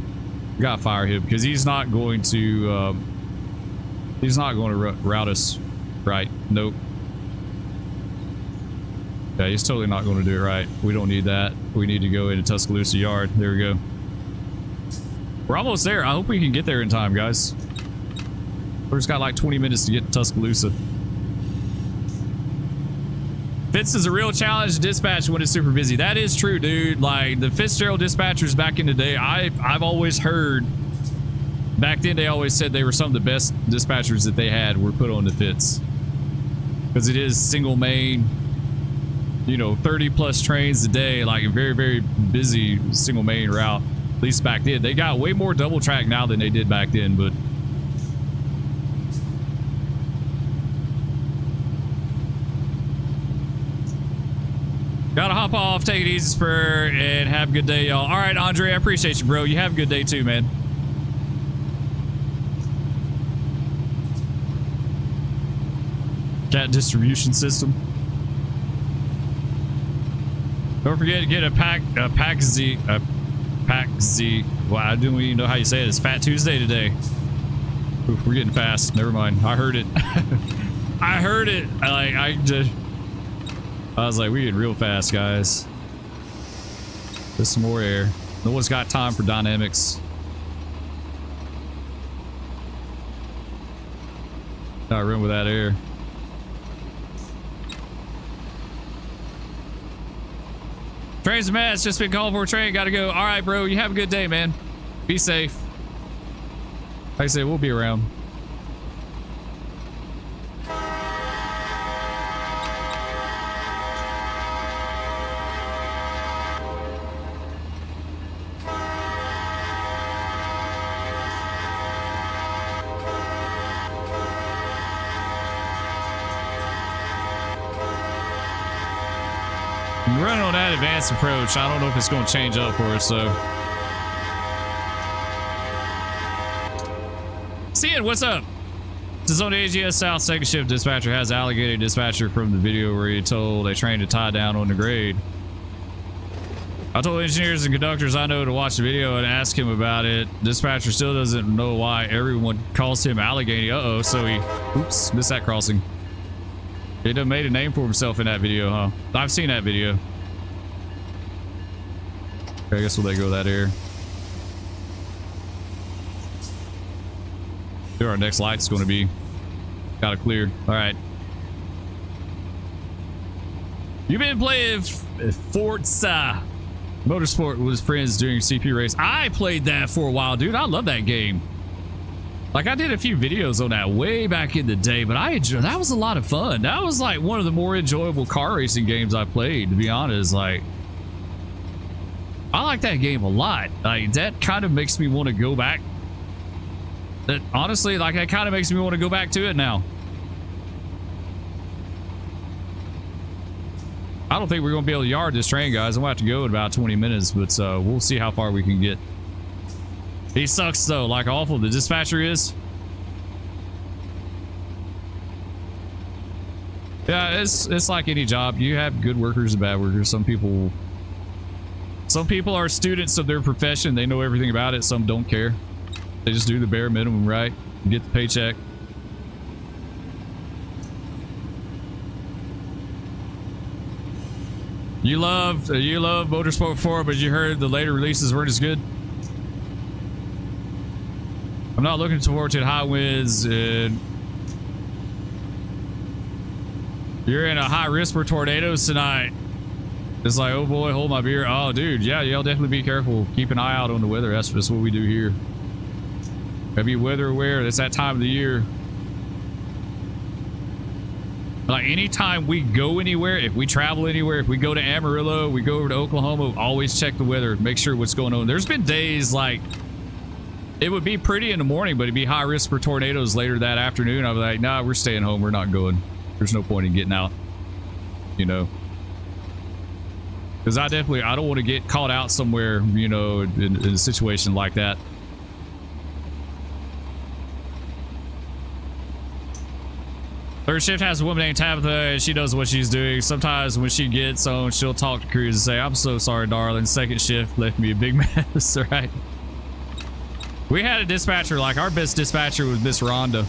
We gotta fire him because he's not going to route us right. Nope. Yeah, he's totally not going to do it right. We don't need that. We need to go into Tuscaloosa Yard. There we go. We're almost there. I hope we can get there in time, guys. We've just got like 20 minutes to get to Tuscaloosa. Fitz is a real challenge to dispatch when it's super busy. That is true, dude. Like the Fitzgerald dispatchers back in the day, I've always heard back then they always said they were some of the best dispatchers that they had were put on the Fitz. Because it is single main, you know, 30 plus trains a day, like a very, very busy single main route. At least back then. They got way more double track now than they did back then, but gotta hop off, take it easy, Spur, and have a good day, y'all. All right, Andre, I appreciate you, bro. You have a good day too, man. Cat distribution system. Don't forget to get a pack Z. Well, I don't even know how you say it. It's Fat Tuesday today. Oof, we're getting fast. Never mind. I heard it. I heard it. I was like, we get real fast, guys. Just some more air. No one's got time for dynamics. I run with that air. Train's mad. It's just been called for a train. Gotta go. All right, bro. You have a good day, man. Be safe. Like I said, we'll be around. Running on that advanced approach, I don't know if it's going to change up for us, so. Cian, what's up? This is on the AGS South second shift dispatcher has alligator dispatcher from the video where he told a train to tie down on the grade. I told engineers and conductors I know to watch the video and ask him about it. Dispatcher still doesn't know why everyone calls him alligator. Uh-oh, so he, oops, missed that crossing. He done made a name for himself in that video, huh? I've seen that video. Okay, I guess we'll let go of that air. Where our next light's going to be. Got it clear. All right. You've been playing Forza Motorsport with his friends during your CP race. I played that for a while, dude. I love that game. Like, I did a few videos on that way back in the day, but I enjoyed, that was a lot of fun. That was like one of the more enjoyable car racing games I played, to be honest. Like, I like that game a lot. Like, that kind of makes me want to go back. That honestly, like, that kind of makes me want to go back to it now. I don't think we're going to be able to yard this train, guys. I'm going to have to go in about 20 minutes, but we'll see how far we can get. He sucks though, like awful. The dispatcher is. Yeah, it's like any job. You have good workers and bad workers. Some people are students of their profession. They know everything about it. Some don't care. They just do the bare minimum, right? Get the paycheck. You love Motorsport 4, but you heard the later releases weren't as good. I'm not looking forward to high winds, and you're in a high risk for tornadoes tonight. It's like, oh boy, hold my beer. Oh, dude, yeah, y'all definitely be careful. Keep an eye out on the weather. That's what we do here. Gotta be weather aware. It's that time of the year. Like, anytime we go anywhere, if we travel anywhere, if we go to Amarillo, we go over to Oklahoma, always check the weather, make sure what's going on. There's been days like it would be pretty in the morning, but it'd be high risk for tornadoes later that afternoon. I was like, nah, we're staying home. We're not going. There's no point in getting out, you know, because I don't want to get caught out somewhere, you know, in a situation like that. Third shift has a woman named Tabitha, and she knows what she's doing. Sometimes when she gets on, she'll talk to crews and say, I'm so sorry, darling. Second shift left me a big mess. Right? We had a dispatcher, like our best dispatcher was Miss Rhonda.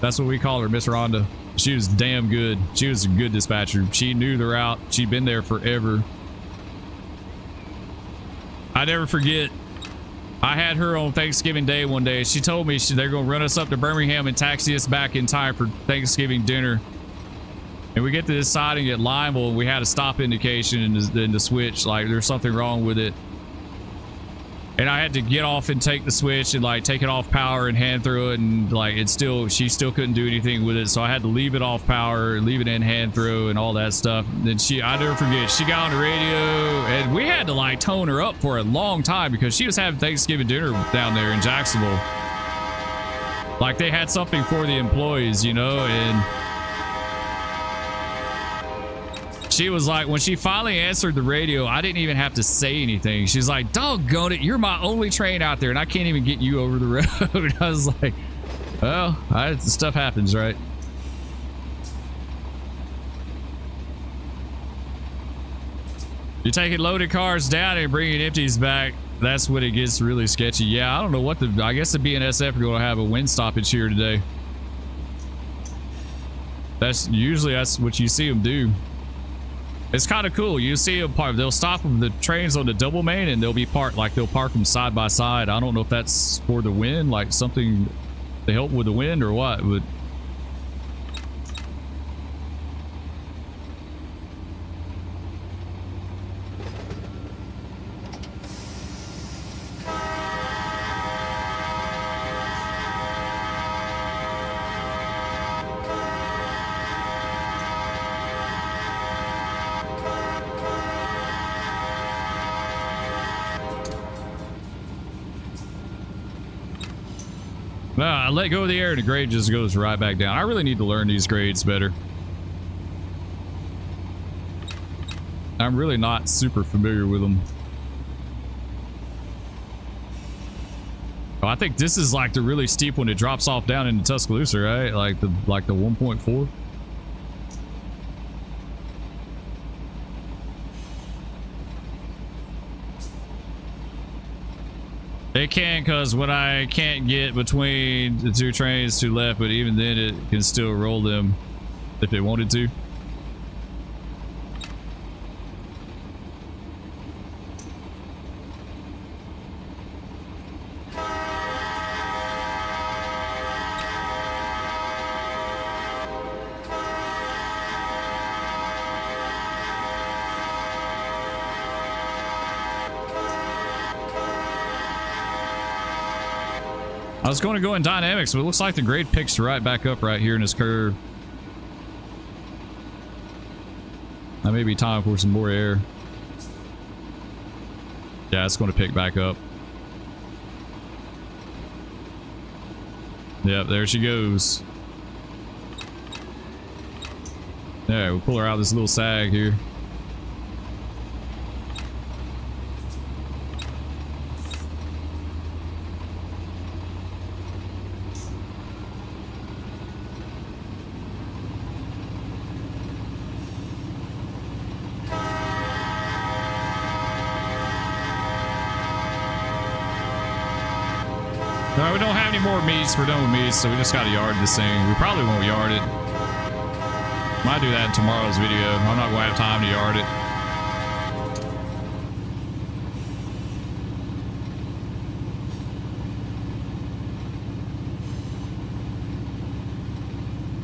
That's what we call her, Miss Rhonda. She was damn good. She was a good dispatcher. She knew the route. She'd been there forever. I never forget. I had her on Thanksgiving Day one day. She told me they're going to run us up to Birmingham and taxi us back in time for Thanksgiving dinner. And we get to this siding at Limeville, and we had a stop indication in the switch. Like, there's something wrong with it. And I had to get off and take the switch and like take it off power and hand through it, and like she still couldn't do anything with it, so I had to leave it off power, leave it in hand throw and all that stuff. And then I never forget, she got on the radio and we had to like tone her up for a long time because she was having Thanksgiving dinner down there in Jacksonville. Like, they had something for the employees, you know, and she was like, when she finally answered the radio, I didn't even have to say anything. She's like, doggone it, you're my only train out there and I can't even get you over the road. I was like, well, stuff happens, right? You're taking loaded cars down and bringing empties back. That's when it gets really sketchy. Yeah, I don't know what I guess the BNSF are going to have a wind stoppage here today. That's what you see them do. It's kind of cool. You see them park. They'll stop them, the trains on the double main, and they'll be parked. Like, they'll park them side by side. I don't know if that's for the wind, like something to help with the wind or what, but I let go of the air and the grade just goes right back down. I really need to learn these grades better. I'm really not super familiar with them. Oh, I think this is like the really steep one that drops off down into Tuscaloosa, right? Like the 1.4. It can, because when I can't get between the two trains to left, but even then it can still roll them if it wanted to. I was going to go in dynamics, but it looks like the grade picks right back up right here in this curve. That may be time for some more air. Yeah, it's going to pick back up. Yep, there she goes. Yeah, we'll pull her out of this little sag here. No, we don't have any more meats. We're done with meats, so we just got to yard this thing. We probably won't yard it. Might do that in tomorrow's video. I'm not going to have time to yard it.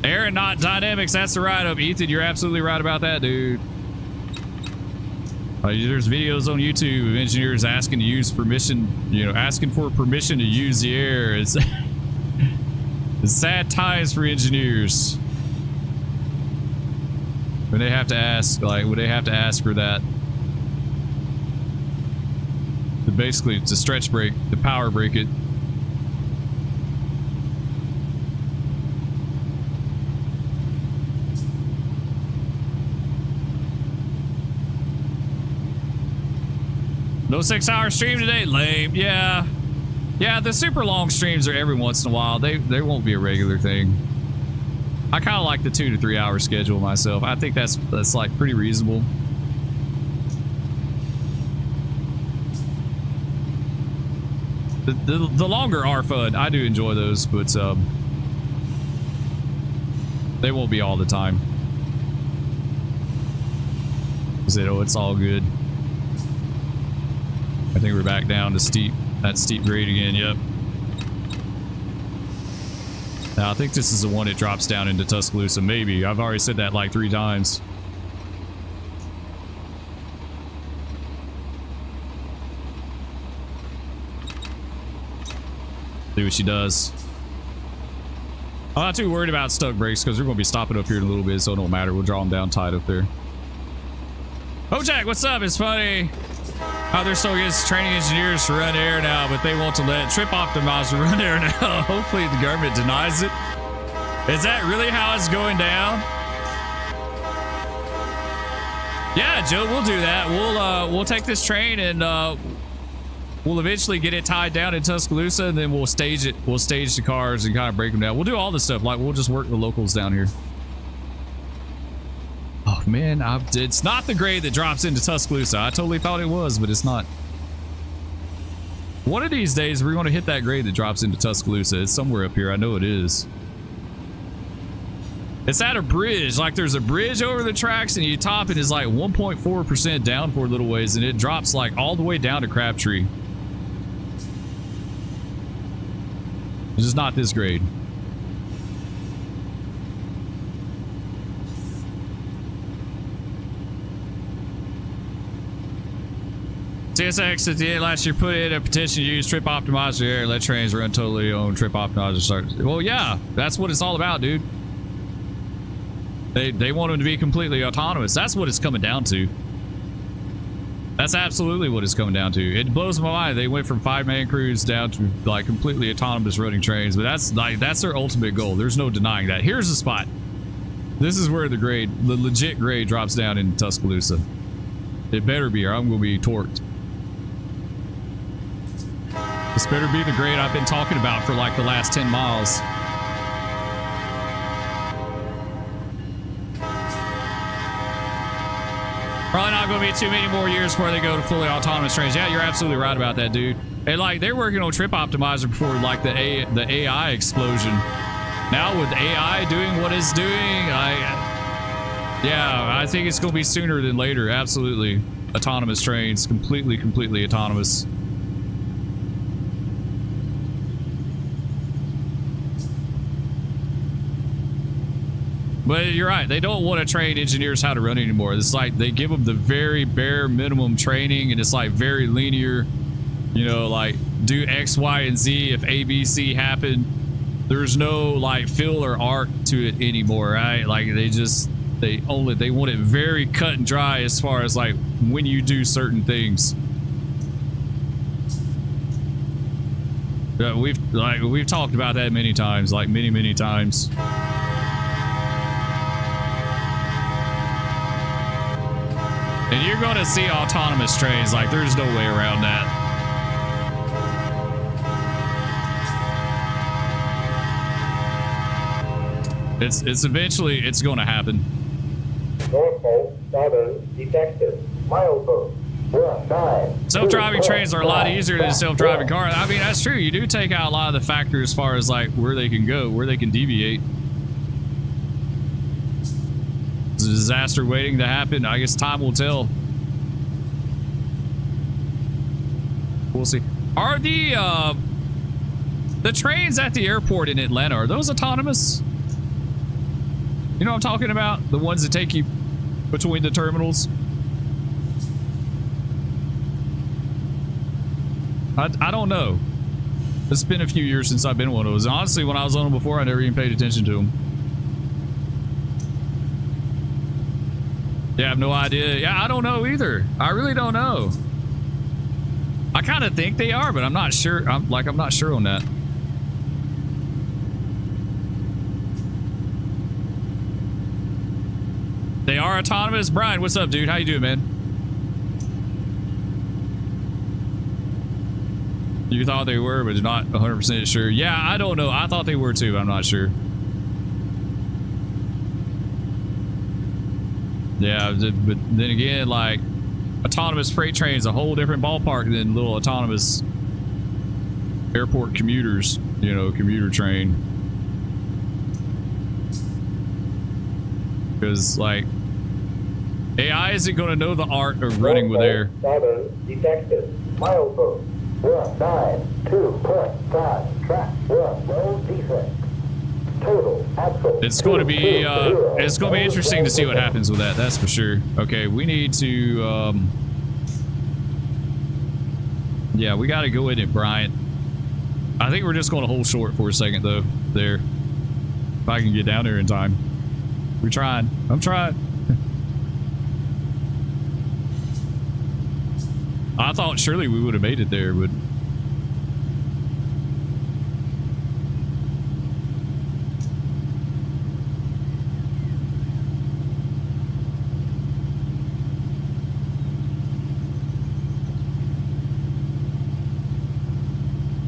Aaron, not dynamics. That's the write-up. Ethan, you're absolutely right about that, dude. There's videos on YouTube of engineers asking to use permission, asking for permission to use the air. It's, it's sad times for engineers. When they have to ask, when they have to ask for that. But basically, it's a stretch brake, to power brake it. No 6-hour stream today? Lame. Yeah. Yeah, the super long streams are every once in a while. They won't be a regular thing. I kind of like the 2 to 3 hour schedule myself. I think that's like pretty reasonable. The longer are fun. I do enjoy those, but they won't be all the time. It's all good. I think we're back down to that steep grade again. Yep. Now I think this is the one that drops down into Tuscaloosa. Maybe. I've already said that like 3 times. See what she does. I'm not too worried about stuck brakes because we're going to be stopping up here in a little bit, so it don't matter. We'll draw them down tight up there. Oh, Jack, what's up? It's funny how they're so against training engineers to run air now, but they want to let trip optimizer run air now. Hopefully the government denies it. Is that really how it's going down? Yeah, Joe, we'll do that. We'll take this train and we'll eventually get it tied down in Tuscaloosa, and then we'll stage it. We'll stage the cars and kind of break them down. We'll do all this stuff. Like, we'll just work the locals down here. Oh man, it's not the grade that drops into Tuscaloosa. I totally thought it was, but it's not. One of these days, we're going to hit that grade that drops into Tuscaloosa. It's somewhere up here. I know it is. It's at a bridge. Like, there's a bridge over the tracks, and you top it is like 1.4% down for a little ways, and it drops like all the way down to Crabtree. It's just not this grade. CSX at the end last year put in a petition to use trip optimizer air, let trains run totally on trip optimizer start. Well, yeah, that's what it's all about, dude. They want them to be completely autonomous. That's what it's coming down to. That's absolutely what it's coming down to. It blows my mind. They went from 5-man crews down to like completely autonomous running trains, but that's their ultimate goal. There's no denying that. Here's the spot. This is where the legit grade drops down in Tuscaloosa. It better be, or I'm going to be torqued. This better be the grade I've been talking about for like the last 10 miles. Probably not going to be too many more years before they go to fully autonomous trains. Yeah, you're absolutely right about that, dude. And like, they're working on trip optimizer before like the AI explosion. Now with AI doing what it's doing, I think it's going to be sooner than later. Absolutely. Autonomous trains, completely autonomous. But you're right. They don't want to train engineers how to run anymore. It's like they give them the very bare minimum training, and it's like very linear. You know, like do X, Y, and Z if A, B, C happen. There's no like feel or art to it anymore, right? Like they want it very cut and dry as far as like when you do certain things. We've talked about that many times, like many times. And you're going to see autonomous trains. Like, there's no way around that. It's eventually, it's going to happen. Norfolk Southern detected. Milestone. Self-driving trains are a lot easier than self-driving cars. I mean, that's true. You do take out a lot of the factors as far as, like, where they can go, where they can deviate. Is a disaster waiting to happen? I guess time will tell. We'll see. Are the trains at the airport in Atlanta, are those autonomous? You know what I'm talking about? The ones that take you between the terminals. I don't know. It's been a few years since I've been on one of those. Honestly, when I was on them before, I never even paid attention to them. Yeah, I have no idea. Yeah, I don't know either. I really don't know. I kind of think they are, but I'm not sure. I'm not sure on that. They are autonomous. Brian, what's up, dude? How you doing, man? You thought they were, but not 100% sure. Yeah, I don't know. I thought they were too, but I'm not sure. Yeah, but then again, like, autonomous freight train is a whole different ballpark than little autonomous airport commuters, you know, commuter train. Because, like, AI isn't going to know the art of running with air. Detected. Milestone. 192.5. Track. No defect. Total. Axle. It's going to be interesting to see what happens with that. That's for sure. Okay, we need to. Yeah, we got to go in it, Bryant. I think we're just going to hold short for a second, though. There, if I can get down there in time. We're trying. I'm trying. I thought surely we would have made it there, but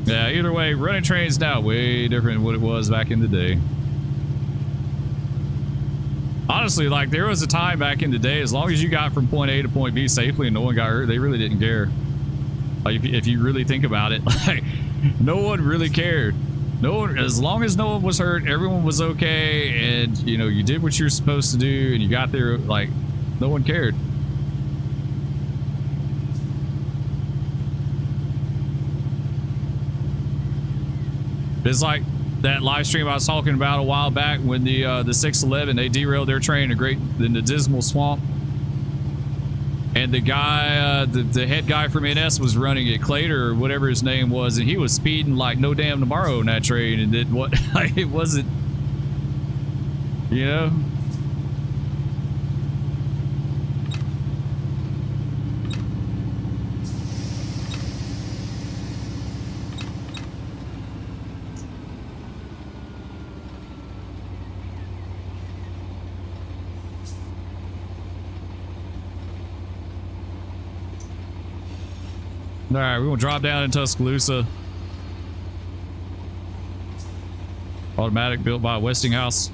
yeah, either way, running trains now way different than what it was back in the day. Honestly, like, there was a time back in the day, as long as you got from point A to point B safely and no one got hurt, they really didn't care. Like, if you really think about it, like, no one really cared. No one, as long as no one was hurt, everyone was okay, and, you know, you did what you were supposed to do, and you got there, like, no one cared. It's like that live stream I was talking about a while back when the 611, they derailed their train in the Dismal Swamp, and the guy, the head guy from NS was running it, Clater or whatever his name was, and he was speeding like no damn tomorrow in that train, and it wasn't, you know. All right, we're gonna drop down in Tuscaloosa. Automatic, built by Westinghouse.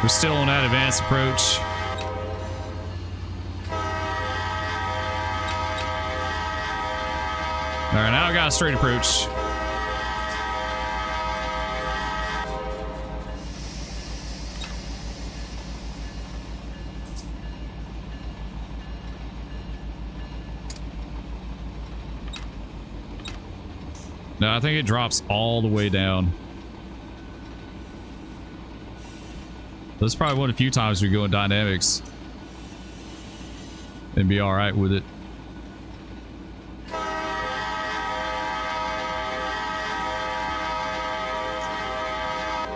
We're still on that advanced approach. All right, now I got a straight approach. No, I think it drops all the way down. That's probably one of the few times we go in dynamics and be all right with it.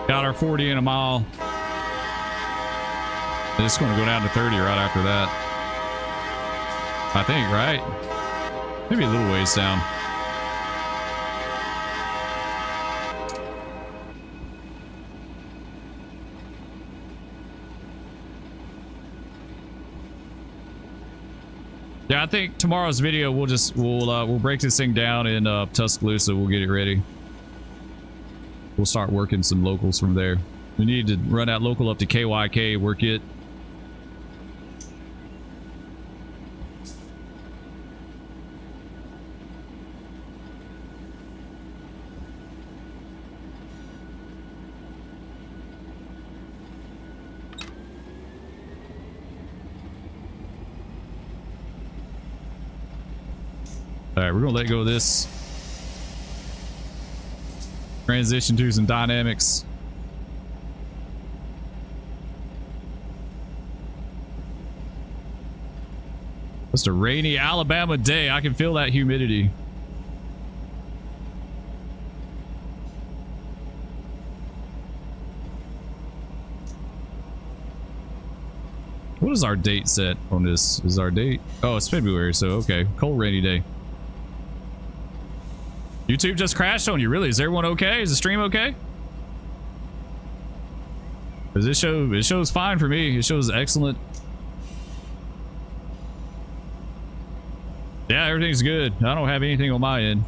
Got our 40 in a mile. And it's going to go down to 30 right after that. I think, right? Maybe a little ways down. Yeah, I think tomorrow's video we'll break this thing down in Tuscaloosa. We'll get it ready. We'll start working some locals from there. We need to run that local up to KYK, work it. All right, we're gonna let go of this. Transition to some dynamics. Just a rainy Alabama day. I can feel that humidity. What is our date set on this? Is our date? Oh, it's February, so okay. Cold, rainy day. YouTube just crashed on you, really? Is everyone okay? Is the stream okay? Does this show? It shows fine for me. It shows excellent. Yeah, everything's good. I don't have anything on my end.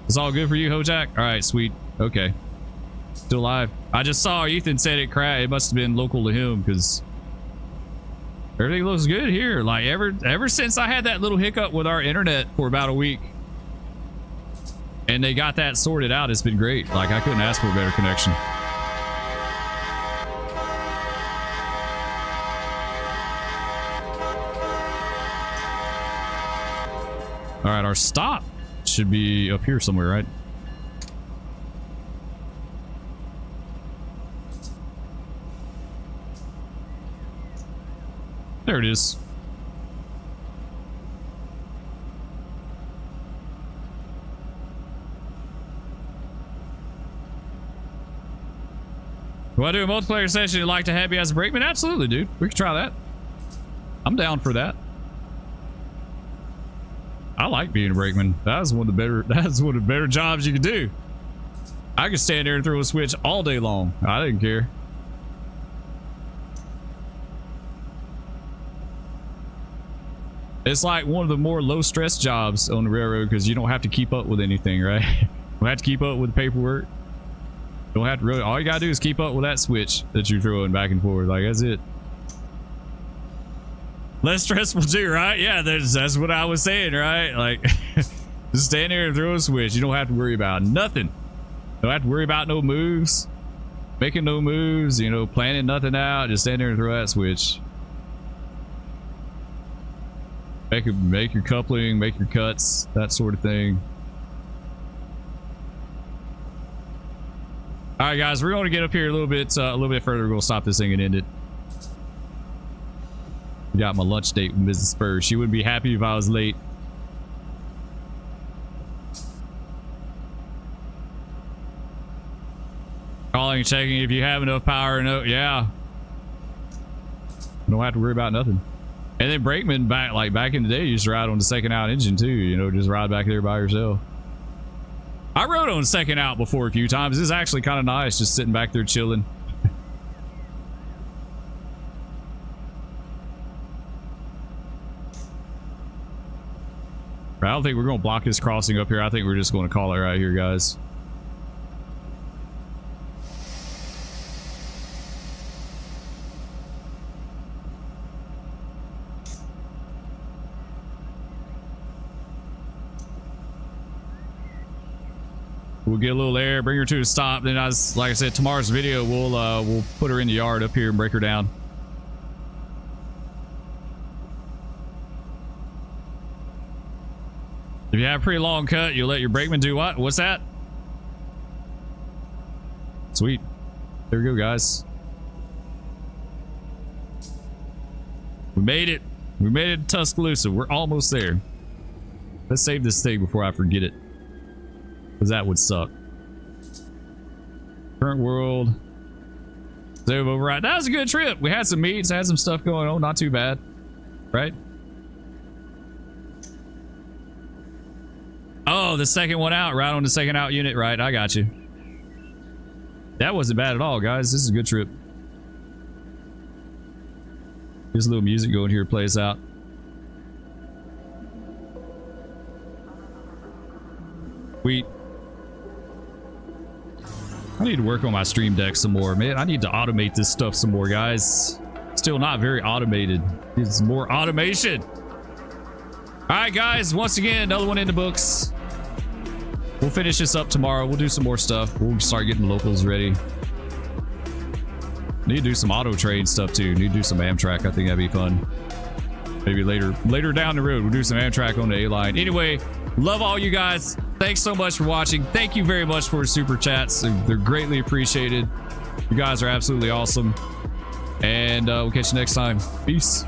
It's all good for you, Hojak? All right, sweet. Okay. Still live. I just saw Ethan said it crashed. It must have been local to him because everything looks good here. Like ever since I had that little hiccup with our internet for about a week and they got that sorted out, it's been great. Like I couldn't ask for a better connection. All right, our stop should be up here somewhere, right? There it is. Do I do a multiplayer session you'd like to have you as a brakeman? Absolutely, dude. We can try that. I'm down for that. I like being a brakeman. That's one of the better jobs you can do. I could stand there and throw a switch all day long. I didn't care. It's like one of the more low stress jobs on the railroad because you don't have to keep up with anything, right? You don't have to keep up with the paperwork. You don't have to really, all you gotta do is keep up with that switch that you're throwing back and forth. Like that's it. Less stressful too, right? Yeah, that's what I was saying, right? Like just stand there and throw a switch. You don't have to worry about nothing. Don't have to worry about no moves, making no moves, you know, planning nothing out. Just stand there and throw that switch. Make your coupling, make your cuts, that sort of thing. All right, guys, we're going to get up here a little bit further. We're going to stop this thing and end it. Got my lunch date with Mrs. Spur. She wouldn't be happy if I was late. Calling and checking if you have enough power. No, yeah. Don't have to worry about nothing. And then brakeman back in the day, you used to ride on the second out engine too. You know, just ride back there by yourself. I rode on second out before a few times. This is actually kind of nice, just sitting back there chilling. I don't think we're going to block this crossing up here. I think we're just going to call it right here, guys. We'll get a little air, bring her to a stop. Then, like I said, tomorrow's video, we'll put her in the yard up here and break her down. If you have a pretty long cut, you'll let your brakeman do what? What's that? Sweet. There we go, guys. We made it. We made it to Tuscaloosa. We're almost there. Let's save this thing before I forget it, because that would suck. Current world. Save override. That was a good trip. We had some meets, had some stuff going on. Not too bad, right? Oh, the second one out, right on the second out unit, right? I got you. That wasn't bad at all, guys. This is a good trip. There's a little music going here to play us out. Sweet. I need to work on my stream deck some more, man. I need to automate this stuff some more, guys. Still not very automated. It's more automation. All right, guys. Once again, another one in the books. We'll finish this up tomorrow. We'll do some more stuff. We'll start getting the locals ready. Need to do some auto train stuff too. Need to do some Amtrak. I think that'd be fun. Maybe later down the road, we'll do some Amtrak on the A line. Anyway, Love all you guys. Thanks so much for watching. Thank you very much for super chats. They're greatly appreciated. You guys are absolutely awesome. And we'll catch you next time. Peace.